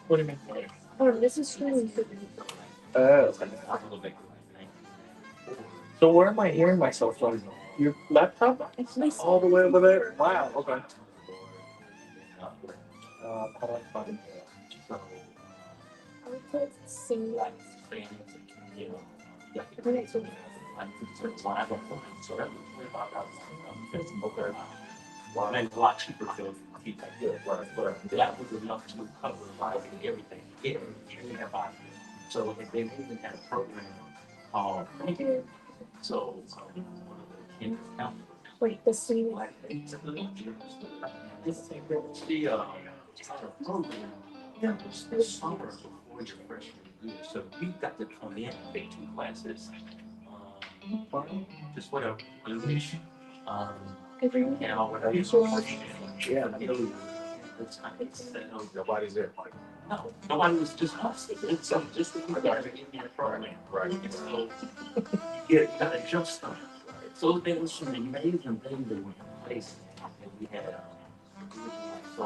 What do you mean? Oh, this is streaming. Uh, so where am I hearing myself from? Your laptop? All the way over there? Wow, okay. How do I find it? I would put sing like. And a lot cheaper to keep that good. That was enough to cover everything. So if they even had a program called so in Wait, the sing. the program the summer before your freshman year. So we got to come in and take two classes. Just whatever English. Whatever. Yeah. Nobody's there. No, nobody was just us. It's just the in your program. Right. So you gotta adjust stuff. So there was some amazing things that were in place. And we had so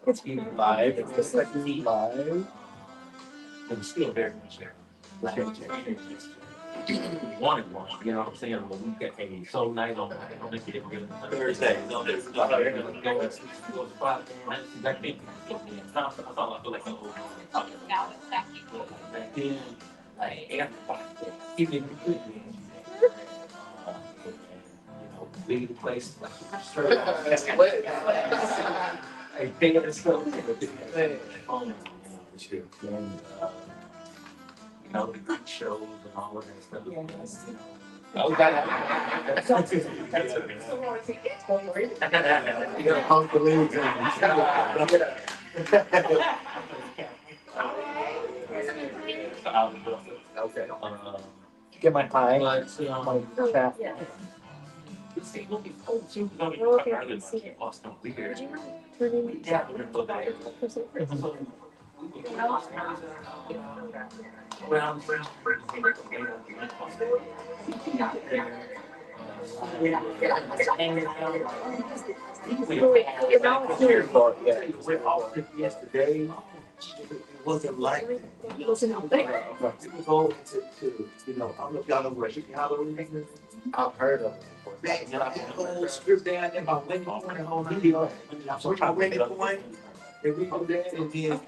It's Live. It's the second live. it was still very much there. Like, we wanted one, you know what I'm saying? But we got a so nice on the kid Thursday. No, there's no that's exactly. I feel like back then, like everybody, even if you could be, leave the place like straight. I think it's so the great shows and all of that stuff. Yes. Oh, that's Okay. Get my high. My chat. See, look at cold soup. Okay, I can see it. Austin weird. Would you mind turning Yeah, we're gonna go there. Well, yesterday, it wasn't like it wasn't out there. people go to I don't know if y'all know where Chicago is. I've heard of it before. Man, the whole strip down there by Wendy Point, the whole video. By Wendy Point, and we go there and then,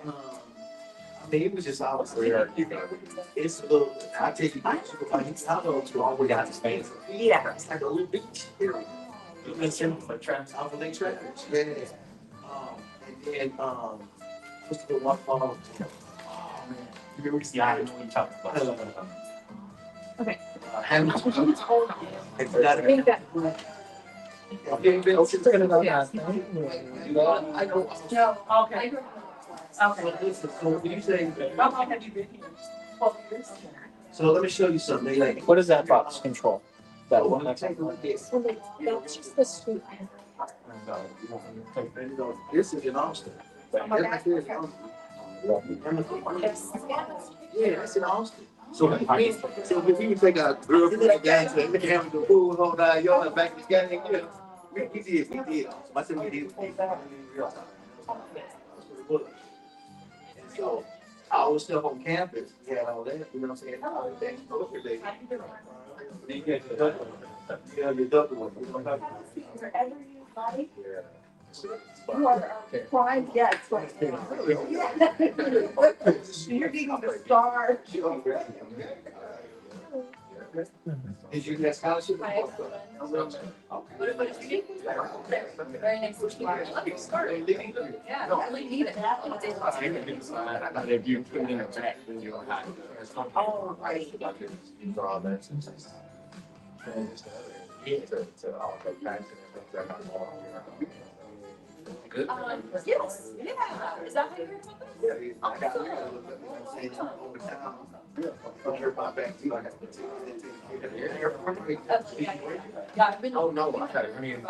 it was just obviously, it's a little, I take you back to Chicago to all the way down to Spain. Yeah, it's like a little beach area. You mentioned for traffic, off of Lake Trappers. Yeah. And then, what's the one, oh man, you remember the island when you talked about? Okay. Hamilton. I think that. I go. No, okay. Okay. So when you say, how long have you been here? 12 years. So let me show you something. Like, What is that box control? That one. take a look at this. Well, that's just the street. This is in Austin. Oh my God. Yeah, that's in Austin. So if we would take a girl from the gang to the camera, the pool, whole 9 yards back in the gang, yeah, we did. I said we did. So all the stuff on campus, we had all that, you know what I'm saying? All the things, you get the double one. Yeah, your double one. Wherever you like. You are our prime guest right now. You're getting the star. Did you get scholarship? Very next week. Let me start. Yeah, I really need it. If you put it in a back, then you're high. Oh, right. Yes, yeah. Is that how you heard about this? Yeah, I've been. Oh, no, I mean,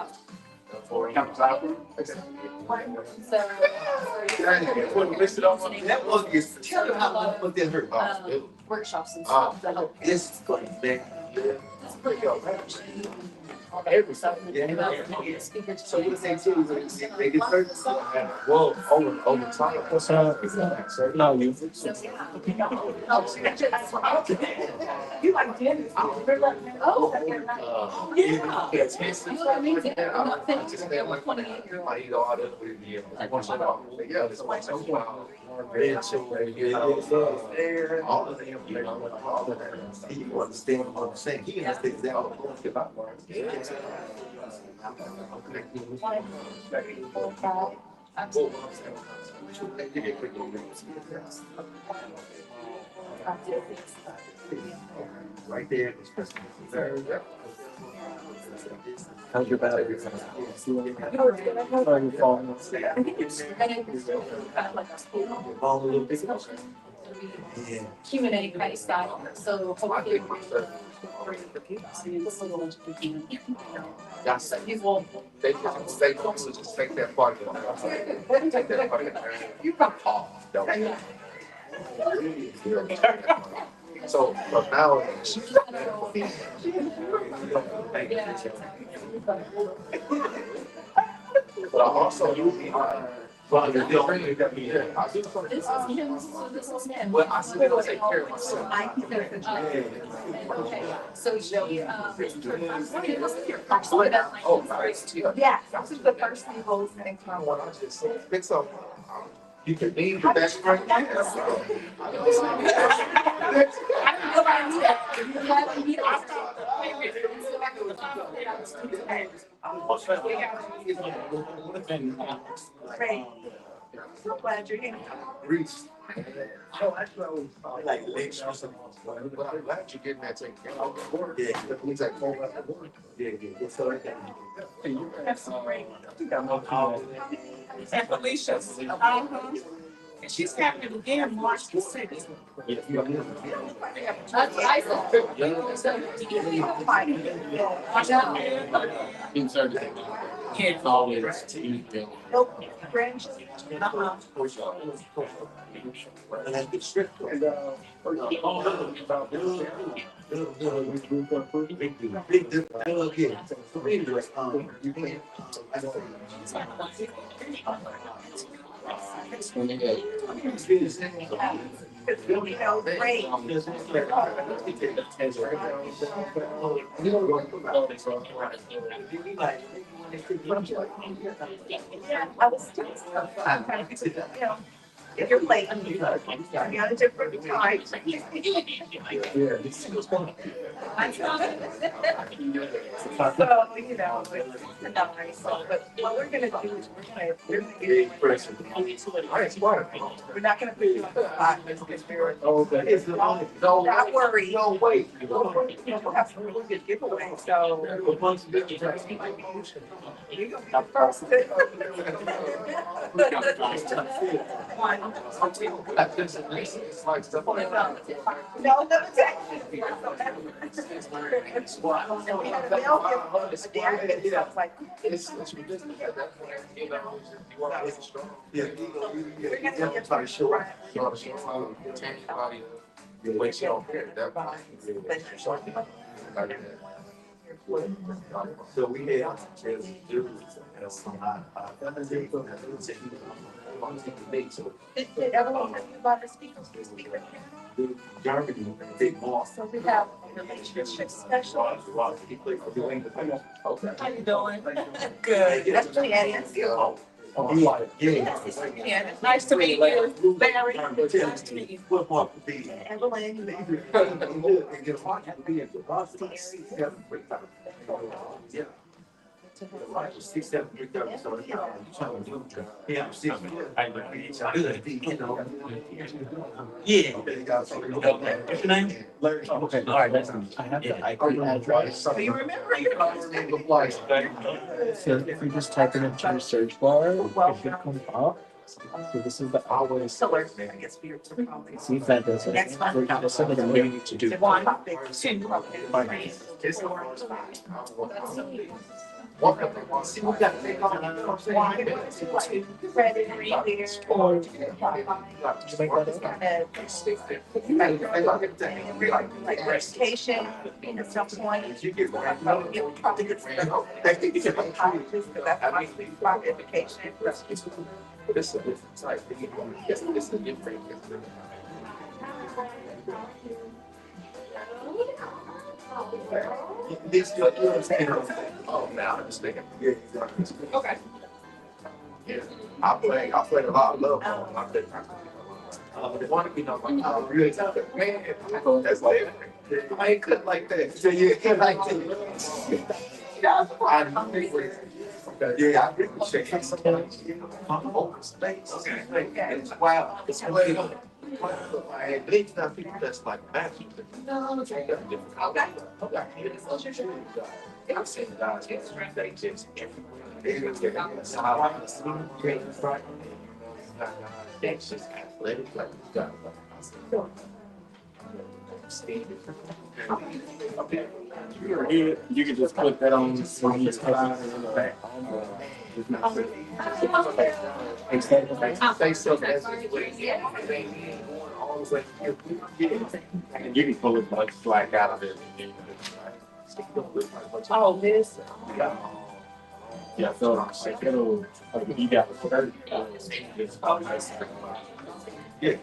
For campus opera. So. that was tell them how much they hurt. Workshops and stuff that help. It's like that. Every Sunday. Yeah. So what they do is they get hurt. Well, over time. What's up? No, you. You like Jim? Oh, yeah. It's You know what I mean? I'm not I thinking just you're like 28-year-old. I go out of the once in a while. Yeah, it's once in a while. Red children, you know, all of them, you know, all of them. He understands what I'm saying. He understands that all about. Right there. How's your battery? Are you falling asleep? I think it's kind of like a school. All a little bit. Yeah. Q&A kind of style, so hopefully. That's it. People. They just take that part of it. Take that part of it. You got off, though. So from now on, but I also well, the training that we did, I do something. This is him, so this is him. Well, I still take care of myself. Okay, so she, it was your first event, like, Oh, nice. yeah, this is the first thing goes in I want to just fix up. You can leave the best friend. I didn't know about that. You haven't been Great. I'm so glad you're here. Reese. Oh, that's what I was like lectures or something. But I'm glad you're getting that taken care of. Yeah, he's like, yeah. So Have some great. And Felicia, and she's having it again March the 6th. That's what I said. Can't always teach them. Nope, grandchildren. You know, great. Yeah, I was just, I'm kind of, you know, if you're late, you're on a different time. So, you know, it's nice, but what we're gonna do is we're gonna get. We're not gonna put you on the spot. Not worry. No, wait. We'll have some really good giveaways, so. You're gonna be the first. No, no, exactly. It's ridiculous. You know, you want to be strong. Yeah, you're gonna try to show up. You want to show up. Anybody, when she don't care, that so we had this dude Did everyone tell you about the speakers? Germany, big boss. So we have a relationship specialist. How you doing? Good. That's Leanne. Yeah. Nice to meet you, Barry. Nice to meet you. Evelyn. Yeah. 6, 7, 3, 30, so yeah, 6. Yeah. What's your name? Larry. Okay, all right, that's me. I have the IP address. So you remember your So if you just type it into your search bar, it should come up. So this is the always. Pillars, I guess we are probably. See if that does it. Next one. That's something that we need to do. One, two, three, four, five. See, we got to take on One, two, red, three, there, four, five. Did you make that up? Like verification, at some point, you'll probably get some colleges, because that's my sweet spot education. This is a different type. This is a different. This you know what I'm saying? Oh, now I'm just thinking. Yeah, exactly. Okay. Yeah, I play a lot of love. I play. The one you know, like, really tough. Man, that's like I ain't cut like that. So yeah, like that. I yeah, I appreciate it. Sometimes open space. It's wild. It's wild. And there's not people that's like matching. No, it's like different. Okay. I've seen guys get they just everywhere. So I want to see great front. That's just athletic, like you got. You can just put that on when you back. They so that's all the way. And you can pull as much slack out of it. Oh, this. Yeah, so it'll, you got the 30. It's nice. Yeah.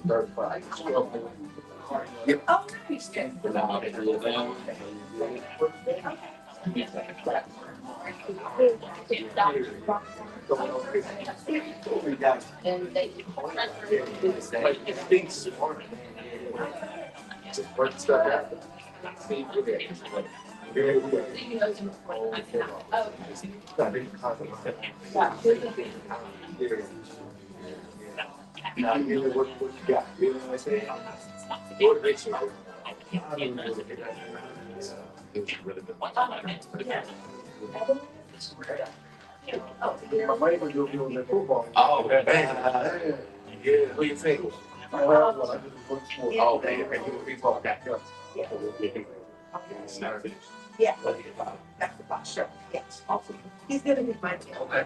35. Oh, nice. And they just work stuff out. See, now you know what you got. You know what I'm saying? Motivation. It's really good. My favorite was doing the football. Oh, man. Yeah, who you think? Oh, man. You people got up. Yeah. That's the box. Sure. Yes. Awesome. He's gonna be my team. Okay.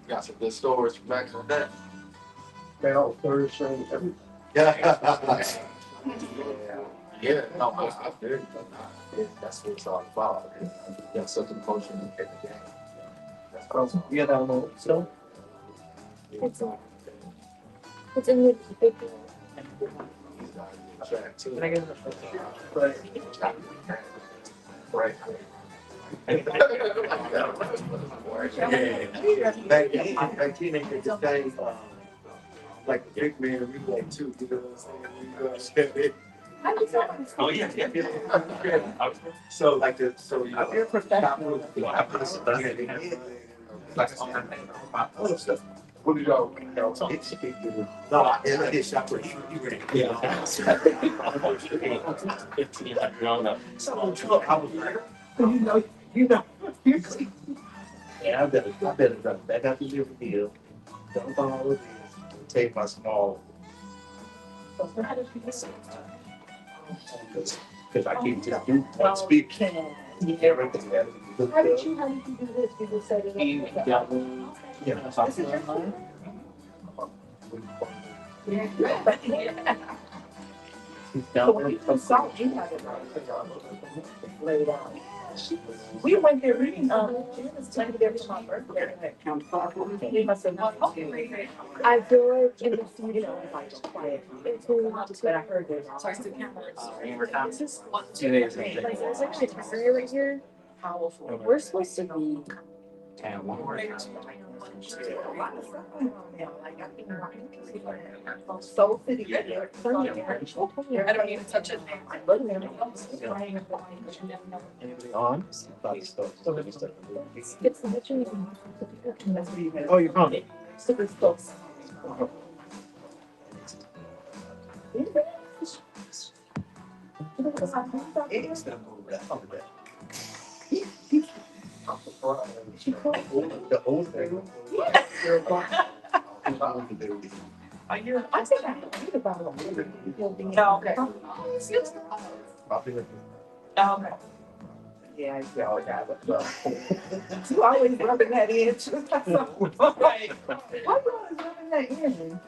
Got some good stories from back on that. Man, all third string, everything. Yeah, no, I feel that's what it's all about. That's such an emotion in the game. That's awesome. You got that one still? It's in the big. Can I get it? Right. Back then, they could just say, like the big man relay too, you know what I'm saying? Oh yeah. So like the you know, You're a professional. like other stuff. What did y'all? No, I did shop for you. Yeah. Someone took. I was like, you know. Yeah, I better run back out to your field. Dump all of this. Take my small. Because I can't just do one speak. Everything has to be How did you do this? You just said it. Yeah, This is your phone? Some salt you have it laid out. We went there reading, Janice took it there for my birthday. We must have not. I feel like in the future, it's really not but I heard it. This is like there's actually a area right here. Powerful. We're supposed to be. Soul City. I don't even touch it. Anybody on? It's the literally. Oh, you found it. Super close. It's not moving that far back. The old thing. A year? I think I read about it. Oh, okay. Oh, okay. Yeah, you always have it. You always rubbing that in. Right. Why you always rubbing that in?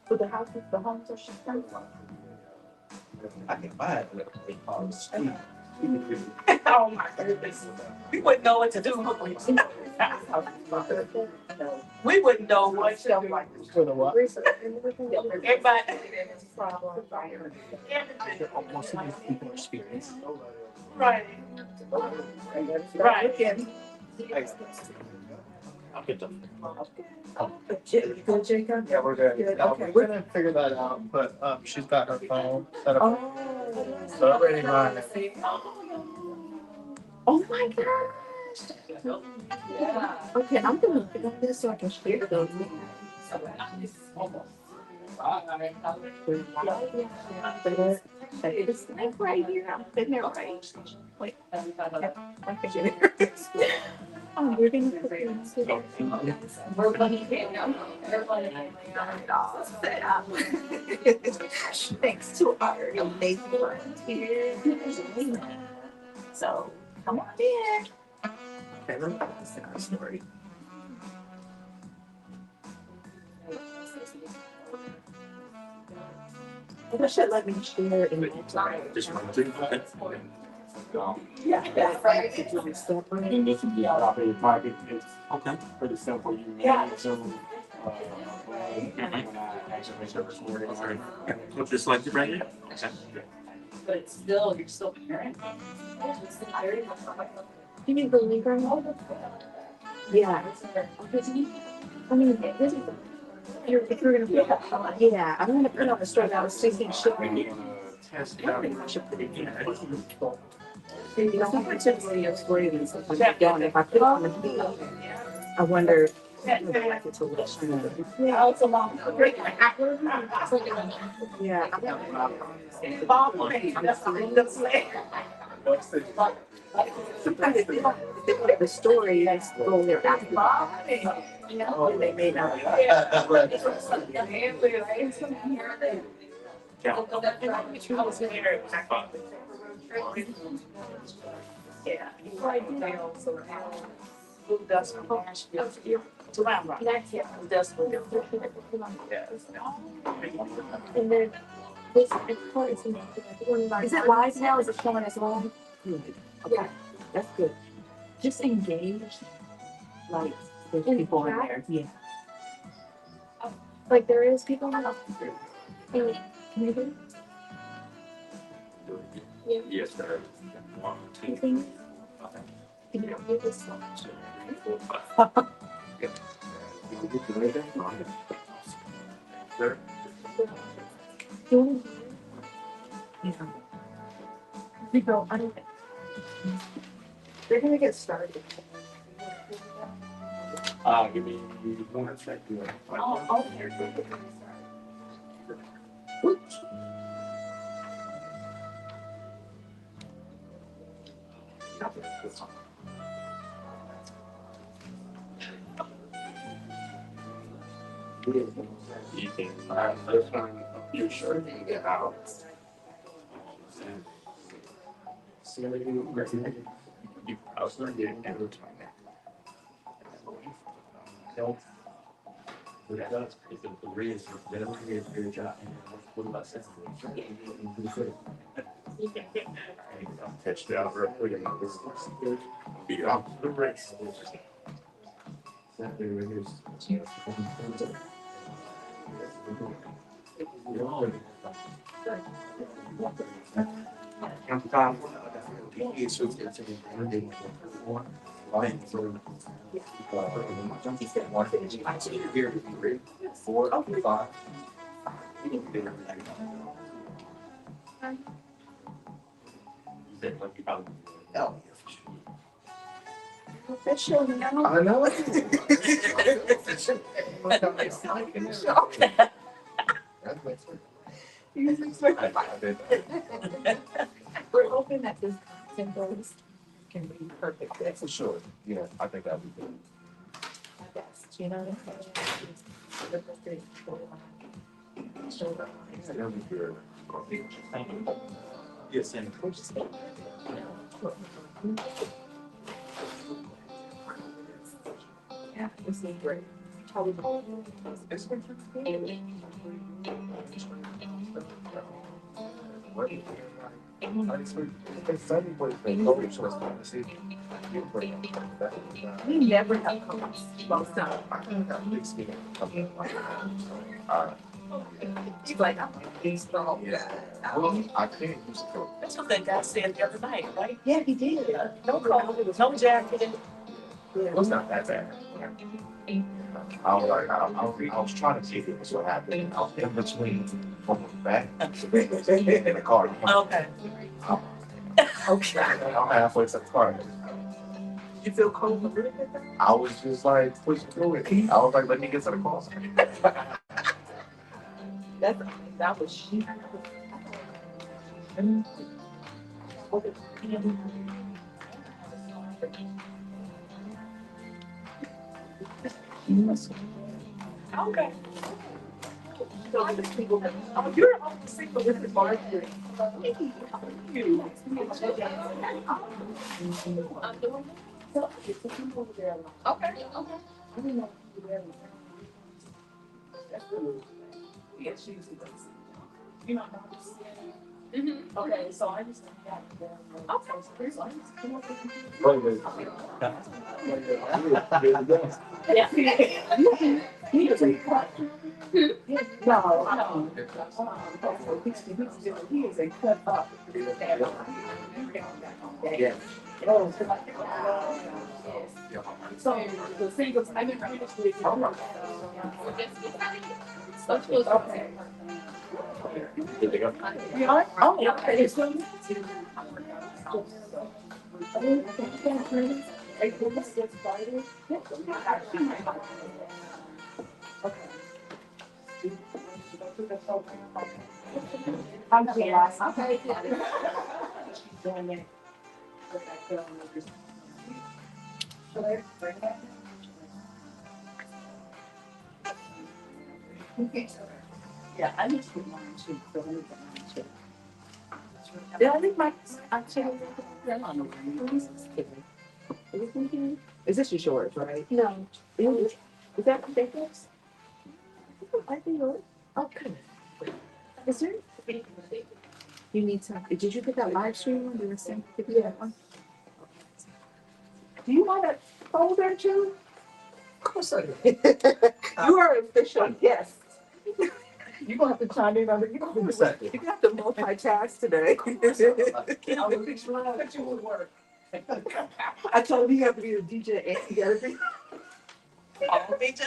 So the houses, the homes are shut down. I can buy it on the street. Oh my goodness. We wouldn't know what to do. We wouldn't know what to do. For the what? Everybody. Most of these people are spirits. Right. Right. I'll get them. You good, Jacob? Yeah, we're good. Good, Yeah, okay. we're gonna figure that out, but she's got her phone set up. Oh. So I'm ready to Oh my gosh. Yeah. Okay, I'm gonna put on this so I can share those. It's like right here. I'm sitting there right. Wait. Oh, we're gonna put it into we're gonna get set up. Thanks to our amazing volunteers. So come on in. Okay, let me put this in our story. It should let me share in my time. Just one, two, okay. Yeah, that's right. It's really separate. And this would be property market. It's Okay. pretty simple. You Yeah. Zoom. When I actually service for it. So just like the right here? Okay. But it's still, you're still parent. You mean the link right now? Yeah. I mean, if you're gonna put Yeah, I'm gonna put on the story. I was thinking, should we? Test I think I should put it in. You know, I'm typically a story that's done. If I put it on the feed, I wonder. I would like it to look smooth. yeah, it's a long break. Yeah. Sometimes if they put the story, that's go there after. You know, and they may not. Yeah. Dust from Nashville. It's around right. That's it. Dust from And then this part is Is it live now? Is it showing as well? Okay, that's good. Just engage, like, there's In people in chat? there. Yeah. like there is people now. And can you do Yes, sir. One, two. anything? Can you do this? Sir. Do you want Yeah. to go? I don't. They're gonna get started. Give me 1 second. Oh, You can this one. You sure you get out. You I was gonna get it every time. It's a reason. They don't get a good job. What about that? Touched out real quick. Be off the race. official now. I know it. We're hoping that this content goes can be perfect. For sure. Yeah, I think that would be good. best, you know? Yes, and Yeah, this is great. We never have comments most time. She's like, I'm I can't use it. That's what that guy said the other night, right? yeah, he did. No coat, no jacket. It was not that bad. I was trying to see if it was what happened. I was in between going back and the car. Okay. Okay. I'm halfway to the car. You feel cold a little bit though? I was just like pushing through it. I was like, let me get to the car. That was she. Okay. Oh, you're almost single with the Marjorie. Okay. Yeah, she's you know, okay, so I just got yeah. He is a cut. No, he is a cut up. Yeah. Oh, so the singles, I mean, okay. You are? Oh, okay. So, I'm the last. Okay. Yeah, I need to put mine too, so let me put mine too. Yeah, I think my, actually, is this yours, right? No. Is that ridiculous? I think yours. Oh, good. Is there? You need some, did you get that live stream one? Did I send you that one? Do you want a folder too? Of course I do. You are an official guest. You're gonna have to chime in on it. You're gonna have to multitask today. I was picture that you would work. I told him you have to be the DJ and you gotta be. Oh, BJ.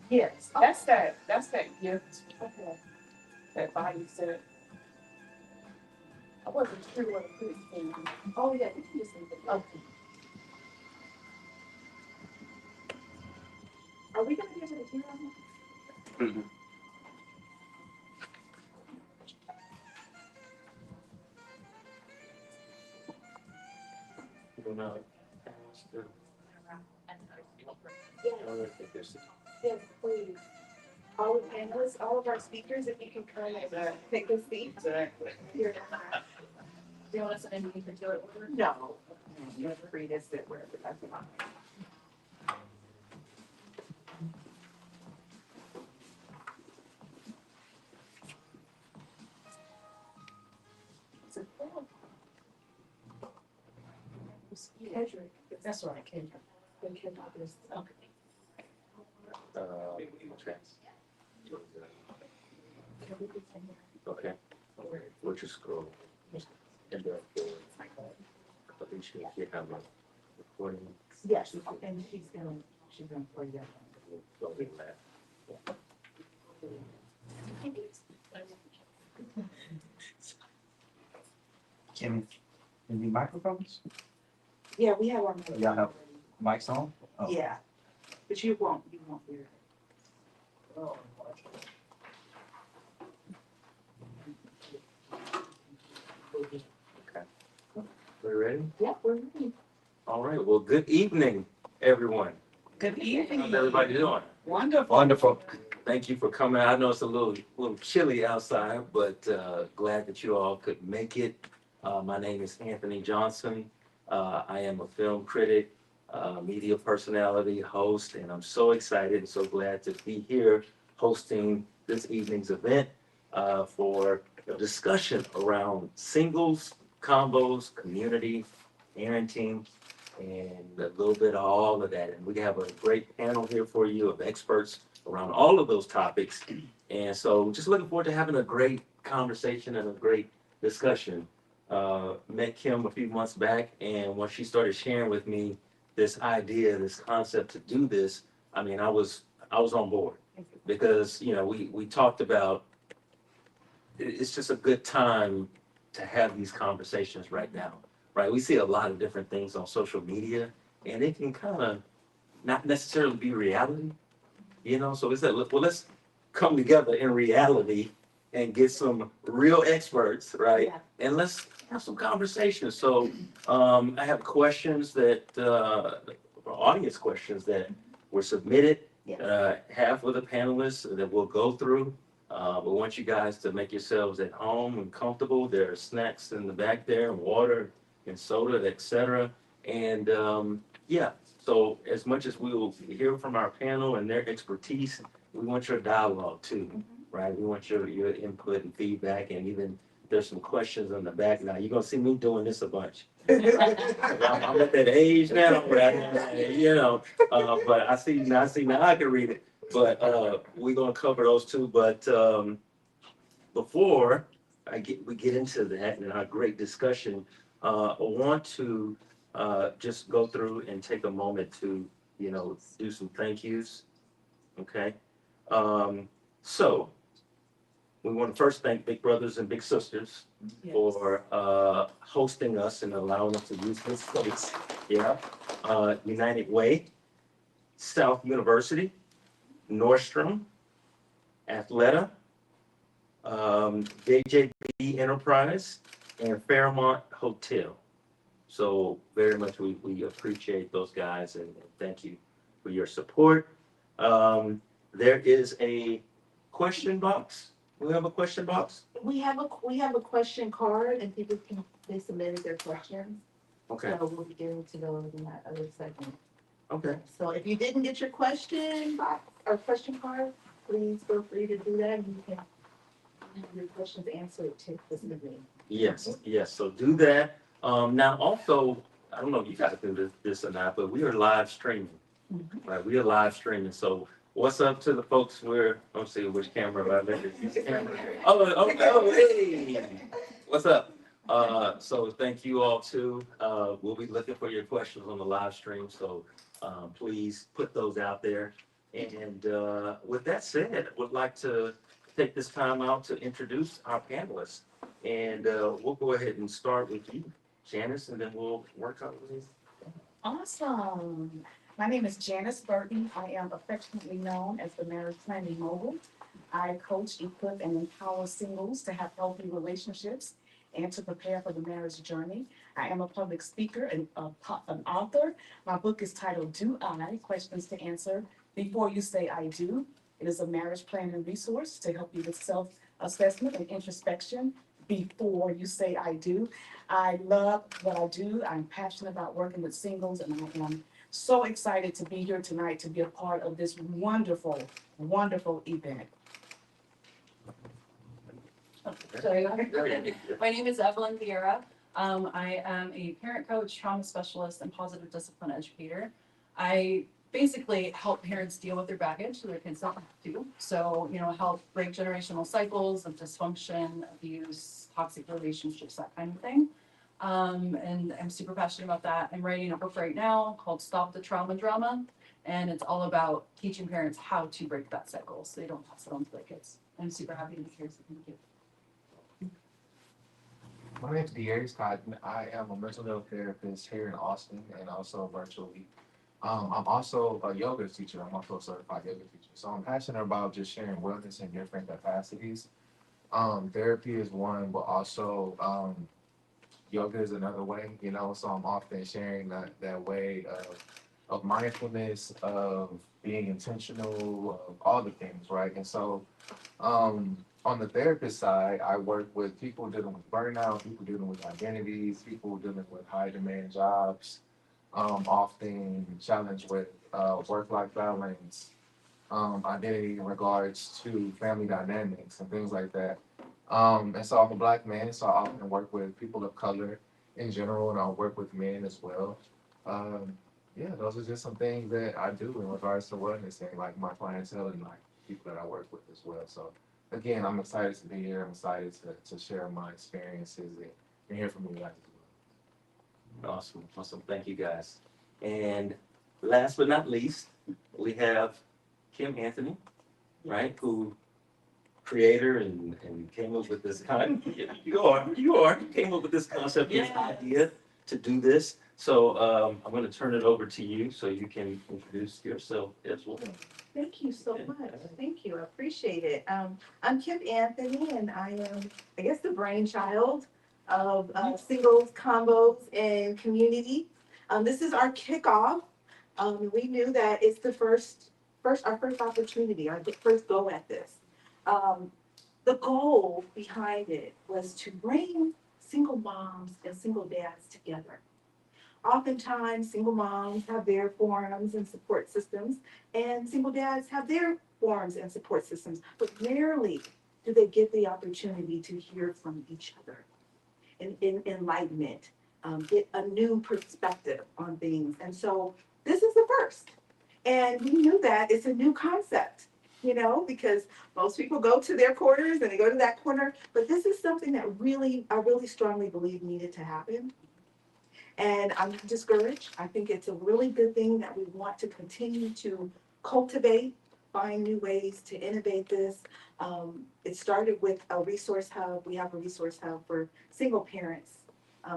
Yes, that's that gift. Okay. That body said. I wasn't sure what a priest thing. Oh, yeah, you can just leave it. Okay. Are we gonna get to the tea room? Mhm. Yes, please. All the panelists, all of our speakers, if you can come and take a seat. Exactly. Here. Do you want us to maybe particular order? No. You're free to sit wherever that's fine. Kendrick. That's right, Kendra. Then Kendrick is. Okay. Trans. Kendrick is. Okay. We'll just scroll. And appreciate you having a recording. Yes, and she's gonna play that. Don't be mad. Kim, any microphones? Yeah, we have our. Y'all have mics on? Oh. Yeah, but you won't hear. We ready? Yeah, we're ready. All right. Well, good evening, everyone. Good evening. How's everybody doing? Wonderful. Wonderful. Thank you for coming. I know it's a little chilly outside, but glad that you all could make it. My name is Anthony Johnson. I am a film critic, media personality, host, and I'm so excited and so glad to be here hosting this evening's event for a discussion around singles, combos, community, parenting, and a little bit of all of that. And we have a great panel here for you of experts around all of those topics. And so just looking forward to having a great conversation and a great discussion. Met Kim a few months back, and when she started sharing with me this idea, this concept to do this, I mean, I was on board because, you know, we talked about it's just a good time to have these conversations right now, right? We see a lot of different things on social media, and it can kind of not necessarily be reality, you know? So we said, look, well, let's come together in reality and get some real experts, right? Yeah. And let's have some conversations. So I have questions that, audience questions that were submitted, Yeah. half of the panelists that we'll go through. We want you guys to make yourselves at home and comfortable. There are snacks in the back there, and water and soda, etc. And yeah, so as much as we will hear from our panel and their expertise, we want your dialogue too, right? We want your input and feedback, and even there's some questions in the back. Now you're gonna see me doing this a bunch. I'm at that age now, where you know, but I see now I can read it. But we're gonna cover those too. But before we get into that and our great discussion, I want to just go through and take a moment to, you know, do some thank yous. Okay. So we want to first thank Big Brothers and Big Sisters for hosting us and allowing us to use this space. Yeah. United Way, South University, Nordstrom, Athleta, JJB Enterprise, and Fairmont Hotel. So very much we appreciate those guys and thank you for your support. There is a question box. We have a question box? We have a question card and people they submitted their questions. Okay, So we'll be getting to those in that other segment. okay. So if you didn't get your question box or question card, please feel free to do that. You can have your questions answered this evening. Yes, yes, so do that. Now also, I don't know if you guys do this or not, but we are live streaming. Right, we are live streaming, so what's up to the folks where, let's see which camera I let use the camera. Oh, hey, what's up? So thank you all too. We'll be looking for your questions on the live stream, so please put those out there. And with that said, I would like to take this time out to introduce our panelists. And we'll go ahead and start with you, Janice, and then we'll work on these. Awesome. My name is Janice Burton. I am affectionately known as the marriage planning mogul. I coach, equip, and empower singles to have healthy relationships and to prepare for the marriage journey. I am a public speaker and an author. My book is titled Do I? Questions to Answer Before You Say I Do. It is a marriage planning resource to help you with self-assessment and introspection before you say I do. I love what I do. I'm passionate about working with singles, and I am so excited to be here tonight to be a part of this wonderful, wonderful event. My name is Evelyn Vieira. I am a parent coach, trauma specialist, and positive discipline educator. I basically help parents deal with their baggage so their kids don't have to. So, you know, help break generational cycles of dysfunction, abuse, toxic relationships, that kind of thing. And I'm super passionate about that. I'm writing a book right now called Stop the Trauma Drama. And it's all about teaching parents how to break that cycle so they don't pass it on to their kids. I'm super happy to be here, so thank you. My name is De'Aaron Cotton. I am a mental health therapist here in Austin and also virtually. I'm also a yoga teacher. I'm also a certified yoga teacher. So I'm passionate about just sharing wellness in different capacities. Therapy is one, but also yoga is another way, you know. So I'm often sharing that way of mindfulness, of being intentional, of all the things, right? And so on the therapist side, I work with people dealing with burnout, people dealing with identities, people dealing with high demand jobs, often challenged with work-life balance, identity in regards to family dynamics and things like that. And so I'm a black man, so I often work with people of color in general, and I'll work with men as well. Um, yeah, those are just some things that I do in regards to wellness and like my clientele and like people that I work with as well. So again, I'm excited to be here. I'm excited to share my experiences and hear from you guys as well. Awesome, awesome. Thank you guys. And last but not least, we have Kim Anthony, right? Who creator and came up with this you came up with this concept, this idea to do this. So I'm going to turn it over to you so you can introduce yourself as well. Thank you so much. Thank you. I appreciate it. I'm Kim Anthony, and I am, I guess, the brainchild of Singles, Convos, and Community. This is our kickoff. We knew that it's the our first opportunity, our first go at this. The goal behind it was to bring single moms and single dads together. Oftentimes, single moms have their forums and support systems, and single dads have their forums and support systems, but rarely do they get the opportunity to hear from each other in enlightenment, get a new perspective on things. And so this is the first. And we knew that it's a new concept, you know, because most people go to their corners and they go to that corner, but this is something that I really strongly believe needed to happen. And I'm not discouraged. I think it's a really good thing that we want to continue to cultivate, find new ways to innovate this. It started with a resource hub. We have a resource hub for single parents.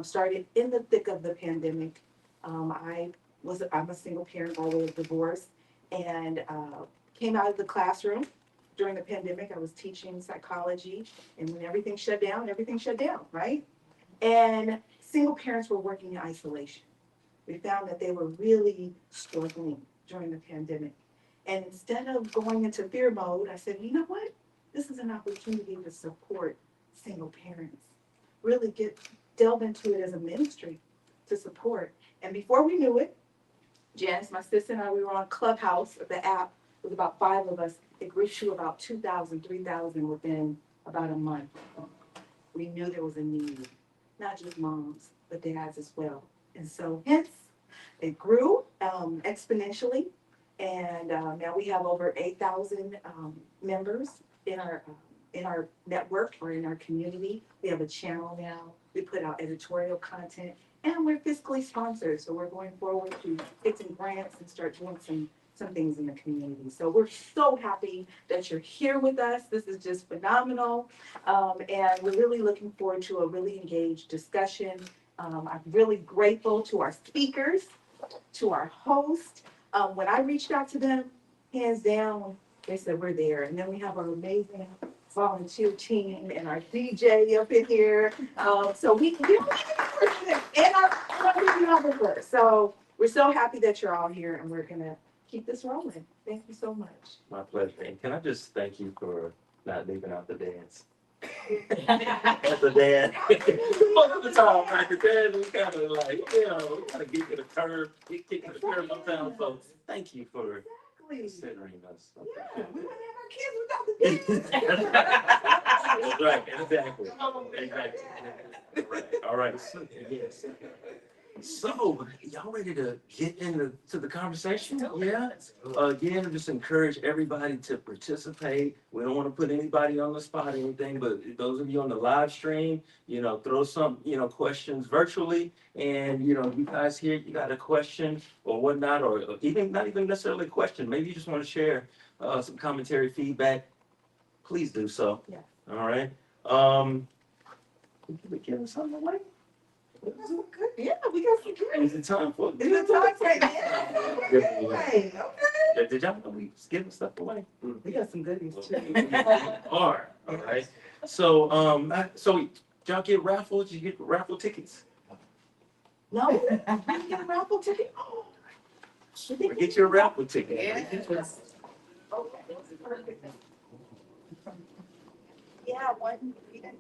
Started in the thick of the pandemic. I'm a single parent by way of divorce, and came out of the classroom during the pandemic. I was teaching psychology, and when everything shut down, right? And single parents were working in isolation. We found that they were really struggling during the pandemic. And instead of going into fear mode, I said, you know what? This is an opportunity to support single parents. Really delve into it as a ministry to support. And before we knew it, Janice, my sister, and I, we were on Clubhouse, the app, with about 5 of us. It grew to about 2,000, 3,000 within about a month. We knew there was a need, not just moms, but dads as well. And so hence, it grew exponentially. And now we have over 8,000 members in our network or in our community. We have a channel now. We put out editorial content, and we're fiscally sponsored. So we're going forward to get some grants and start doing some things in the community. So we're so happy that you're here with us. This is just phenomenal. And we're really looking forward to a really engaged discussion. I'm really grateful to our speakers, to our host. When I reached out to them, hands down, they said, we're there. And then we have our amazing volunteer team and our DJ up in here. So we and our videographer. So we're so happy that you're all here, and we're going to keep this rolling. Thank you so much. My pleasure. And can I just thank you for not leaving out the dance? As a dad, most of the time, right? The dad was kind of like, you know, we gotta get to the curb, kick to the curb sometimes. So thank you for considering us. Yeah, we wouldn't have our kids without the dance. Right, exactly. Exactly. Right. All right. Yes. So, y'all ready to get into the conversation? Yeah. Again, just encourage everybody to participate. We don't want to put anybody on the spot or anything, but those of you on the live stream, throw some, questions virtually. And, you guys here, you got a question or whatnot, or even not even necessarily a question. Maybe you just want to share some commentary, feedback. Please do so. Yeah. All right. Can we give us something away? We got some good, yeah, we got some good. Is it time for? Is it time for it? Yeah. Okay, okay. Did y'all know we was giving stuff away? We got some goodies too. All right. So did y'all get raffles? Did you get raffle tickets? No, you didn't get a raffle ticket? Oh. Get your raffle ticket. Yeah, one. Yeah.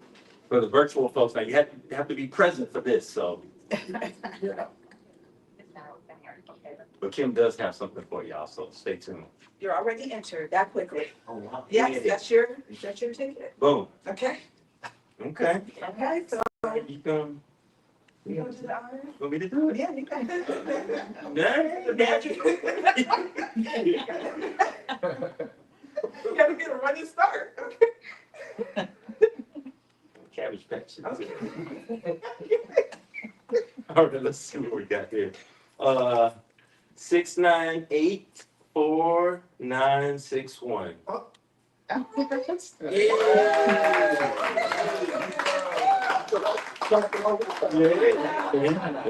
For the virtual folks, now you have to be present for this, so. Yeah. But Kim does have something for y'all, so stay tuned. You're already entered that quickly. Oh, wow. Yes, that's your ticket. Boom. Okay. Okay. Okay, so You can. you go to the honor? Want me to do it? Yeah, you can. Yeah. You gotta get a running start. Okay. Cabbage patch. All right, let's see what we got here. 6984961. Yeah,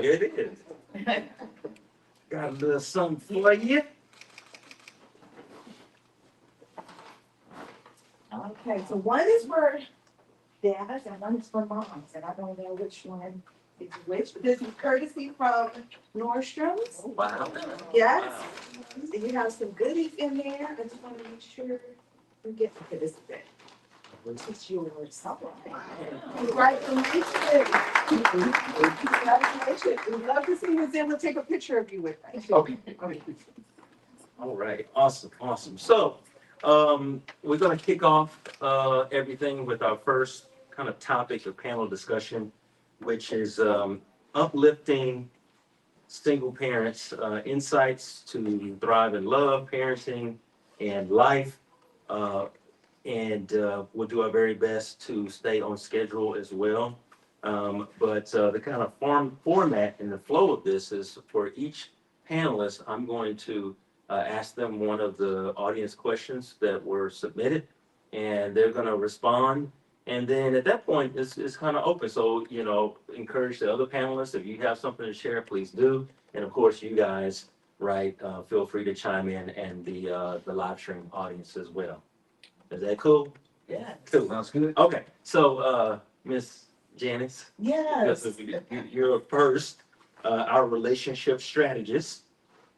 it is. Got a little something for you. Okay, so one is for dads and one is for moms, and I don't know which one is which, but this is courtesy from Nordstrom's. Wow. Yes, and you have some goodies in there. I just want to make sure we get to this bit. Which is yours. Congratulations. Congratulations. We'd love to see who's able to take a picture of you with us. Okay. All right. Awesome. So, we're gonna kick off everything with our first kind of topic of panel discussion, which is uplifting single parents, insights to thrive in love, parenting, and life. And we'll do our very best to stay on schedule as well. But the kind of format and the flow of this is for each panelist, I'm going to ask them one of the audience questions that were submitted, and they're going to respond. And then at that point, it's kind of open. So, encourage the other panelists, if you have something to share, please do. And of course, you guys, right, feel free to chime in, and the live stream audience as well. Is that cool? Yeah. Cool. Sounds good. Okay, so Miss Janice, Yes. you're first, our relationship strategist.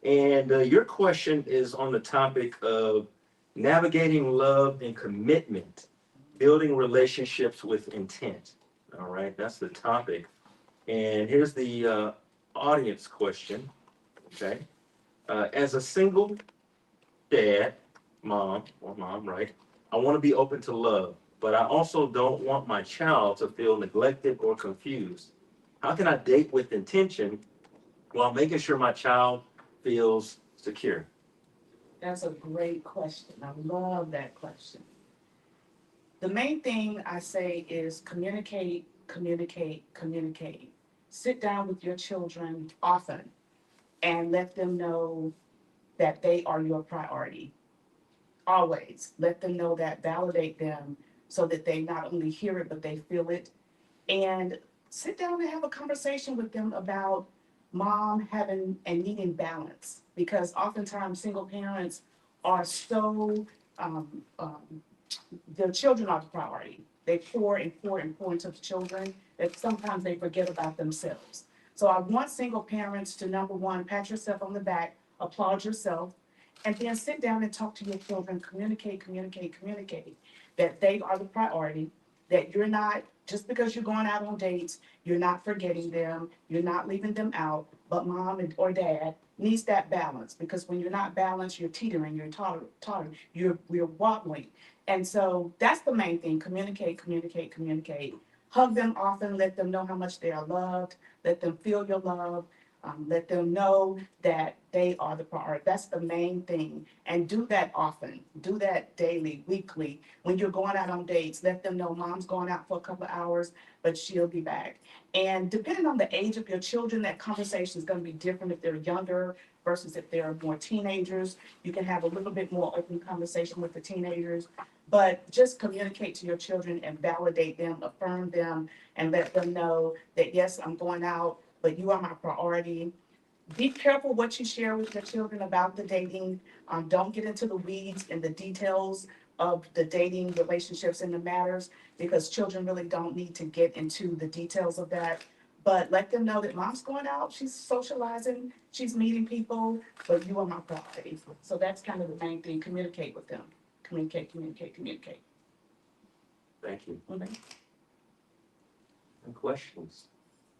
And your question is on the topic of navigating love and commitment, building relationships with intent. All right, that's the topic. And here's the audience question. Okay. As a single dad, mom, right? I want to be open to love, but I also don't want my child to feel neglected or confused. How can I date with intention while making sure my child feels secure? That's a great question. I love that question. The main thing I say is communicate. Sit down with your children often and let them know that they are your priority. Always let them know that, validate them so that they not only hear it, but they feel it. And sit down and have a conversation with them about mom having and needing balance. Because oftentimes single parents are so, their children are the priority. They pour into the children that sometimes they forget about themselves. So I want single parents to, number one, pat yourself on the back, applaud yourself, and then sit down and talk to your children, communicate, that they are the priority, that you're not, just because you're going out on dates, you're not forgetting them, you're not leaving them out, but mom or dad needs that balance, because when you're not balanced, you're teetering, you're tottering, you're wobbling. And so that's the main thing, communicate. Hug them often, let them know how much they are loved, let them feel your love. Let them know that they are the priority. That's the main thing. And do that often. Do that daily, weekly. When you're going out on dates, let them know mom's going out for a couple of hours, but she'll be back. And depending on the age of your children, that conversation is going to be different if they're younger versus if they're more teenagers. You can have a little bit more open conversation with the teenagers, but just communicate to your children and validate them, affirm them, and let them know that, yes, I'm going out, but you are my priority. Be careful what you share with your children about the dating. Don't get into the weeds and the details of the dating relationships and the matters, because children really don't need to get into the details of that. But let them know that mom's going out, she's socializing, she's meeting people, but you are my priority. So that's kind of the main thing. Communicate with them. Communicate, communicate, communicate. Thank you. Okay. Any questions,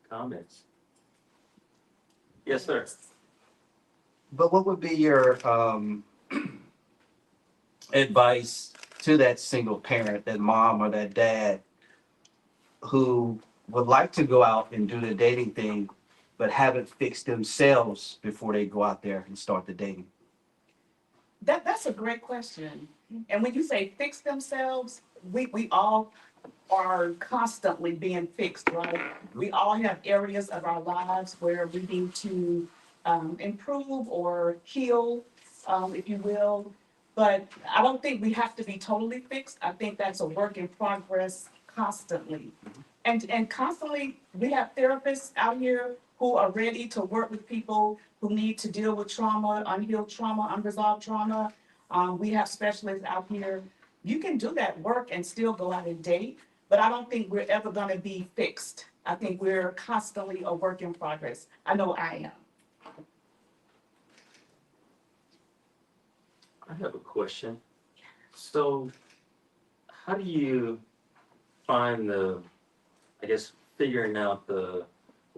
comments? Yes, sir. But what would be your advice to that single parent, that mom or that dad, who would like to go out and do the dating thing, but haven't fixed themselves before they go out there and start the dating? That's a great question. And when you say fix themselves, we all are constantly being fixed, right? We all have areas of our lives where we need to improve or heal, if you will. But I don't think we have to be totally fixed. I think that's a work in progress constantly. And constantly, we have therapists out here who are ready to work with people who need to deal with trauma, unhealed trauma, unresolved trauma. We have specialists out here. You can do that work and still go out and date, but I don't think we're ever gonna be fixed. I think we're constantly a work in progress. I know I am. I have a question. So how do you find I guess, figuring out the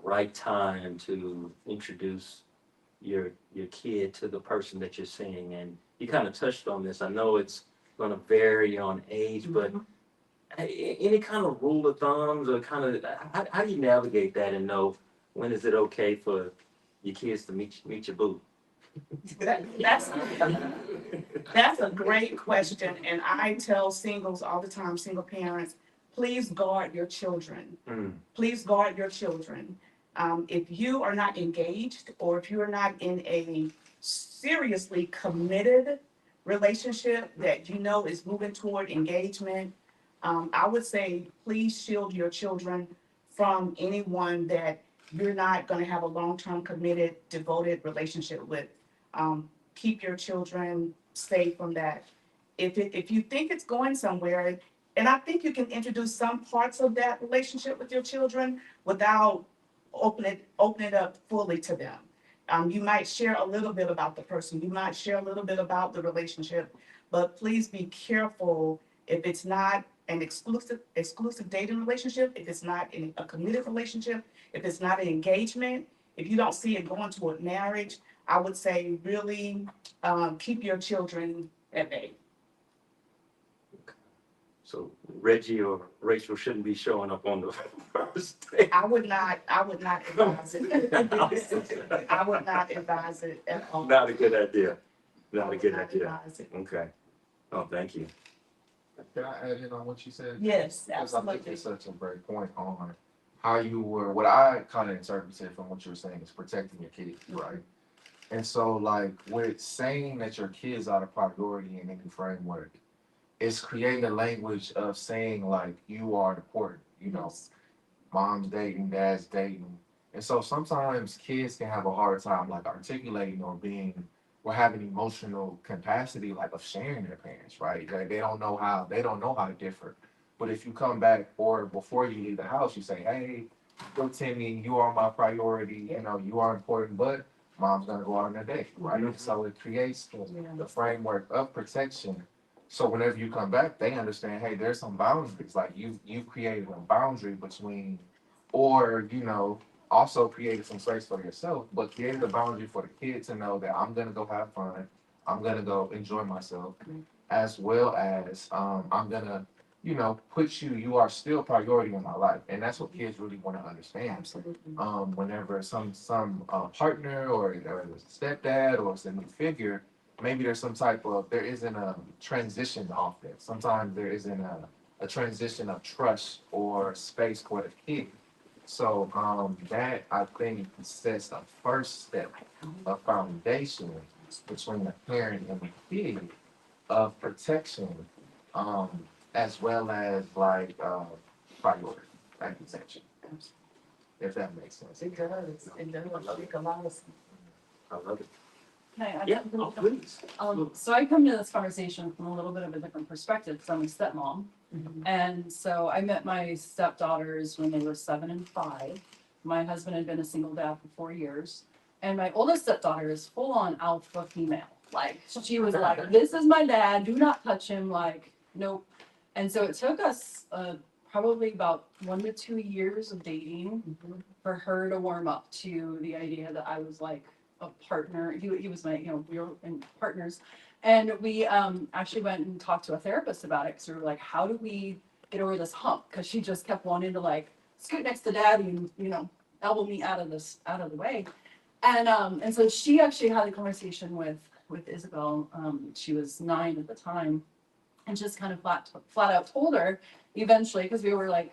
right time to introduce your kid to the person that you're seeing? And you kind of touched on this. I know it's going to vary on age, but any kind of rule of thumbs or kind of how do you navigate that and know when is it okay for your kids to meet your boo? That's a great question, and I tell singles all the time, single parents, please guard your children. Please guard your children. If you are not engaged, or if you are not in a seriously committed relationship that you know is moving toward engagement, I would say please shield your children from anyone that you're not going to have a long-term committed, devoted relationship with. Keep your children safe from that. If you think it's going somewhere, and I think you can introduce some parts of that relationship with your children without opening it up fully to them. You might share a little bit about the person, you might share a little bit about the relationship, but please be careful if it's not an exclusive dating relationship, if it's not a committed relationship, if it's not an engagement, if you don't see it going toward marriage, I would say really keep your children at bay. So Reggie or Rachel shouldn't be showing up on the first day. I would not advise it. I would not advise it at all. Not a good idea. I Not a would good not idea. advise it. Okay. Oh, thank you. Can I add in on what you said? Yes, Because I think absolutely. it's such a great point on how you were, what I kind of interpreted from what you were saying is protecting your kids, right? And so, like, with saying that your kids are the priority in any framework, it's creating a language of saying, like, you are important, you know, mom's dating, dad's dating. And so sometimes kids can have a hard time, like, articulating or having emotional capacity, like, of sharing their parents, right? Like, they don't know how to differ. But if you come back or before you leave the house, you say, hey, yo, Timmy, you are my priority, you know, you are important, but mom's gonna go out on a date, right? So it creates the framework of protection. So whenever you come back, they understand, hey, there's some boundaries. Like you've created a boundary between, or you know, also created some space for yourself, but created a boundary for the kid to know that I'm gonna go have fun, I'm gonna go enjoy myself, as well as I'm gonna you are still priority in my life. And that's what kids really want to understand. Absolutely. Whenever some partner or there's a stepdad or it's a new figure, maybe there isn't a transition often. Sometimes there isn't a transition of trust or space for the kid. So that I think sets the first step, a foundation between the parent and the kid of protection, um, as well as like priority, like protection, if that makes sense. It does. It does. Make a lot of sense. I love it. Can I add Yeah, something? oh, please. So I come to this conversation from a little bit of a different perspective because I'm a stepmom. And so I met my stepdaughters when they were 7 and 5. My husband had been a single dad for 4 years. And my oldest stepdaughter is full on alpha female. Like she was like, this is my dad, do not touch him, like, nope. And so it took us probably about 1 to 2 years of dating for her to warm up to the idea that I was like a partner. He was my, we were in partners. And we actually went and talked to a therapist about it because we were like, how do we get over this hump? Because she just kept wanting to like scoot next to daddy and, elbow me out of the way. And so she actually had a conversation with Isabel. She was 9 at the time, and just kind of flat out told her eventually, because we were like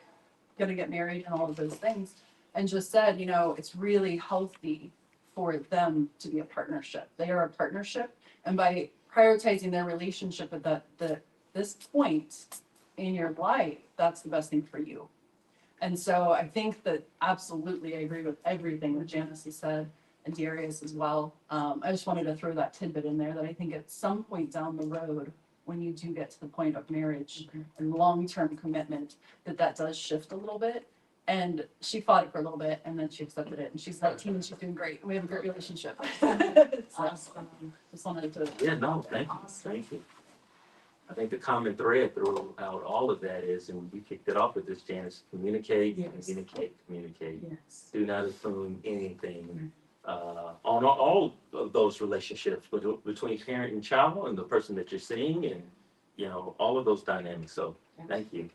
gonna get married and all of those things, and just said, it's really healthy for them to be a partnership. They are a partnership, and by prioritizing their relationship at this point in your life, that's the best thing for you. And so I think that absolutely I agree with everything that Janice has said and Darius as well. I just wanted to throw that tidbit in there that I think at some point down the road, when you do get to the point of marriage and long-term commitment, that does shift a little bit. And she fought it for a little bit and then she accepted it. And she's 19 and she's doing great. We have a great relationship. So, just wanted to. Yeah, no, thank you, thank you. I think the common thread throughout all of that is, and we kicked it off with this, Janice, communicate, Yes. communicate. Yes. Do not assume anything on all of those relationships between parent and child and the person that you're seeing and, all of those dynamics. So thank you.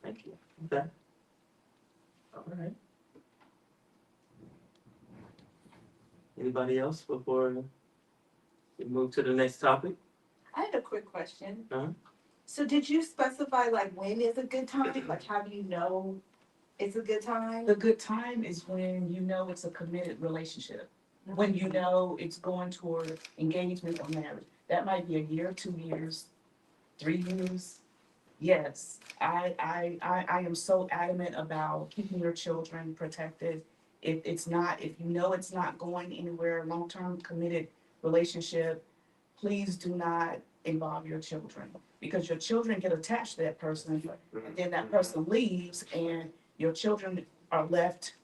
Thank you. Okay. All right. Anybody else before we move to the next topic? I had a quick question. Uh-huh. So did you specify like when is a good time? Like how do you know it's a good time? The good time is when you know it's a committed relationship. When you know it's going toward engagement or marriage. That might be a year, 2 years, 3 years. Yes, I am so adamant about keeping your children protected. If you know it's not going anywhere, long-term committed relationship, please do not involve your children. Because your children get attached to that person, and then that person leaves, and your children are left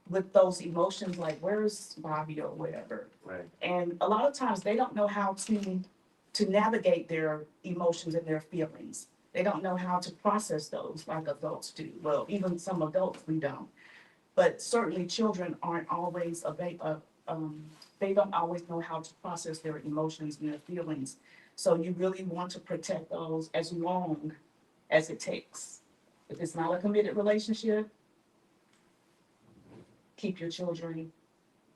with those emotions like, where's Bobby or whatever. Right. And a lot of times they don't know how to navigate their emotions and their feelings. They don't know how to process those like adults do. Well, even some adults, we don't. But certainly children aren't always they don't always know how to process their emotions and their feelings. So you really want to protect those as long as it takes. If it's not a committed relationship, keep your children,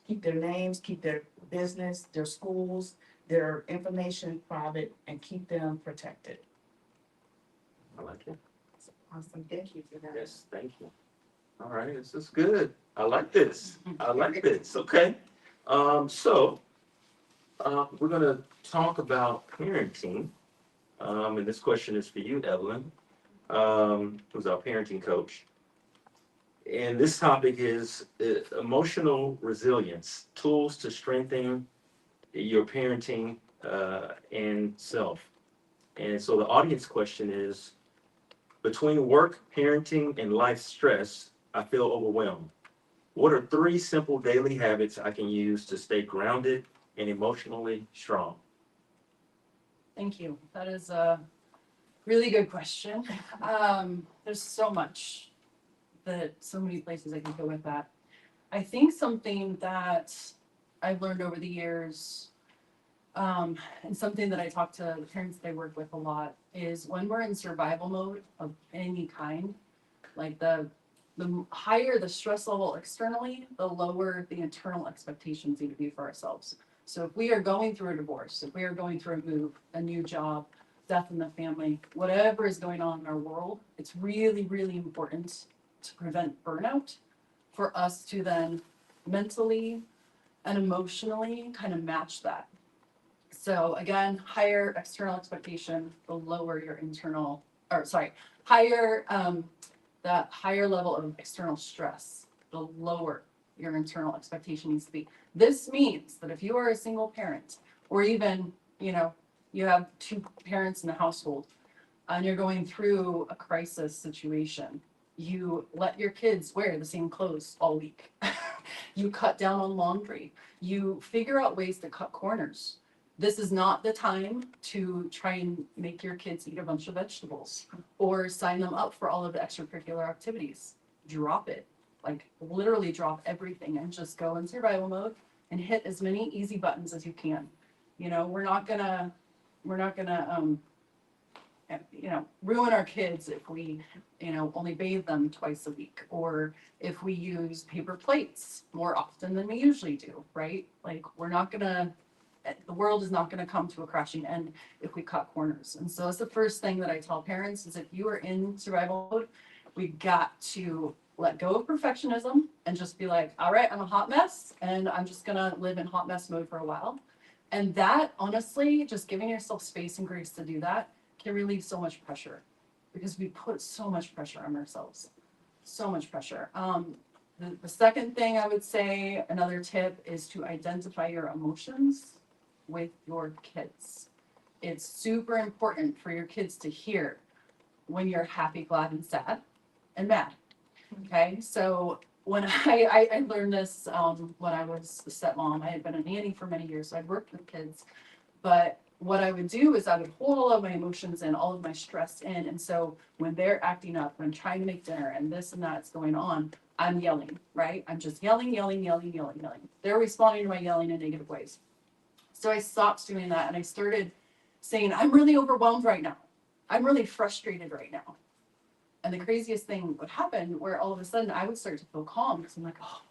keep their names, keep their business, their schools, their information private, and keep them protected. I like it. Awesome, thank you for that. Yes, thank you. All right, this is good. I like this. I like this. Okay. So we're gonna talk about parenting. And this question is for you, Evelyn, who's our parenting coach. And this topic is emotional resilience, tools to strengthen your parenting and self. And so the audience question is, between work, parenting, and life stress, I feel overwhelmed. What are 3 simple daily habits I can use to stay grounded and emotionally strong? Thank you. That is a really good question. There's so many places I can go with that. I think something that I've learned over the years And something that I talk to the parents that I work with a lot is when we're in survival mode of any kind, like the higher the stress level externally, the lower the internal expectations need to be for ourselves. So if we are going through a divorce, if we are going through a move, a new job, death in the family, whatever is going on in our world, it's really, really important to prevent burnout for us to then mentally and emotionally kind of match that. So again, higher external expectation, the lower your internal, or sorry, higher that higher level of external stress, the lower your internal expectation needs to be. This means that if you are a single parent, or even, you have two parents in the household, and you're going through a crisis situation, you let your kids wear the same clothes all week. You cut down on laundry. You figure out ways to cut corners. This is not the time to try and make your kids eat a bunch of vegetables or sign them up for all of the extracurricular activities. Drop it. Like literally drop everything and just go in survival mode and hit as many easy buttons as you can. We're not gonna ruin our kids if we, only bathe them twice a week, or if we use paper plates more often than we usually do, right? Like the world is not gonna come to a crashing end if we cut corners. And so that's the first thing that I tell parents is if you are in survival mode, we got to let go of perfectionism and just be like, all right, I'm a hot mess and I'm just gonna live in hot mess mode for a while. And that honestly, just giving yourself space and grace to do that can relieve so much pressure because we put so much pressure on ourselves. So much pressure. The second thing I would say, another tip is to identify your emotions with your kids. It's super important for your kids to hear when you're happy, glad, and sad and mad. Okay, so when I learned this when I was a stepmom, I had been a nanny for many years, so I'd worked with kids. But what I would do is I would hold all of my emotions and all of my stress in. And so when they're acting up, when I'm trying to make dinner and this and that's going on, I'm yelling, right? I'm just yelling. They're responding to my yelling in negative ways. So I stopped doing that and I started saying, I'm really overwhelmed right now. I'm really frustrated right now. And the craziest thing would happen where all of a sudden I would start to feel calm because I'm like, oh,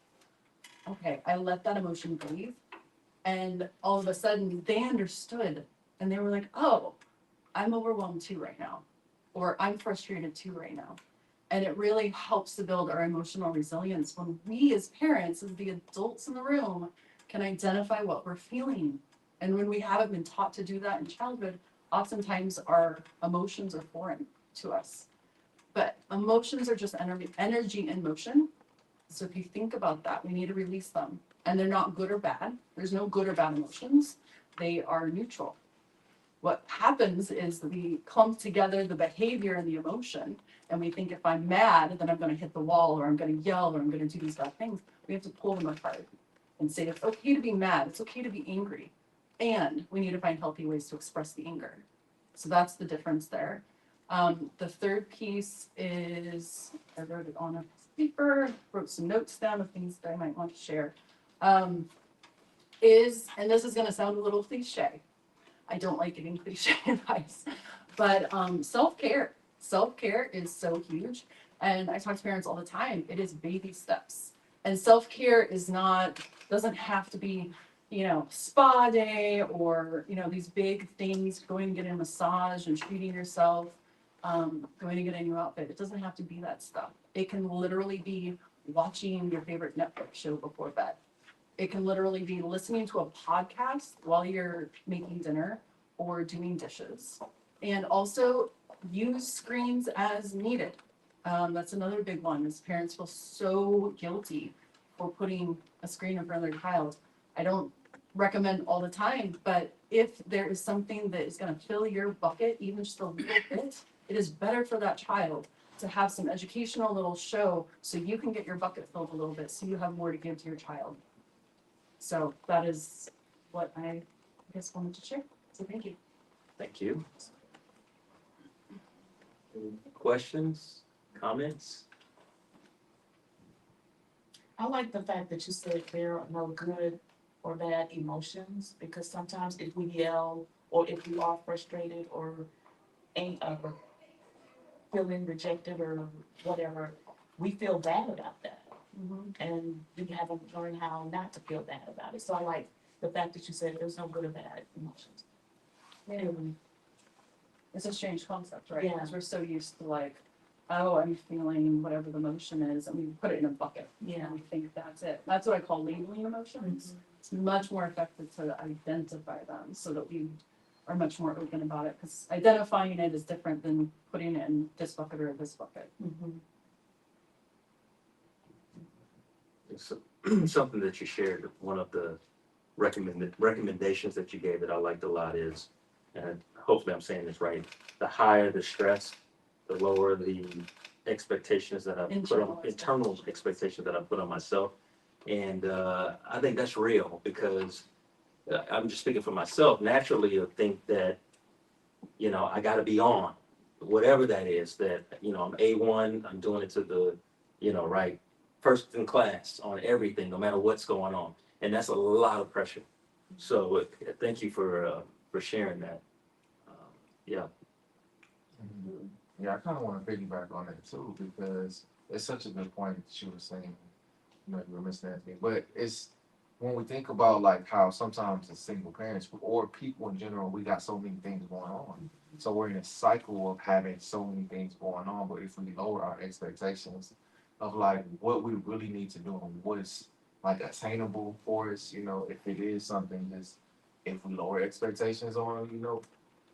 okay, I let that emotion breathe. And all of a sudden they understood and they were like, oh, I'm overwhelmed too right now, or I'm frustrated too right now. And it really helps to build our emotional resilience when we as parents, as the adults in the room, can identify what we're feeling. And when we haven't been taught to do that in childhood, oftentimes our emotions are foreign to us. But emotions are just energy in motion. So if you think about that, we need to release them. And they're not good or bad. There's no good or bad emotions. They are neutral. What happens is we clump together the behavior and the emotion, and we think if I'm mad, then I'm going to hit the wall, or I'm going to yell, or I'm going to do these bad things. We have to pull them apart and say it's okay to be mad. It's okay to be angry. And we need to find healthy ways to express the anger. So that's the difference there. The third piece is, I wrote it on a piece of paper, wrote some notes down of things that I might want to share, and this is going to sound a little cliche. I don't like giving cliche advice, but self-care. Self-care is so huge. And I talk to parents all the time. It is baby steps. And self-care doesn't have to be, spa day or, these big things, going to get a massage and treating yourself, going to get a new outfit. It doesn't have to be that stuff. It can literally be watching your favorite Netflix show before bed. It can literally be listening to a podcast while you're making dinner or doing dishes. And also use screens as needed. That's another big one is parents feel so guilty for putting a screen in front of their child. I don't recommend all the time, but if there is something that is going to fill your bucket even just a little bit, it is better for that child to have some educational little show so you can get your bucket filled a little bit so you have more to give to your child. So that is what I guess wanted to share. So thank you. Thank you. Any questions, comments? I like the fact that you said there are no good or bad emotions, because sometimes if we yell or if we are frustrated or feeling rejected or whatever, we feel bad about that. And we haven't learned how not to feel bad about it. So I like the fact that you said there's no good or bad emotions. And It's a strange concept, right? Yeah. Because we're so used to like, oh, I'm feeling whatever the emotion is, and we put it in a bucket. yeah, And we think that's it. That's what I call labeling emotions. It's much more effective to identify them so that we are much more open about it. Because identifying it is different than putting it in this bucket or this bucket. It's something that you shared, one of the recommendations that you gave that I liked a lot is, and hopefully I'm saying this right, the higher the stress, the lower the expectations that I put on, internal expectations that I put on myself. And I think that's real because I'm just speaking for myself. Naturally, I think that, I got to be on whatever that is, that, I'm A1, I'm doing it to the, right, first in class on everything, no matter what's going on. And that's a lot of pressure. So thank you for sharing that. Yeah. Yeah, I kind of want to piggyback on that too because it's such a good point that you were saying. You were missing that thing, but it's when we think about like how sometimes as single parents or people in general, we got so many things going on. So we're in a cycle of having so many things going on. But if we lower our expectations of like what we really need to do and what's like attainable for us, if it is something that's if we lower expectations on,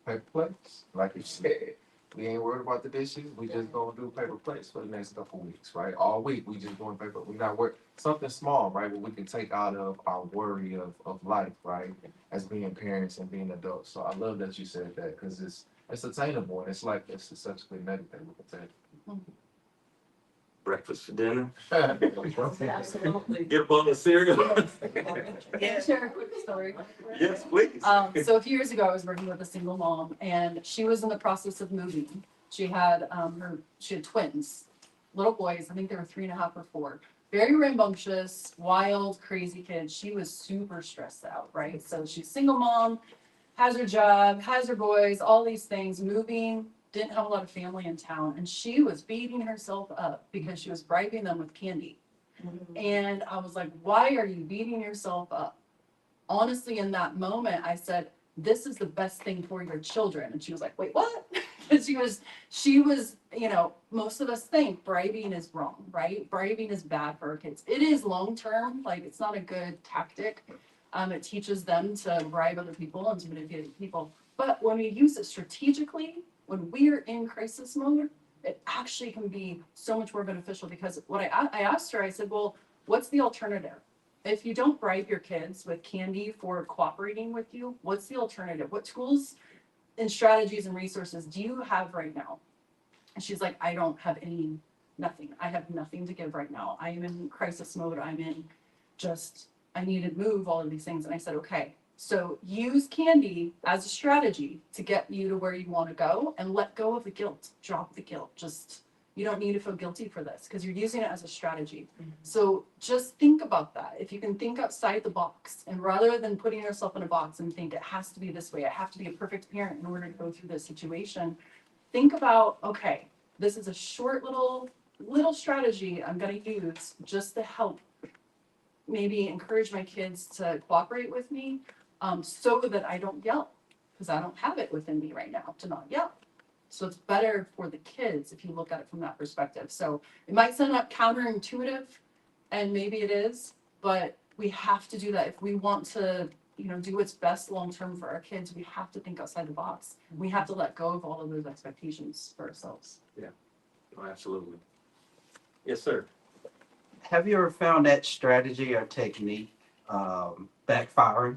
paper plates, like you said. We ain't worried about the dishes. We just gonna do paper plates for the next couple weeks, right? All week we just doing paper. We not work something small, right? What we can take out of our worry of life, right? As being parents and being adults. So I love that you said that because it's attainable and it's such a good nugget that we can take. Breakfast for dinner. absolutely. Get a bowl of cereal. Can I share a quick story? Yes, please. So a few years ago, I was working with a single mom, and she was in the process of moving. She had she had twins, little boys. I think they were 3.5 or 4. Very rambunctious, wild, crazy kids. She was super stressed out, right? So she's a single mom, has her job, has her boys, all these things, moving, didn't have a lot of family in town, and she was beating herself up because she was bribing them with candy. And I was like, why are you beating yourself up? Honestly, in that moment, I said, this is the best thing for your children. And she was like, wait, what? Because she was, most of us think bribing is wrong, right? Bribing is bad for our kids. It is long term, like it's not a good tactic. It teaches them to bribe other people and to manipulate people. But when we use it strategically, when we're in crisis mode, it actually can be so much more beneficial because what I asked her, I said, well, what's the alternative? If you don't bribe your kids with candy for cooperating with you, what's the alternative? What tools and strategies and resources do you have right now? And she's like, I don't have nothing. I have nothing to give right now. I am in crisis mode. I need to move all of these things. And I said, okay, so use candy as a strategy to get you to where you want to go and let go of the guilt. Drop the guilt. You don't need to feel guilty for this because you're using it as a strategy. So just think about that. If you can think outside the box and rather than putting yourself in a box and think it has to be this way, I have to be a perfect parent in order to go through this situation, think about, okay, this is a short little strategy I'm going to use just to help maybe encourage my kids to cooperate with me so that I don't yell because I don't have it within me right now to not yell. So it's better for the kids if you look at it from that perspective. So it might sound counterintuitive, and maybe it is, but we have to do that if we want to, do what's best long term for our kids. We have to think outside the box. We have to let go of all of those expectations for ourselves. Oh, absolutely. Yes, sir. Have you ever found that strategy or technique backfiring?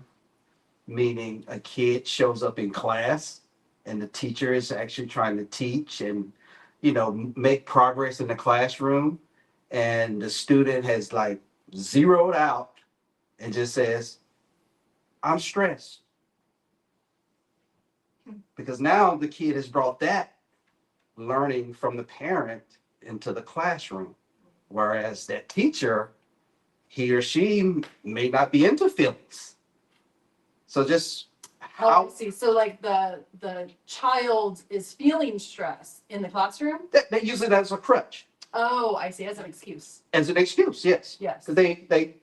Meaning a kid shows up in class and the teacher is actually trying to teach and, make progress in the classroom. And the student has like zeroed out and just says, I'm stressed. Because now the kid has brought that learning from the parent into the classroom. Whereas that teacher, he or she may not be into feelings. So just Oh, I how see. So like the child is feeling stress in the classroom? they use it as a crutch, Oh, I see, as an excuse. as an excuse, yes. Yes. Because they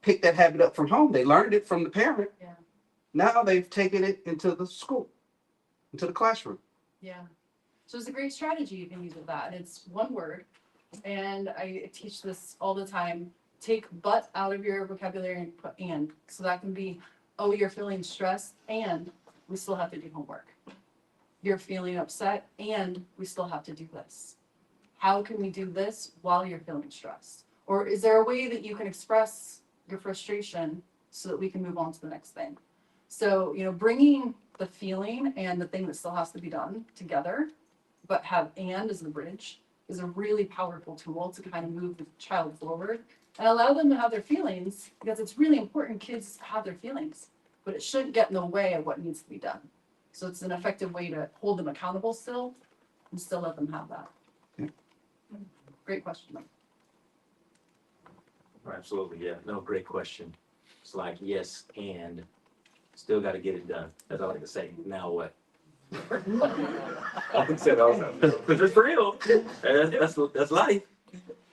picked that habit up from home. They learned it from the parent. Yeah. Now they've taken it into the school, into the classroom. Yeah. So it's a great strategy you can use with that. It's one word. And I teach this all the time. Take but out of your vocabulary and put and. So that can be, oh, you're feeling stressed and we still have to do homework. You're feeling upset and we still have to do this. How can we do this while you're feeling stressed? Or is there a way that you can express your frustration so that we can move on to the next thing? So, bringing the feeling and the thing that still has to be done together, but have and as the bridge, is a really powerful tool to kind of move the child forward and allow them to have their feelings, because it's really important kids have their feelings, but it shouldn't get in the way of what needs to be done. So it's an effective way to hold them accountable still and still let them have that. Great question. Absolutely, yeah. No, great question. It's like, yes, and still got to get it done. That's all I can say. Now what? I can say that also. Because it's real. That's life.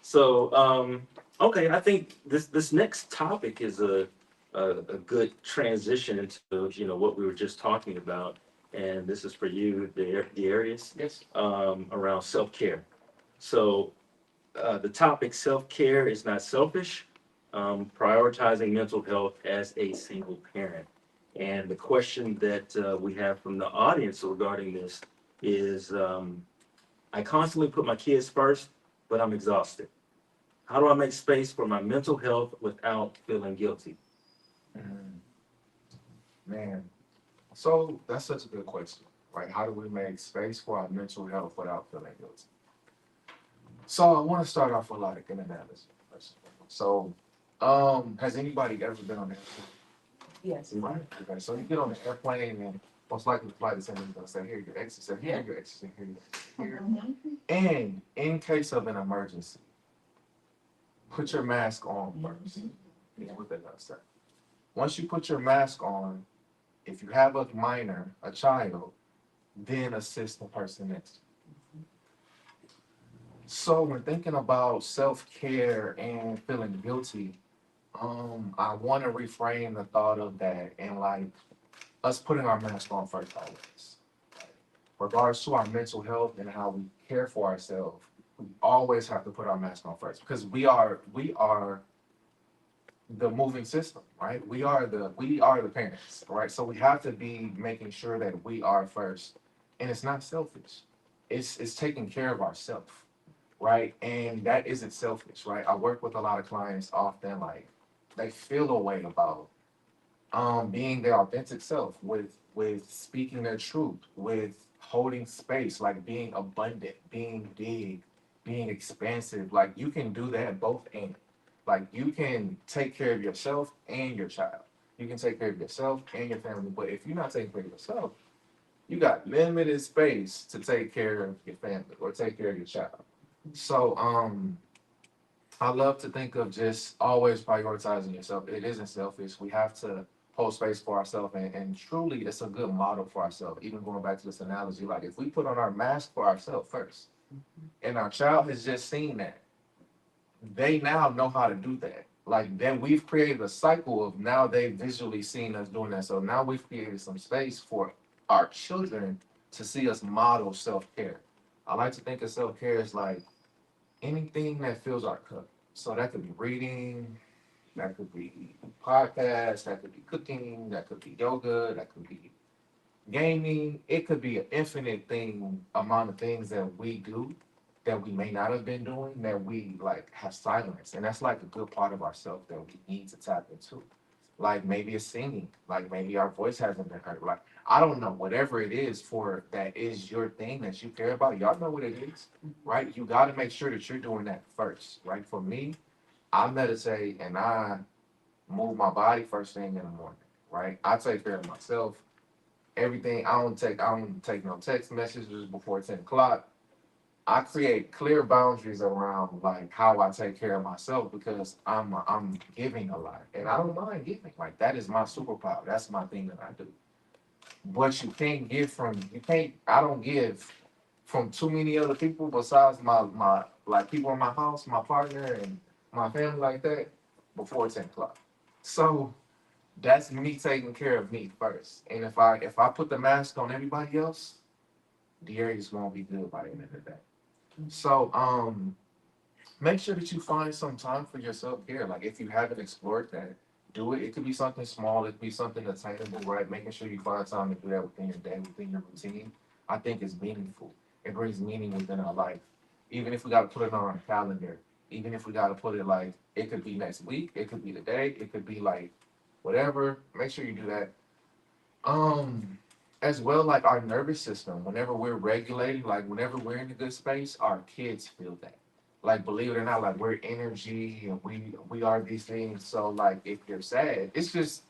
So, okay, I think this next topic is a good transition into what we were just talking about, and this is for you, Darius, Yes. around self-care. So, the topic self-care is not selfish, prioritizing mental health as a single parent. And the question that we have from the audience regarding this is, I constantly put my kids first, but I'm exhausted. How do I make space for my mental health without feeling guilty? Mm, Man, so that's such a good question, right? How do we make space for our mental health without feeling guilty? So I want to start off with like an analogy. So, has anybody ever been on an airplane? Yes. Right. Okay. So you get on the airplane and most likely the flight attendant is gonna say, "Here your exit, say, here your exit, here your exit, here." And in case of an emergency, put your mask on first. Yeah, what that does say. Once you put your mask on, if you have a minor, a child, then assist the person next to you. So when thinking about self-care and feeling guilty, I want to reframe the thought of that and like us putting our mask on first always. Regards to our mental health and how we care for ourselves, we always have to put our mask on first because we are the moving system, right? We are the parents, right? So we have to be making sure that we are first. And it's not selfish. It's taking care of ourselves, right? And that isn't selfish, right? I work with a lot of clients often like they feel a way about being their authentic self with speaking their truth, with holding space, like being abundant, being big, being expansive. Like you can do that both and. Like you can take care of yourself and your child. You can take care of yourself and your family. But if you're not taking care of yourself, you got limited space to take care of your family or take care of your child. So I love to think of just always prioritizing yourself. It isn't selfish. We have to hold space for ourselves, and truly, it's a good model for ourselves. Even going back to this analogy, like if we put on our mask for ourselves first, and our child has just seen that, they now know how to do that. Like then we've created a cycle of now they've visually seen us doing that. So now we've created some space for our children to see us model self care. I like to think of self care as like anything that fills our cup. So that could be reading, that could be podcasts, that could be cooking, that could be yoga, that could be gaming. It could be an infinite amount of things that we do that we may not have been doing that we like have silenced. And that's like a good part of ourselves that we need to tap into. Like maybe it's singing, like maybe our voice hasn't been heard. Like I don't know, whatever it is for that is your thing that you care about. Y'all know what it is, right? You got to make sure that you're doing that first, right? For me, I meditate and I move my body first thing in the morning, right? I take care of myself. Everything I don't take no text messages before 10 o'clock. I create clear boundaries around like how I take care of myself because I'm giving a lot and I don't mind giving. Like that is my superpower. That's my thing that I do. But you can't give from you can't I don't give from too many other people besides my like people in my house, my partner and my family like that before 10 o'clock. So that's me taking care of me first. And if I put the mask on everybody else, the areas won't be good by the end of the day. So make sure that you find some time for your self care. Like if you haven't explored that, do it. It could be something small. It could be something attainable, right? Making sure you find time to do that within your day, within your routine. I think is meaningful. It brings meaning within our life. Even if we got to put it on our calendar, even if we got to put it like it could be next week, it could be today, it could be like whatever. Make sure you do that. As well, like our nervous system, whenever we're regulating, like whenever we're in a good space, our kids feel that. Like believe it or not, like we're energy and we are these things. So like if you're sad, it's just,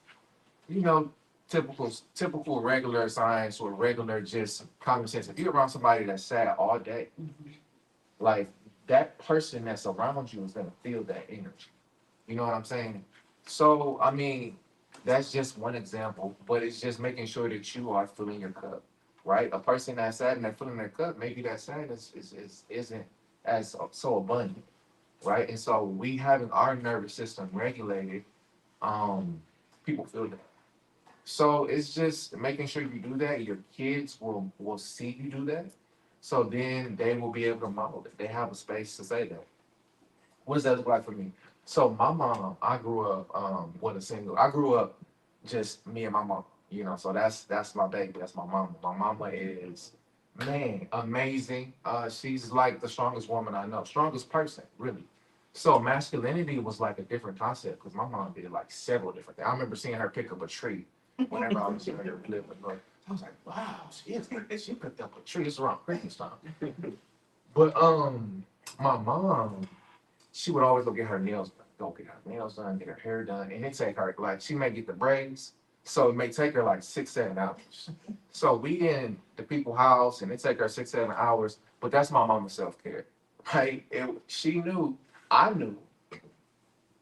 you know, typical regular science or regular just common sense. If you're around somebody that's sad all day, like that person that's around you is gonna feel that energy. You know what I'm saying? So, I mean, that's just one example, but it's just making sure that you are filling your cup, right? A person that's sad and they're filling their cup, maybe that sadness isn't as so abundant, right? And so we having our nervous system regulated, um, people feel that. So it's just making sure you do that. Your kids will see you do that. So then they will be able to model it. They have a space to say that. What does that look like for me? So my mom, I grew up with a single. I grew up just me and my mom. You know, so that's my baby. That's my mama. My mama is man amazing. She's like the strongest woman I know, strongest person really. So masculinity was like a different concept because my mom did like several different things. I remember seeing her pick up a tree whenever I was younger. I was like, wow, she is like this. She picked up a tree. It's around Christmas time. But my mom she would always go get her nails done, get her hair done, and it take her like she may get the braids, so it may take her like 6, 7 hours. So we in the people house, and it take her 6, 7 hours, but that's my mama's self care, right? She knew, I knew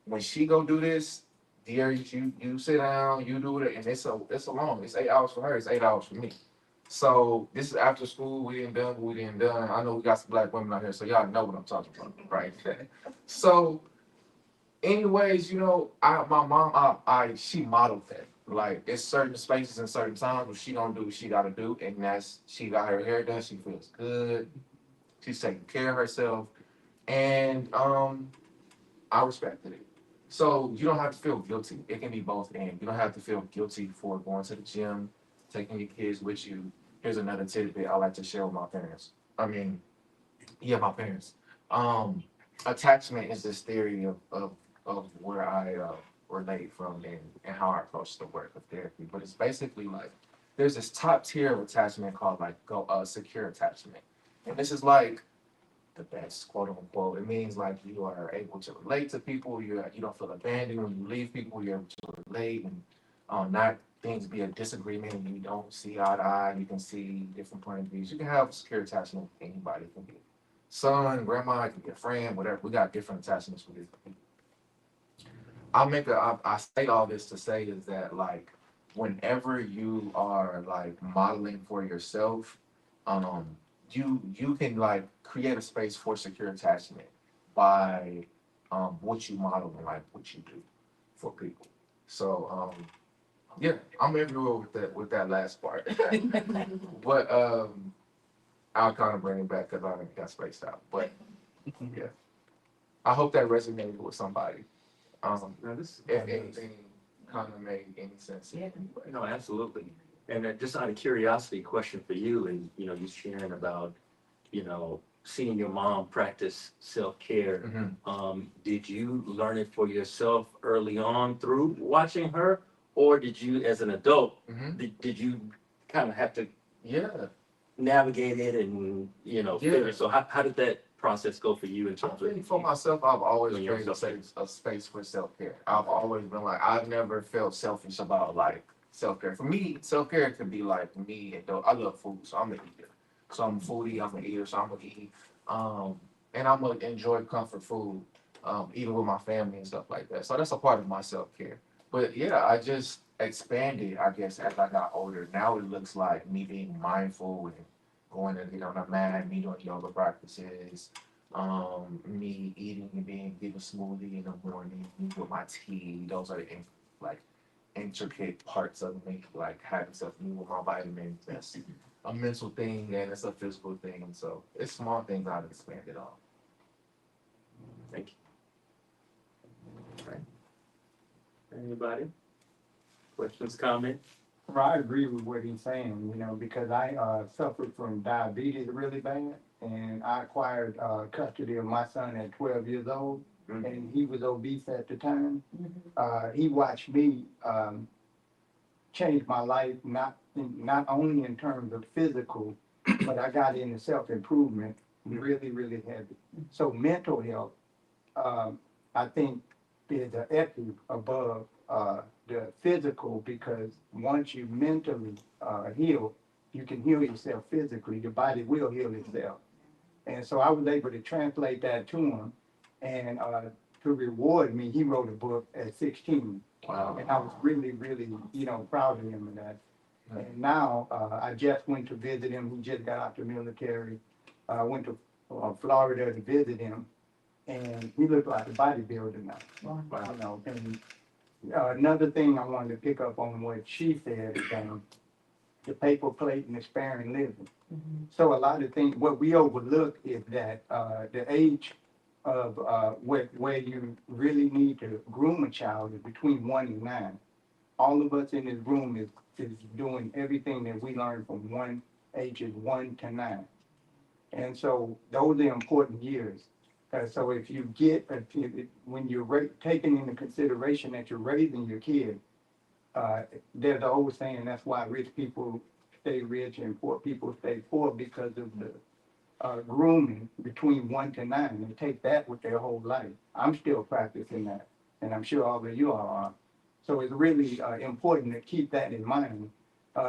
when she go do this, dear, you sit down, you do it, and it's a long, it's 8 hours for her, it's 8 hours for me. So this is after school. We didn't done. We didn't done. I know we got some black women out here, so y'all know what I'm talking about, right? So anyways, my mom, she modeled that. Like, it's certain spaces and certain times where she gonna do what she gotta do, and that's she got her hair done. She feels good. She's taking care of herself, and I respected it. So you don't have to feel guilty. It can be both and. You don't have to feel guilty for going to the gym, taking your kids with you. Here's another tidbit I like to share with my parents. I mean, yeah, my parents. Um, Attachment is this theory of where I relate from and how I approach the work of therapy. But it's basically like there's this top tier of attachment called like secure attachment, and this is like the best, quote unquote. It means like you are able to relate to people. You don't feel abandoned when you leave people. You're able to relate and not things be a disagreement and you don't see eye to eye. You can see different point of views. You can have secure attachment with anybody. It can be son, grandma, it can be a friend, whatever. We got different attachments with different people. I say all this to say is that like whenever you are like modeling for yourself, um, you can like create a space for secure attachment by what you model and like what you do for people. So yeah, I'm everywhere with that last part. But I'll kind of bring it back because I got spaced out. But yeah, I hope that resonated with somebody. Now this, If anything kind of made any sense. yeah, no, absolutely. And just out of curiosity, question for you, and you sharing about, seeing your mom practice self-care. Mhm. Did you learn it for yourself early on through watching her, or did you, as an adult, Mhm. did you kind of have to Yeah, navigate it and Yeah. figure? So how did that process go for you in I terms think of for myself, I've always doing created yourself? a space for self care. I've always been like, I've never felt selfish about like self care. For me, self care could be like me and I love food, so I'm an eater. So I'm a foodie, I'm an eater, so I'm gonna eat. And I'm gonna enjoy comfort food, eating with my family and stuff like that. So that's a part of my self care. But yeah, I just expanded, I guess, as I got older. Now it looks like me being mindful and going to get on a mat, me doing yoga practices, me eating and being given smoothie in the morning with my tea. Those are like intricate parts of me, like having stuff to do with my vitamins. That's a mental thing and it's a physical thing. So it's small things I've expanded on. Thank you. Right. Anybody? Questions, comments? Well, I agree with what he's saying, because I suffered from diabetes really bad, and I acquired custody of my son at 12 years old, and he was obese at the time. He watched me change my life, not only in terms of physical, but I got into self-improvement really, really heavy. So mental health, I think, is an epi above the physical, because once you mentally heal, you can heal yourself physically. The body will heal itself. And so I was able to translate that to him. And to reward me, he wrote a book at 16. Wow. And I was really, really, proud of him of that. And now I just went to visit him. He just got out the military. I went to Florida to visit him, and he looked like a bodybuilder now. Wow. And another thing I wanted to pick up on what she said is the paper plate and the sparing living. So a lot of things, what we overlook is that the age of where you really need to groom a child is between 1 and 9. All of us in this room is doing everything that we learned from ages 1 to 9. And so those are important years. So if you when you're taking into consideration that you're raising your kid, there's the old saying, that's why rich people stay rich and poor people stay poor, because of the grooming between 1 to 9. They take that with their whole life. I'm still practicing that, and I'm sure all of you all are. So it's really important to keep that in mind,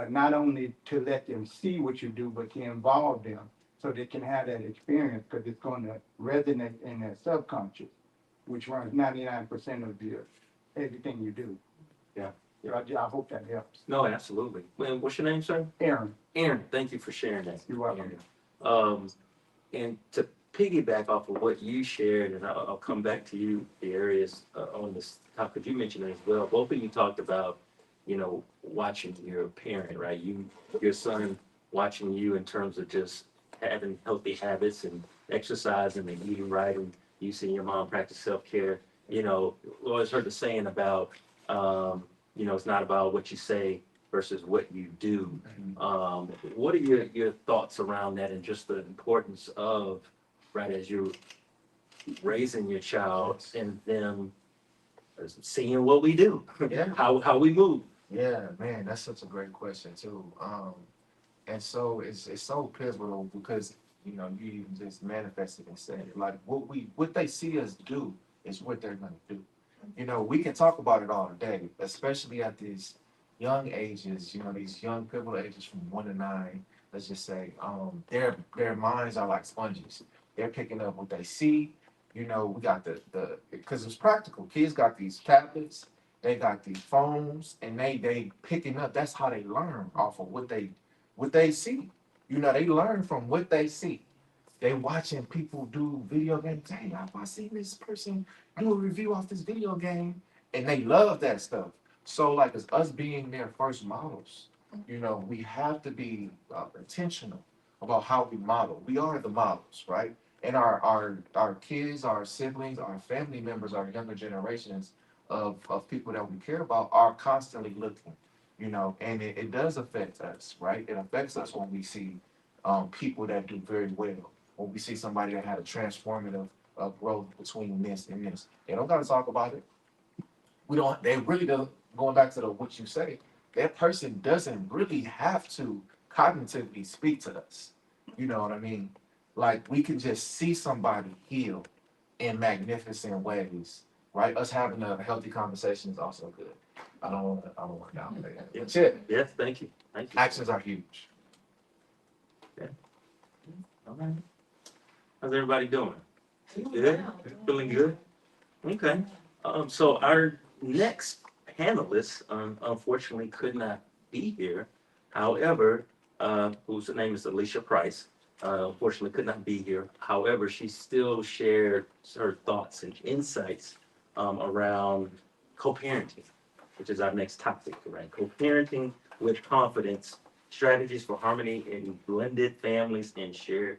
not only to let them see what you do, but to involve them so they can have that experience, because it's going to resonate in their subconscious, which runs 99% of everything you do. Yeah. So I hope that helps. No, absolutely. What's your name, sir? Aaron. Aaron, thank you for sharing that. You're welcome. And to piggyback off of what you shared, and I'll come back to you, the areas on this topic you mentioned as well. Both of you talked about, watching your parent, right? Your son watching you in terms of just having healthy habits and exercising and eating right, and you seeing your mom practice self-care. Always heard the saying about, it's not about what you say versus what you do. What are your thoughts around that, and just the importance of, right, as you're raising your child and them seeing what we do, Yeah. how we move? Yeah, man, that's such a great question too. And so it's so pivotal because you even just manifested and said it. Like what they see us do is what they're gonna do. We can talk about it all day, especially at these young ages, these young pivotal ages from 1 to 9, let's just say, their minds are like sponges. They're picking up what they see. We got because it's practical. Kids got these tablets, they got these phones, and they picking up. That's how they learn, off of what they see. They learn from what they see. They watching people do video games. Hey, I seen this person do a review off this video game, and they love that stuff. So like, as us being their first models, we have to be intentional about how we model. We are the models, right? And our kids, our siblings, our family members, our younger generations of people that we care about are constantly looking, and it does affect us, right? It affects us when we see people that do very well, when we see somebody that had a transformative growth between this and this. They don't gotta talk about it. They really don't, going back to what you say, that person doesn't really have to cognitively speak to us. You know what I mean? Like, we can just see somebody heal in magnificent ways, right? Us having a healthy conversation is also good. I don't want to downplay that. That's it. Yes, thank you. Actions are huge. All right. How's everybody doing? Good? Feeling good? Okay. So our next panelist, unfortunately could not be here. However, whose name is Alicia Price, unfortunately could not be here. However, she still shared her thoughts and insights, around co-parenting, which is our next topic, right? Co-parenting with confidence, strategies for harmony in blended families and shared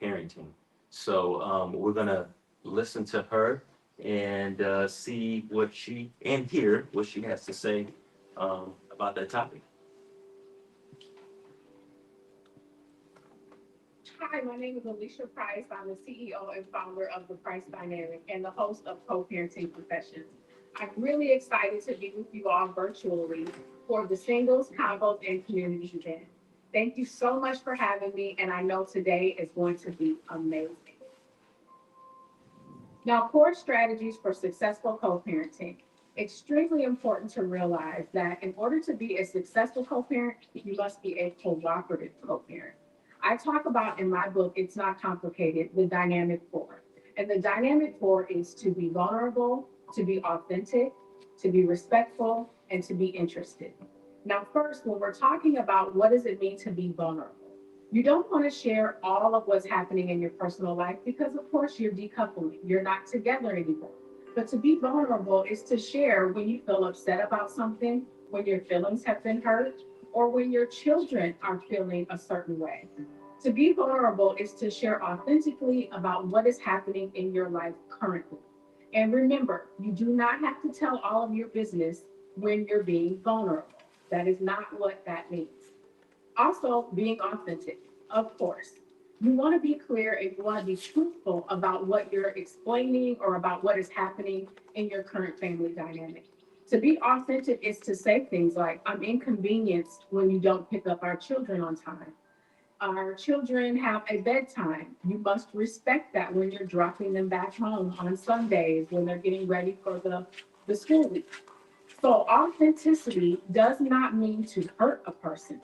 parenting. So, we're gonna listen to her and see what she and hear what she has to say, about that topic. Hi, my name is Alicia Price. I'm the CEO and founder of The Price Dynamic and the host of Co-Parenting Professions. I'm really excited to be with you all virtually for the Singles, Convos, and Community event. Thank you so much for having me, and I know today is going to be amazing. Now, core strategies for successful co-parenting. Extremely important to realize that in order to be a successful co-parent, you must be a cooperative co-parent. I talk about in my book, It's Not Complicated, the dynamic four. And the dynamic four is to be vulnerable, to be authentic, to be respectful, and to be interested. Now, first, when we're talking about what does it mean to be vulnerable? You don't want to share all of what's happening in your personal life because, of course, you're decoupling. You're not together anymore. But to be vulnerable is to share when you feel upset about something, when your feelings have been hurt, or when your children are feeling a certain way. To be vulnerable is to share authentically about what is happening in your life currently. And remember, you do not have to tell all of your business when you're being vulnerable. That is not what that means. Also, being authentic, of course. You want to be clear and you want to be truthful about what you're explaining or about what is happening in your current family dynamic. To be authentic is to say things like, I'm inconvenienced when you don't pick up our children on time. Our children have a bedtime. You must respect that when you're dropping them back home on Sundays when they're getting ready for the school week. So authenticity does not mean to hurt a person.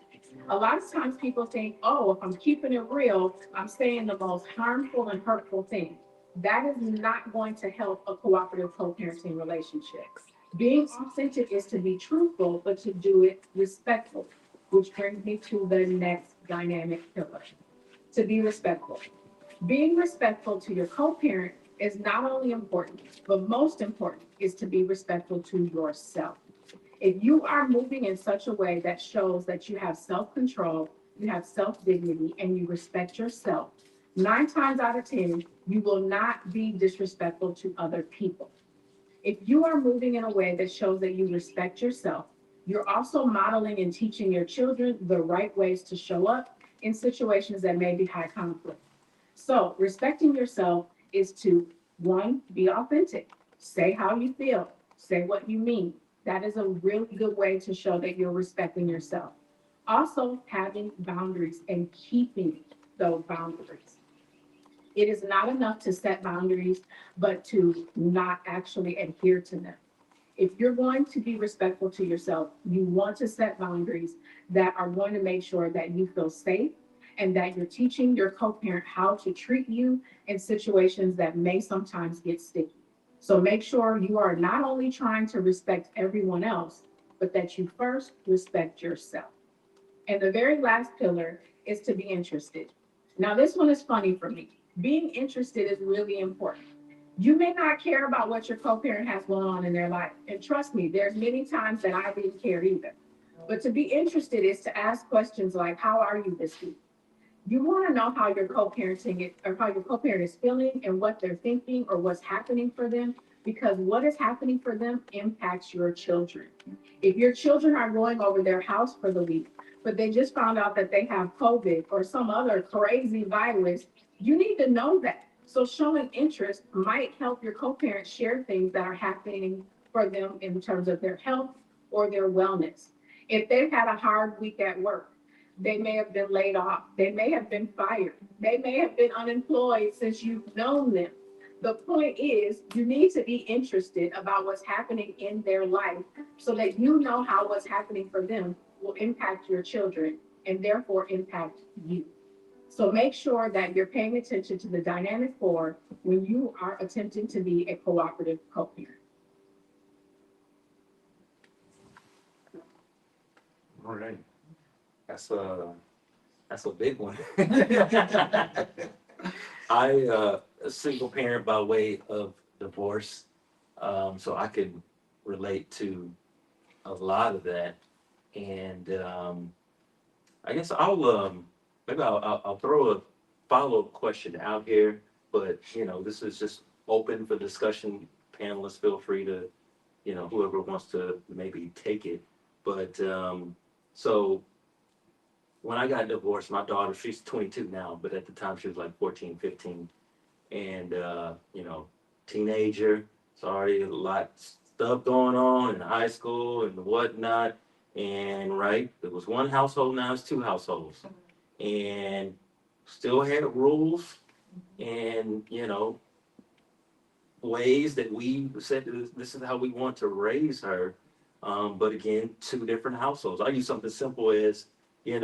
A lot of times people think, oh, if I'm keeping it real, I'm saying the most harmful and hurtful thing. That is not going to help a cooperative co-parenting relationship. Being authentic is to be truthful, but to do it respectfully, which brings me to the next dynamic pillar, to be respectful. Being respectful to your co-parent is not only important, but most important is to be respectful to yourself. If you are moving in such a way that shows that you have self-control, you have self-dignity, and you respect yourself, 9 times out of 10, you will not be disrespectful to other people. If you are moving in a way that shows that you respect yourself, you're also modeling and teaching your children the right ways to show up in situations that may be high conflict. So respecting yourself is to, one, be authentic. Say how you feel. Say what you mean. That is a really good way to show that you're respecting yourself. Also, having boundaries and keeping those boundaries. It is not enough to set boundaries, but to not actually adhere to them. If you're going to be respectful to yourself, you want to set boundaries that are going to make sure that you feel safe and that you're teaching your co-parent how to treat you in situations that may sometimes get sticky. So make sure you are not only trying to respect everyone else, but that you first respect yourself. And the very last pillar is to be interested. Now, this one is funny for me. Being interested is really important. You may not care about what your co-parent has going on in their life. And trust me, there's many times that I didn't care either. But to be interested is to ask questions like, how are you this week? You want to know how your co-parenting is, or how your co-parent is feeling and what they're thinking or what's happening for them, because what is happening for them impacts your children. If your children are going over their house for the week, but they just found out that they have COVID or some other crazy virus, you need to know that. So showing interest might help your co-parent share things that are happening for them in terms of their health or their wellness. If they've had a hard week at work, they may have been laid off. They may have been fired. They may have been unemployed since you've known them. The point is, you need to be interested about what's happening in their life so that you know how what's happening for them will impact your children and therefore impact you. So make sure that you're paying attention to the dynamic core when you are attempting to be a cooperative co-parent. All right. That's a big one. A single parent by way of divorce, so I can relate to a lot of that. And I guess I'll throw a follow-up question out here, but this is just open for discussion. Panelists, feel free to, whoever wants to maybe take it. But so when I got divorced, my daughter, she's 22 now, but at the time she was like 14, 15. And, teenager, it's already a lot of stuff going on in high school and whatnot. And, right, it was one household, now it's two households. And still had rules and, ways that we said this is how we want to raise her. But again, two different households. I use something simple as, your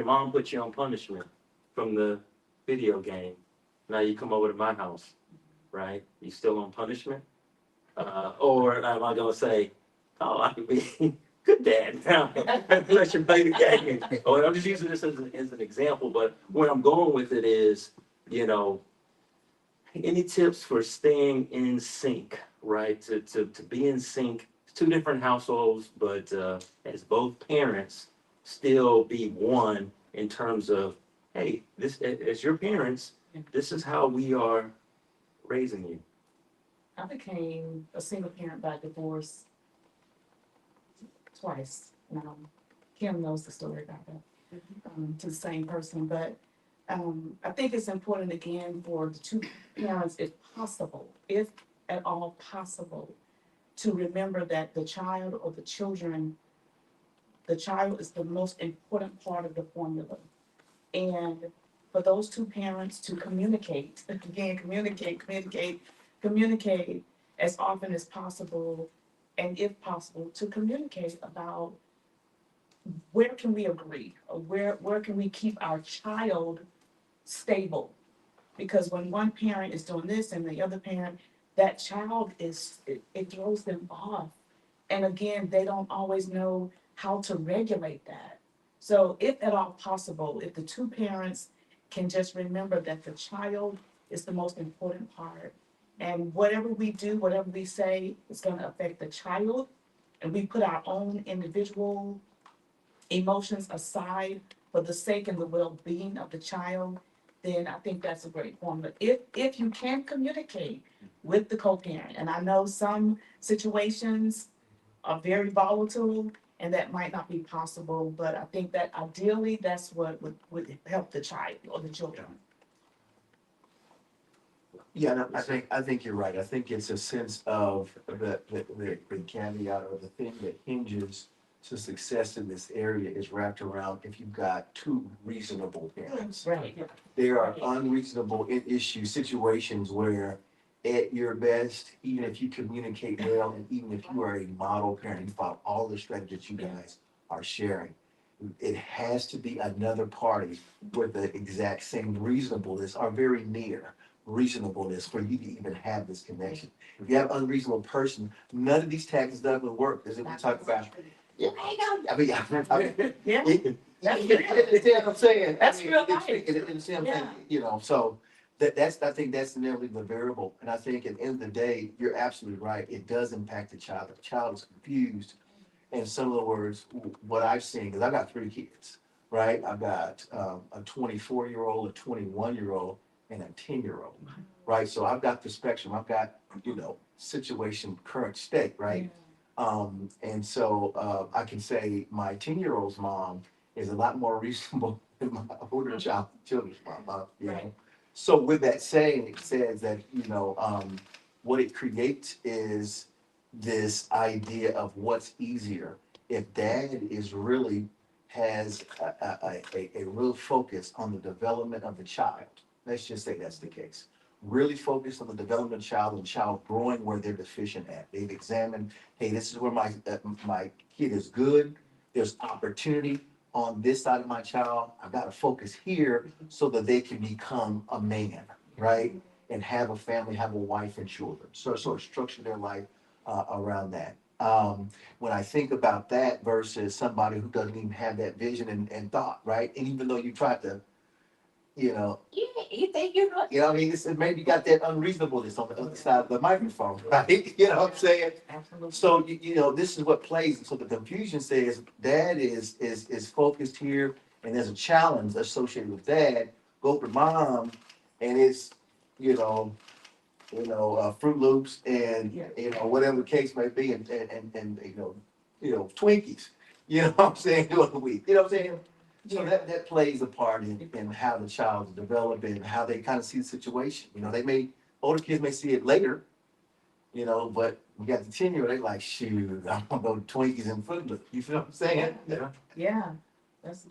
mom put you on punishment from the video game. Now you come over to my house, right? You still on punishment? Or am I gonna say, oh, I can be good dad now, let you play the game? Or I'm just using this as an example, but where I'm going with it is, any tips for staying in sync, right? To be in sync, two different households, but as both parents, still be one in terms of, hey, this as your parents, this is how we are raising you. I became a single parent by divorce twice. Now, Kim knows the story about that, to the same person. But I think it's important again for the two parents, if possible, if at all possible, to remember that the child or the children, the child is the most important part of the formula. And for those two parents to communicate, again, communicate as often as possible, and if possible, to communicate about where can we agree, or where can we keep our child stable? Because when one parent is doing this and the other parent, that child it throws them off. And again, they don't always know how to regulate that. So if at all possible, if the two parents can just remember that the child is the most important part, and whatever we do, whatever we say is gonna affect the child, and we put our own individual emotions aside for the sake and the well-being of the child, then I think that's a great formula. If you can communicate with the co-parent, and I know some situations are very volatile and that might not be possible, but I think that ideally that's what would help the child or the children. Yeah, no, I think you're right. I think it's a sense of the caveat or the thing that hinges to success in this area is wrapped around if you've got two reasonable parents. Right. There are unreasonable issue situations where at your best, even if you communicate well, and even if you are a model parent, you follow all the strategies you guys are sharing, it has to be another party with the exact same reasonableness or very near reasonableness for you to even have this connection. If you have an unreasonable person, none of these tactics doesn't work. As we talk about, yeah, I mean, Yeah. you understand what I'm saying? That's real it's- life. it's the same thing, so that's, I think that's nearly the variable. And I think at the end of the day, you're absolutely right. It does impact the child. The child is confused. In similar words, what I've seen, because I've got three kids, right? I've got a 24-year-old, a 21-year-old, and a 10-year-old, right? So I've got the spectrum. I've got, situation, current state, right? And so I can say my 10-year-old's mom is a lot more reasonable than my older children's mom, Right. So with that saying, it says that, what it creates is this idea of what's easier. If dad is really has a real focus on the development of the child, let's just say that's the case. Really focused on the development of the child and child growing where they're deficient at. They've examined, hey, this is where my kid is good. There's opportunity, on this side of my child. I've got to focus here so that they can become a man, right? And have a family, have a wife and children. So sort of structure their life around that. When I think about that versus somebody who doesn't even have that vision and thought, right? And even though you tried to, yeah, you think you know, what I mean, this maybe got that unreasonableness on the other side of the microphone, right? You know what I'm saying? Absolutely. So this is what plays. So the confusion says dad is focused here, and there's a challenge associated with dad. Go to mom, and it's Fruit Loops and whatever the case may be, and Twinkies. You know what I'm saying? During the week. You know what I'm saying? So that plays a part in how the child is developing, how they kind of see the situation. Older kids may see it later, but we got the 10-year, they like, shoot, I'm gonna go to Twinkies and Fruit Loops. You feel what I'm saying? Yeah, that's a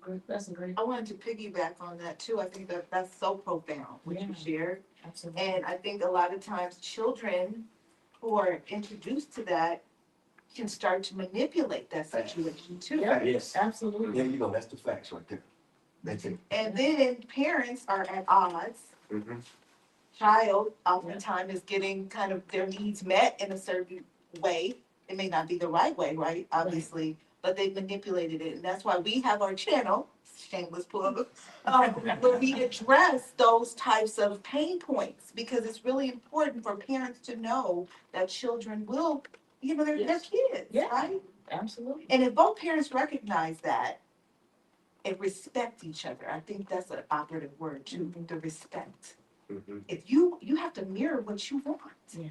great. I wanted to piggyback on that too. I think that's so profound, what you shared. Absolutely. And I think a lot of times children who are introduced to that can start to manipulate that situation too. Yeah, Yes. absolutely. There you go. That's the facts right there. That's it. And then parents are at odds. Mhm. Child oftentimes is getting kind of their needs met in a certain way. It may not be the right way, right? Obviously, but they've manipulated it. And that's why we have our channel, shameless plug, where we address those types of pain points, because it's really important for parents to know that children will, they're Yes. kids, Yeah. right? Absolutely. And if both parents recognize that and respect each other, I think that's an operative word too, the respect. Mhm. If you have to mirror what you want. Yeah.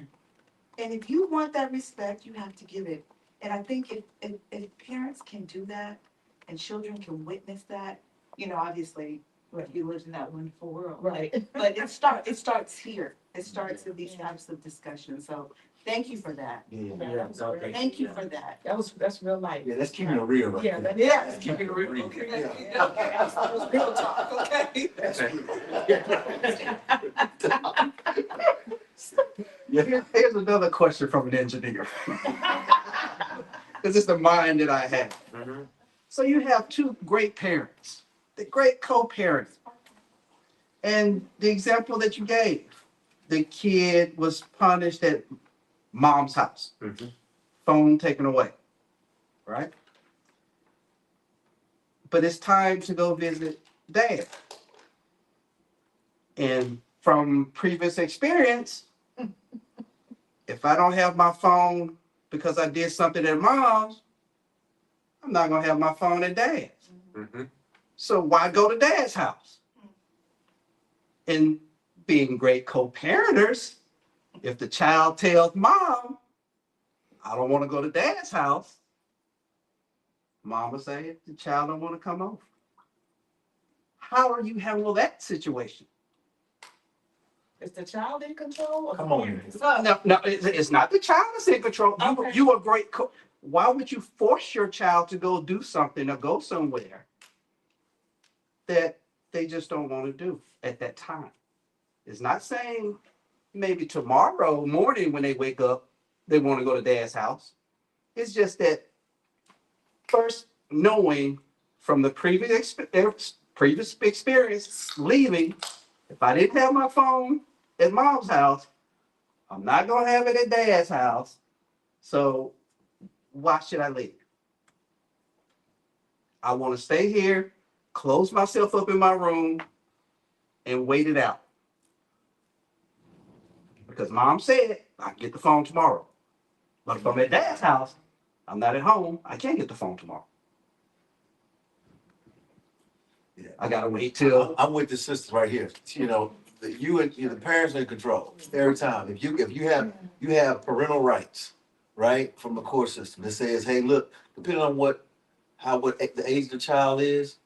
And if you want that respect, you have to give it. And I think if parents can do that and children can witness that, obviously, you live in that wonderful world. Right. But it starts here. It starts in these types of discussions. So thank you for that. Yeah. That was no, great. Thank you for that. That's real life. Yeah, that's keeping it real right Yeah, there. that Yeah. is keeping it real. Yeah. That was real talk, okay? Here's another question from an engineer. Because it's the mind that I have. Mhm. So you have two great parents, the great co-parents. And the example that you gave, the kid was punished at mom's house, Mhm. phone taken away, right? But it's time to go visit dad. And from previous experience, if I don't have my phone because I did something at mom's, I'm not gonna have my phone at dad's. Mhm. So why go to dad's house? And being great co-parenters, if the child tells mom, I don't want to go to dad's house, mama say the child don't want to come over. How are you handle that situation? Is the child in control? Or the Come on. parents? No, it's not the child that's in control. Okay. You are great. Why would you force your child to go do something or go somewhere that they just don't want to do at that time? It's not saying maybe tomorrow morning when they wake up, they want to go to dad's house. It's just that first knowing from the previous experience leaving, if I didn't have my phone at mom's house, I'm not going to have it at dad's house. So why should I leave? I want to stay here, close myself up in my room, and wait it out. Because mom said I can get the phone tomorrow. But if I'm at dad's house, I'm not at home, I can't get the phone tomorrow. Yeah. I gotta wait till I'm with the sister right here. The parents are in control every time. If you have parental rights, right, from the court system that says, hey, look, depending on what the age of the child is,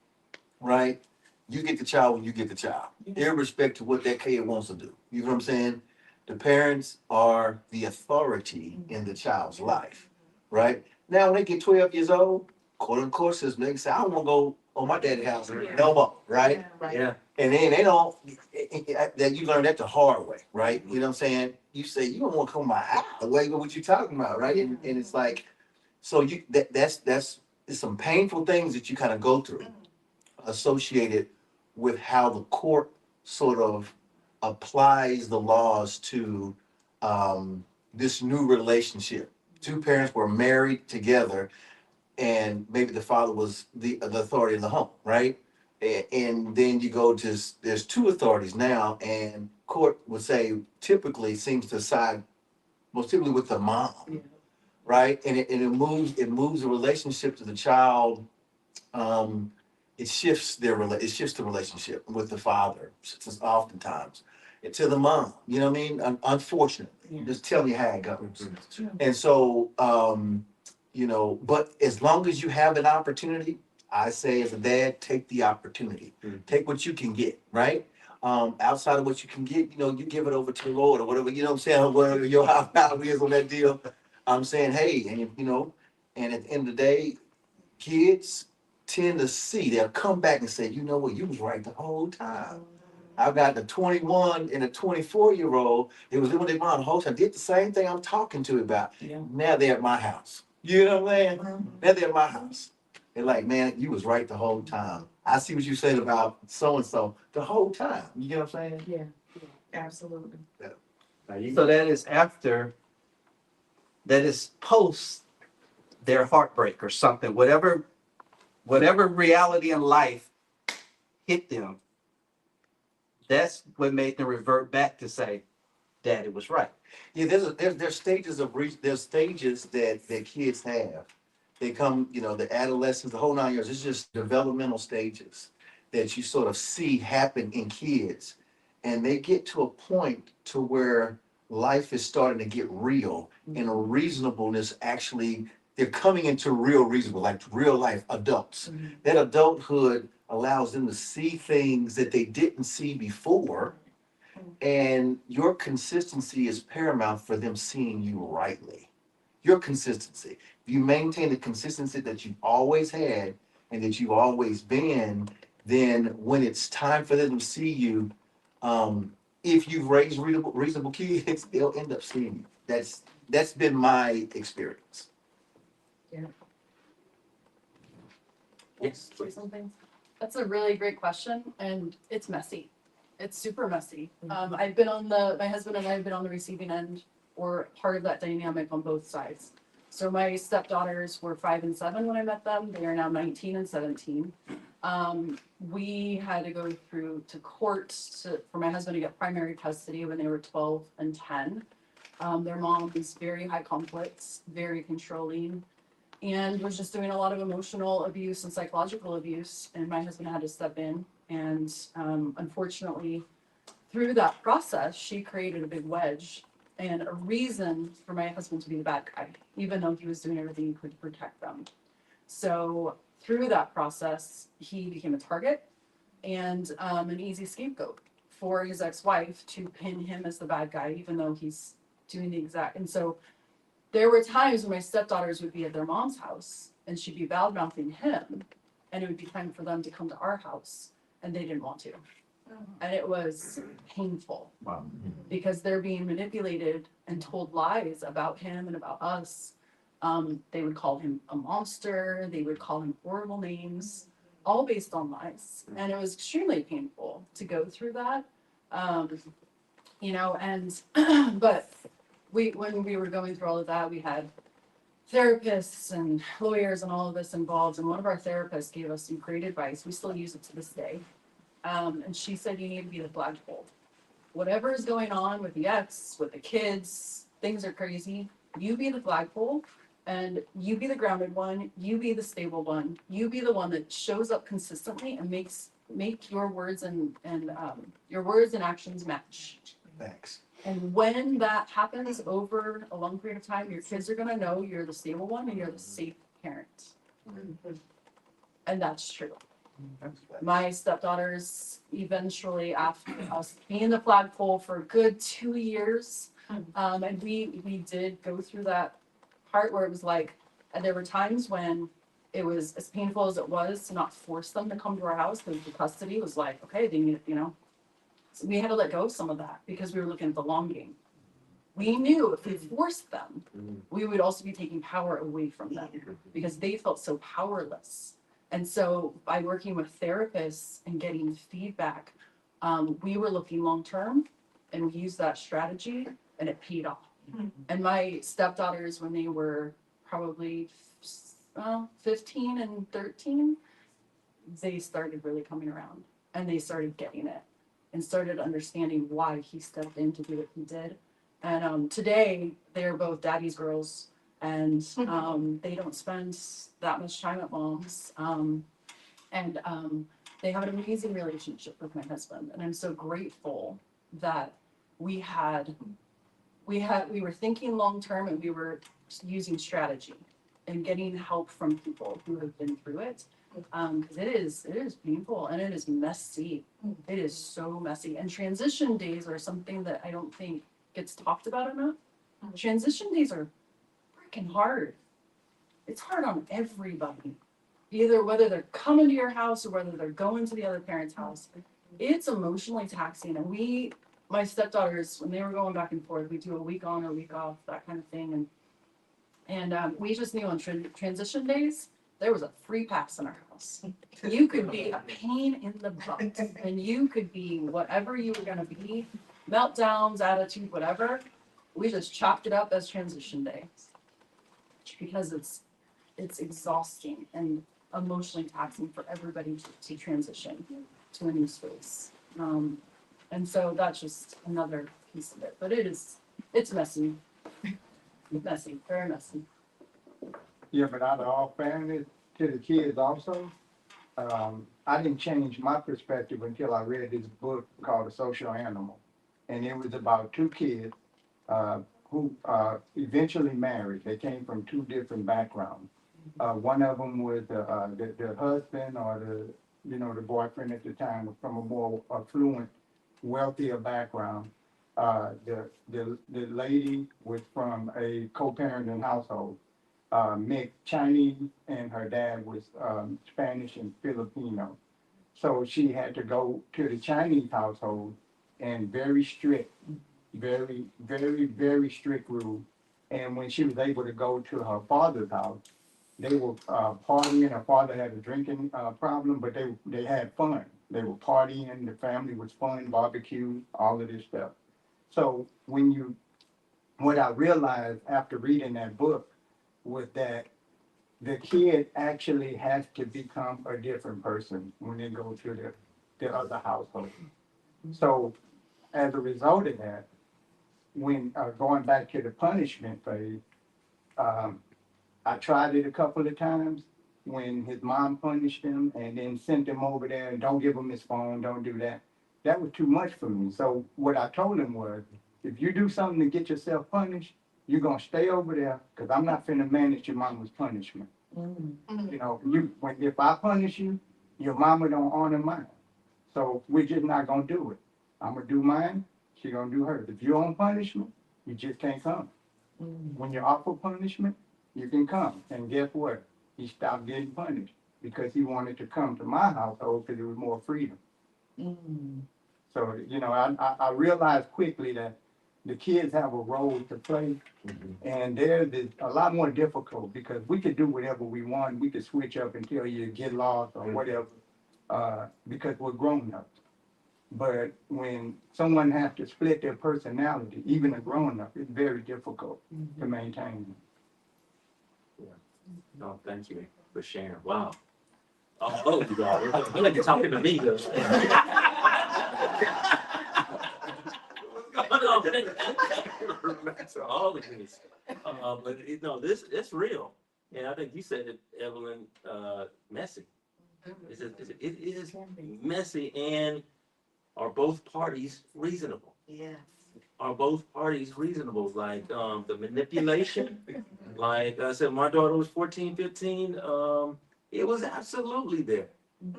right, you get the child when you get the child, irrespective of what that kid wants to do. You know what I'm saying? The parents are the authority in the child's life, right? Now, when they get 12 years old, quote unquote, system, they can say, I don't want to go on my daddy's house no more, right? Yeah. And then they don't, that you learn that the hard way, right? You know what I'm saying? You say, you don't want to come to my house. What you talking about, right? And it's like, so that's there's some painful things that you kind of go through associated with how the court sort of applies the laws to this new relationship. Two parents were married together, and maybe the father was the authority in the home, right? And then you go to there's two authorities now, and court would say typically seems to side most typically with the mom, right? And it moves the relationship to the child. Um, it shifts it shifts the relationship with the father oftentimes to the mom. You know what I mean? Unfortunately, just tell you how it goes. And so, you know, but as long as you have an opportunity, I say as a dad, take the opportunity. Take what you can get, right? Outside of what you can get, you know, you give it over to the Lord or whatever, you know what I'm saying? Whatever your how is on that deal. I'm saying, hey, and you know, and at the end of the day, kids tend to see, they'll come back and say, you know what, you was right the whole time. I've got the 21 and the 24-year-old, it was with their mom the whole time, did the same thing I'm talking to you about. Yeah. Now they're at my house. You know what I'm saying? Now they're at my house. They're like, man, you was right the whole time. I see what you said about so-and-so the whole time. You get what I'm saying? Yeah, absolutely. So that is that is post their heartbreak or something, whatever reality in life hit them, that's what made them revert back to say, Daddy was right. Yeah, there's stages there's stages that kids have. They come, you know, the adolescence, the whole 9 years. It's just developmental stages that you sort of see happen in kids, and they get to a point to where life is starting to get real, and a reasonableness actually. They're coming into real reasonable, like real life adults. That adulthood allows them to see things that they didn't see before, and your consistency is paramount for them seeing you rightly. Your consistency. If you maintain the consistency that you've always had and that you've always been, then when it's time for them to see you, if you've raised reasonable kids, they'll end up seeing you. That's been my experience. Yes, Say something? That's a really great question, and it's messy. It's super messy. I've been on my husband and I have been on the receiving end or part of that dynamic on both sides. So my stepdaughters were 5 and 7 when I met them. They are now 19 and 17. We had to go through to court for my husband to get primary custody when they were 12 and 10. Their mom is very high conflicts, very controlling, and was just doing a lot of emotional abuse and psychological abuse. And my husband had to step in. And unfortunately, through that process, she created a big wedge and a reason for my husband to be the bad guy, even though he was doing everything he could to protect them. So through that process, he became a target and an easy scapegoat for his ex-wife to pin him as the bad guy, even though he's doing the exact. And so there were times when my stepdaughters would be at their mom's house and she'd be bad-mouthing him, and it would be time for them to come to our house, and they didn't want to. And it was painful because they're being manipulated and told lies about him and about us. They would call him a monster. They would call him horrible names, all based on lies. And it was extremely painful to go through that. You know, and, but when we were going through all of that, we had therapists and lawyers and all of this involved. And one of our therapists gave us some great advice. We still use it to this day. And she said, you need to be the flagpole. Whatever is going on with the ex, with the kids, things are crazy. You be the flagpole, and you be the grounded one. You be the stable one. You be the one that shows up consistently and make your words and your words and actions match. Thanks. And when that happens over a long period of time, your kids are gonna know you're the stable one and you're the safe parent. And that's true. My stepdaughters eventually, after us being the flagpole for a good 2 years, and we did go through that part where it was like, and there were times when it was as painful as it was to not force them to come to our house because the custody was like, okay, they need, you know. So we had to let go of some of that because we were looking at the long game. We knew if we forced them, we would also be taking power away from them because they felt so powerless. And so by working with therapists and getting feedback, we were looking long-term and we used that strategy and it paid off. And my stepdaughters, when they were probably 15 and 13, they started really coming around and they started getting it and started understanding why he stepped in to do what he did. And today they're both daddy's girls and they don't spend that much time at mom's. And they have an amazing relationship with my husband. And I'm so grateful that we were thinking long-term and we were using strategy and getting help from people who have been through it. Because it is painful and it is messy. It is so messy. And transition days are something that I don't think gets talked about enough. Transition days are freaking hard. It's hard on everybody. Either whether they're coming to your house or whether they're going to the other parent's house. It's emotionally taxing. And my stepdaughters, when they were going back and forth, we do a week on or a week off, that kind of thing. And we just knew on transition days, there was a free pass in our house. You could be a pain in the butt and you could be whatever you were gonna be, meltdowns, attitude, whatever. We just chopped it up as transition day. Because it's exhausting and emotionally taxing for everybody to transition to a new space. And so that's just another piece of it, but it's messy. Messy, very messy. Yeah, but out of all fairness to the kids also, I didn't change my perspective until I read this book called The Social Animal. And it was about two kids who eventually married. They came from two different backgrounds. One of them was the husband or the boyfriend at the time was from a more affluent, wealthier background. The lady was from a co-parenting household, mixed Chinese, and her dad was Spanish and Filipino. So she had to go to the Chinese household and very strict, very, very, very strict rules. And when she was able to go to her father's house, they were partying. Her father had a drinking problem, but they had fun. They were partying. The family was fun, barbecue, all of this stuff. So what I realized after reading that book was that the kid actually has to become a different person when they go to the other household. So as a result of that, when going back to the punishment phase, I tried it a couple of times when his mom punished him and then sent him over there and don't give him his phone, don't do that. That was too much for me. So what I told him was, if you do something to get yourself punished, you're gonna stay over there because I'm not finna manage your mama's punishment. You know, if I punish you, your mama don't honor mine. So we're just not gonna do it. I'm gonna do mine, she gonna do hers. If you're on punishment, you just can't come. When you're off of punishment, you can come. And guess what? He stopped getting punished because he wanted to come to my household because there was more freedom. So, I realized quickly that the kids have a role to play, and theirs is a lot more difficult because we could do whatever we want. We could switch up until you get lost or whatever, because we're grown up. But when someone has to split their personality, even a grown up, it's very difficult to maintain. No, thank you for sharing. Wow. Oh, you guys, I like you're talking to me though. That's all it is. But it's real. And I think you said it, Evelyn, messy. It is messy, and are both parties reasonable? Yes. Are both parties reasonable? Like the manipulation, like I said, my daughter was 14, 15. It was absolutely there.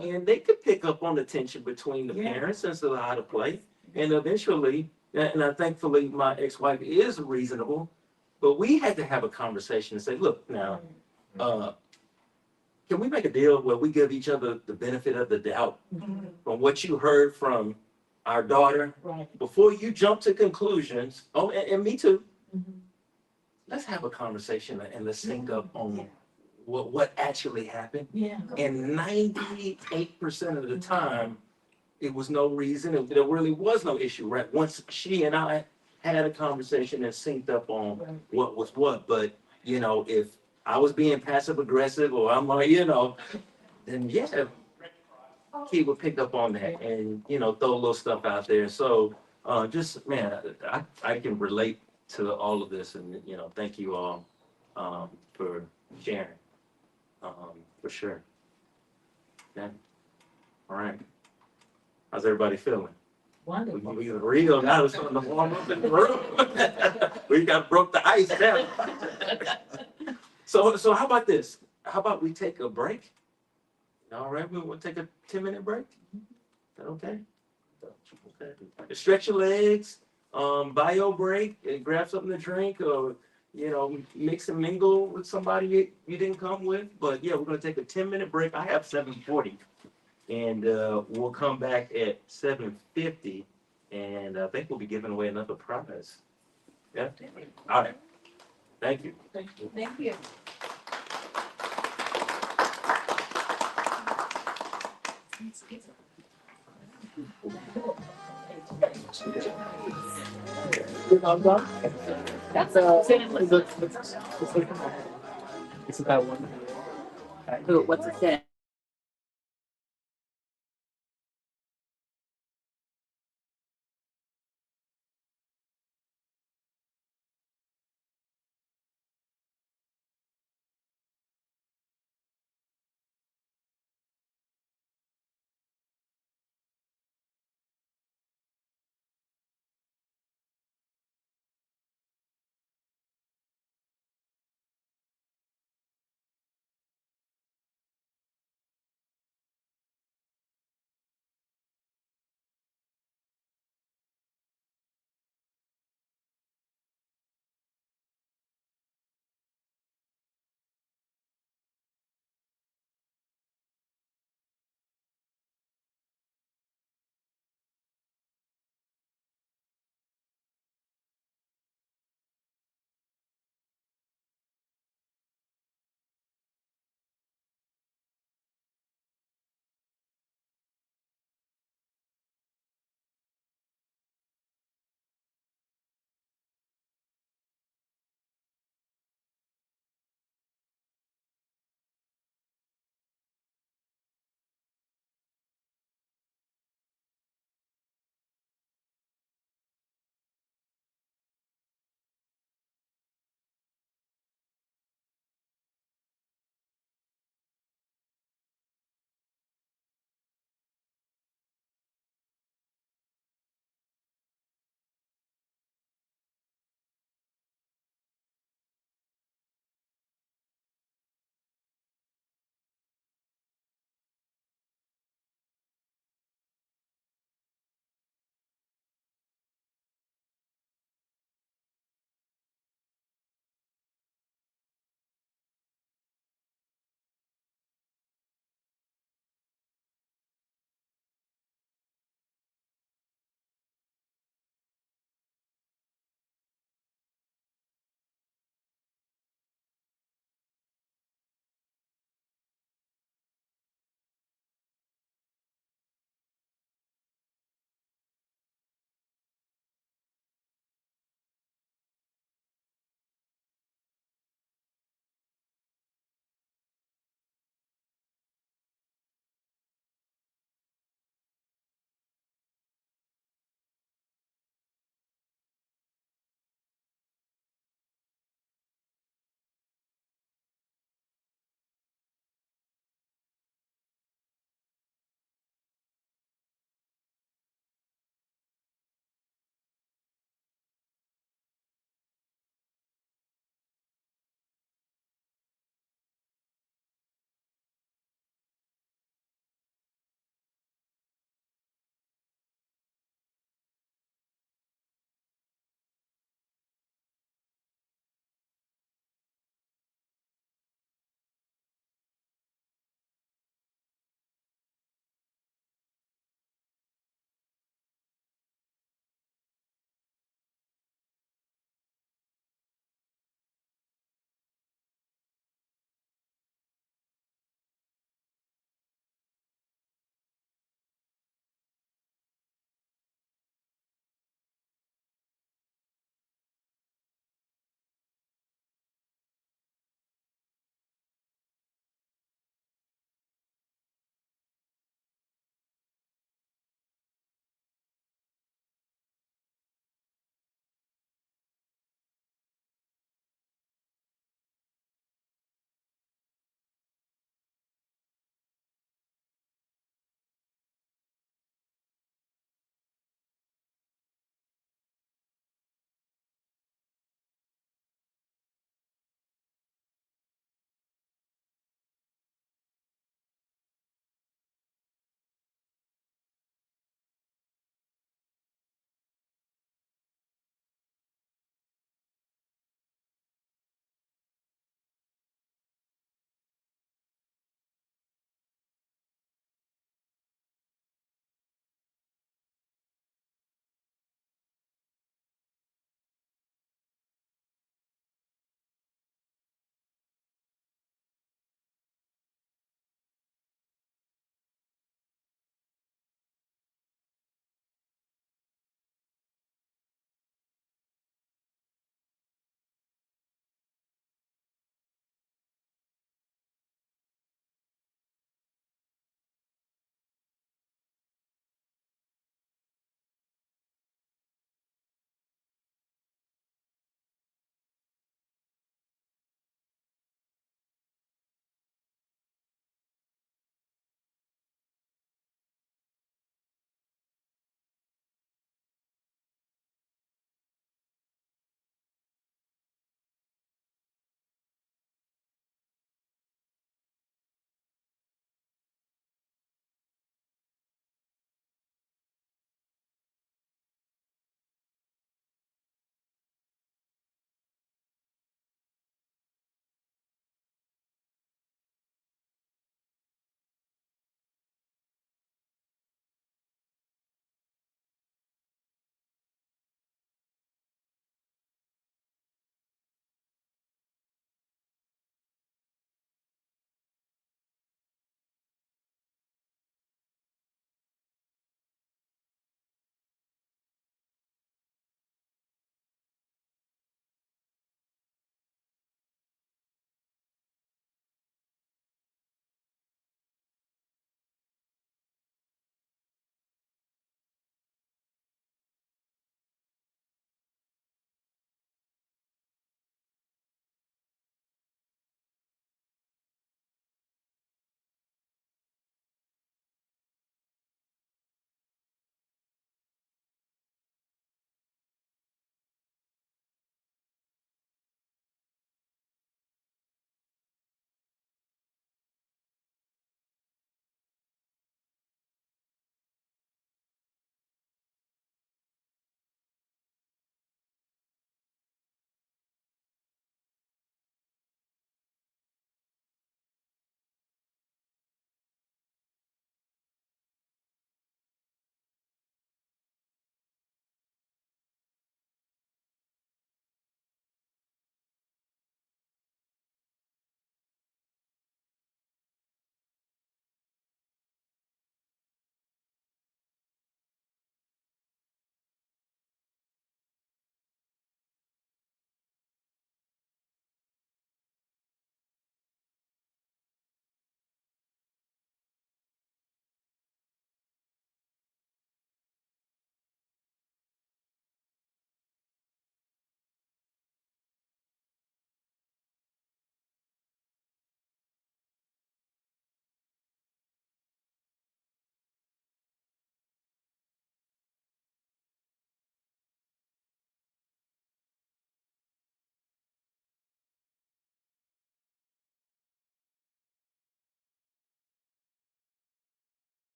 And they could pick up on the tension between the parents and so how to play. And eventually, thankfully, my ex-wife is reasonable, but we had to have a conversation and say, look, now, can we make a deal where we give each other the benefit of the doubt from what you heard from our daughter, Right. before you jump to conclusions, oh, and me too, Mhm. let's have a conversation and let's sync up Yeah. on what actually happened. Yeah. And 98% of the time, it was no reason, there really was no issue, right? Once she and I had a conversation and synced up on Right. what was what, but, if I was being passive aggressive or I'm like, then yeah, he would pick up on that and, throw a little stuff out there. So, just, man, I can relate to all of this and, thank you all, for sharing, for sure. Yeah, all right. How's everybody feeling? Wonderful. We real now, it's starting to warm up in the room. We got broke the ice down. So how about this? How about we take a break? All right, we'll take a 10-minute break. Is that okay? Okay. Stretch your legs, buy your break, and grab something to drink, or mix and mingle with somebody you didn't come with. But yeah, we're gonna take a 10-minute break. I have 7:40, and we'll come back at 7:50, and I think we'll be giving away another prize. Yeah. All right. Thank you. Thank you. Thank you. I'm done. That's It's about one. what's it say?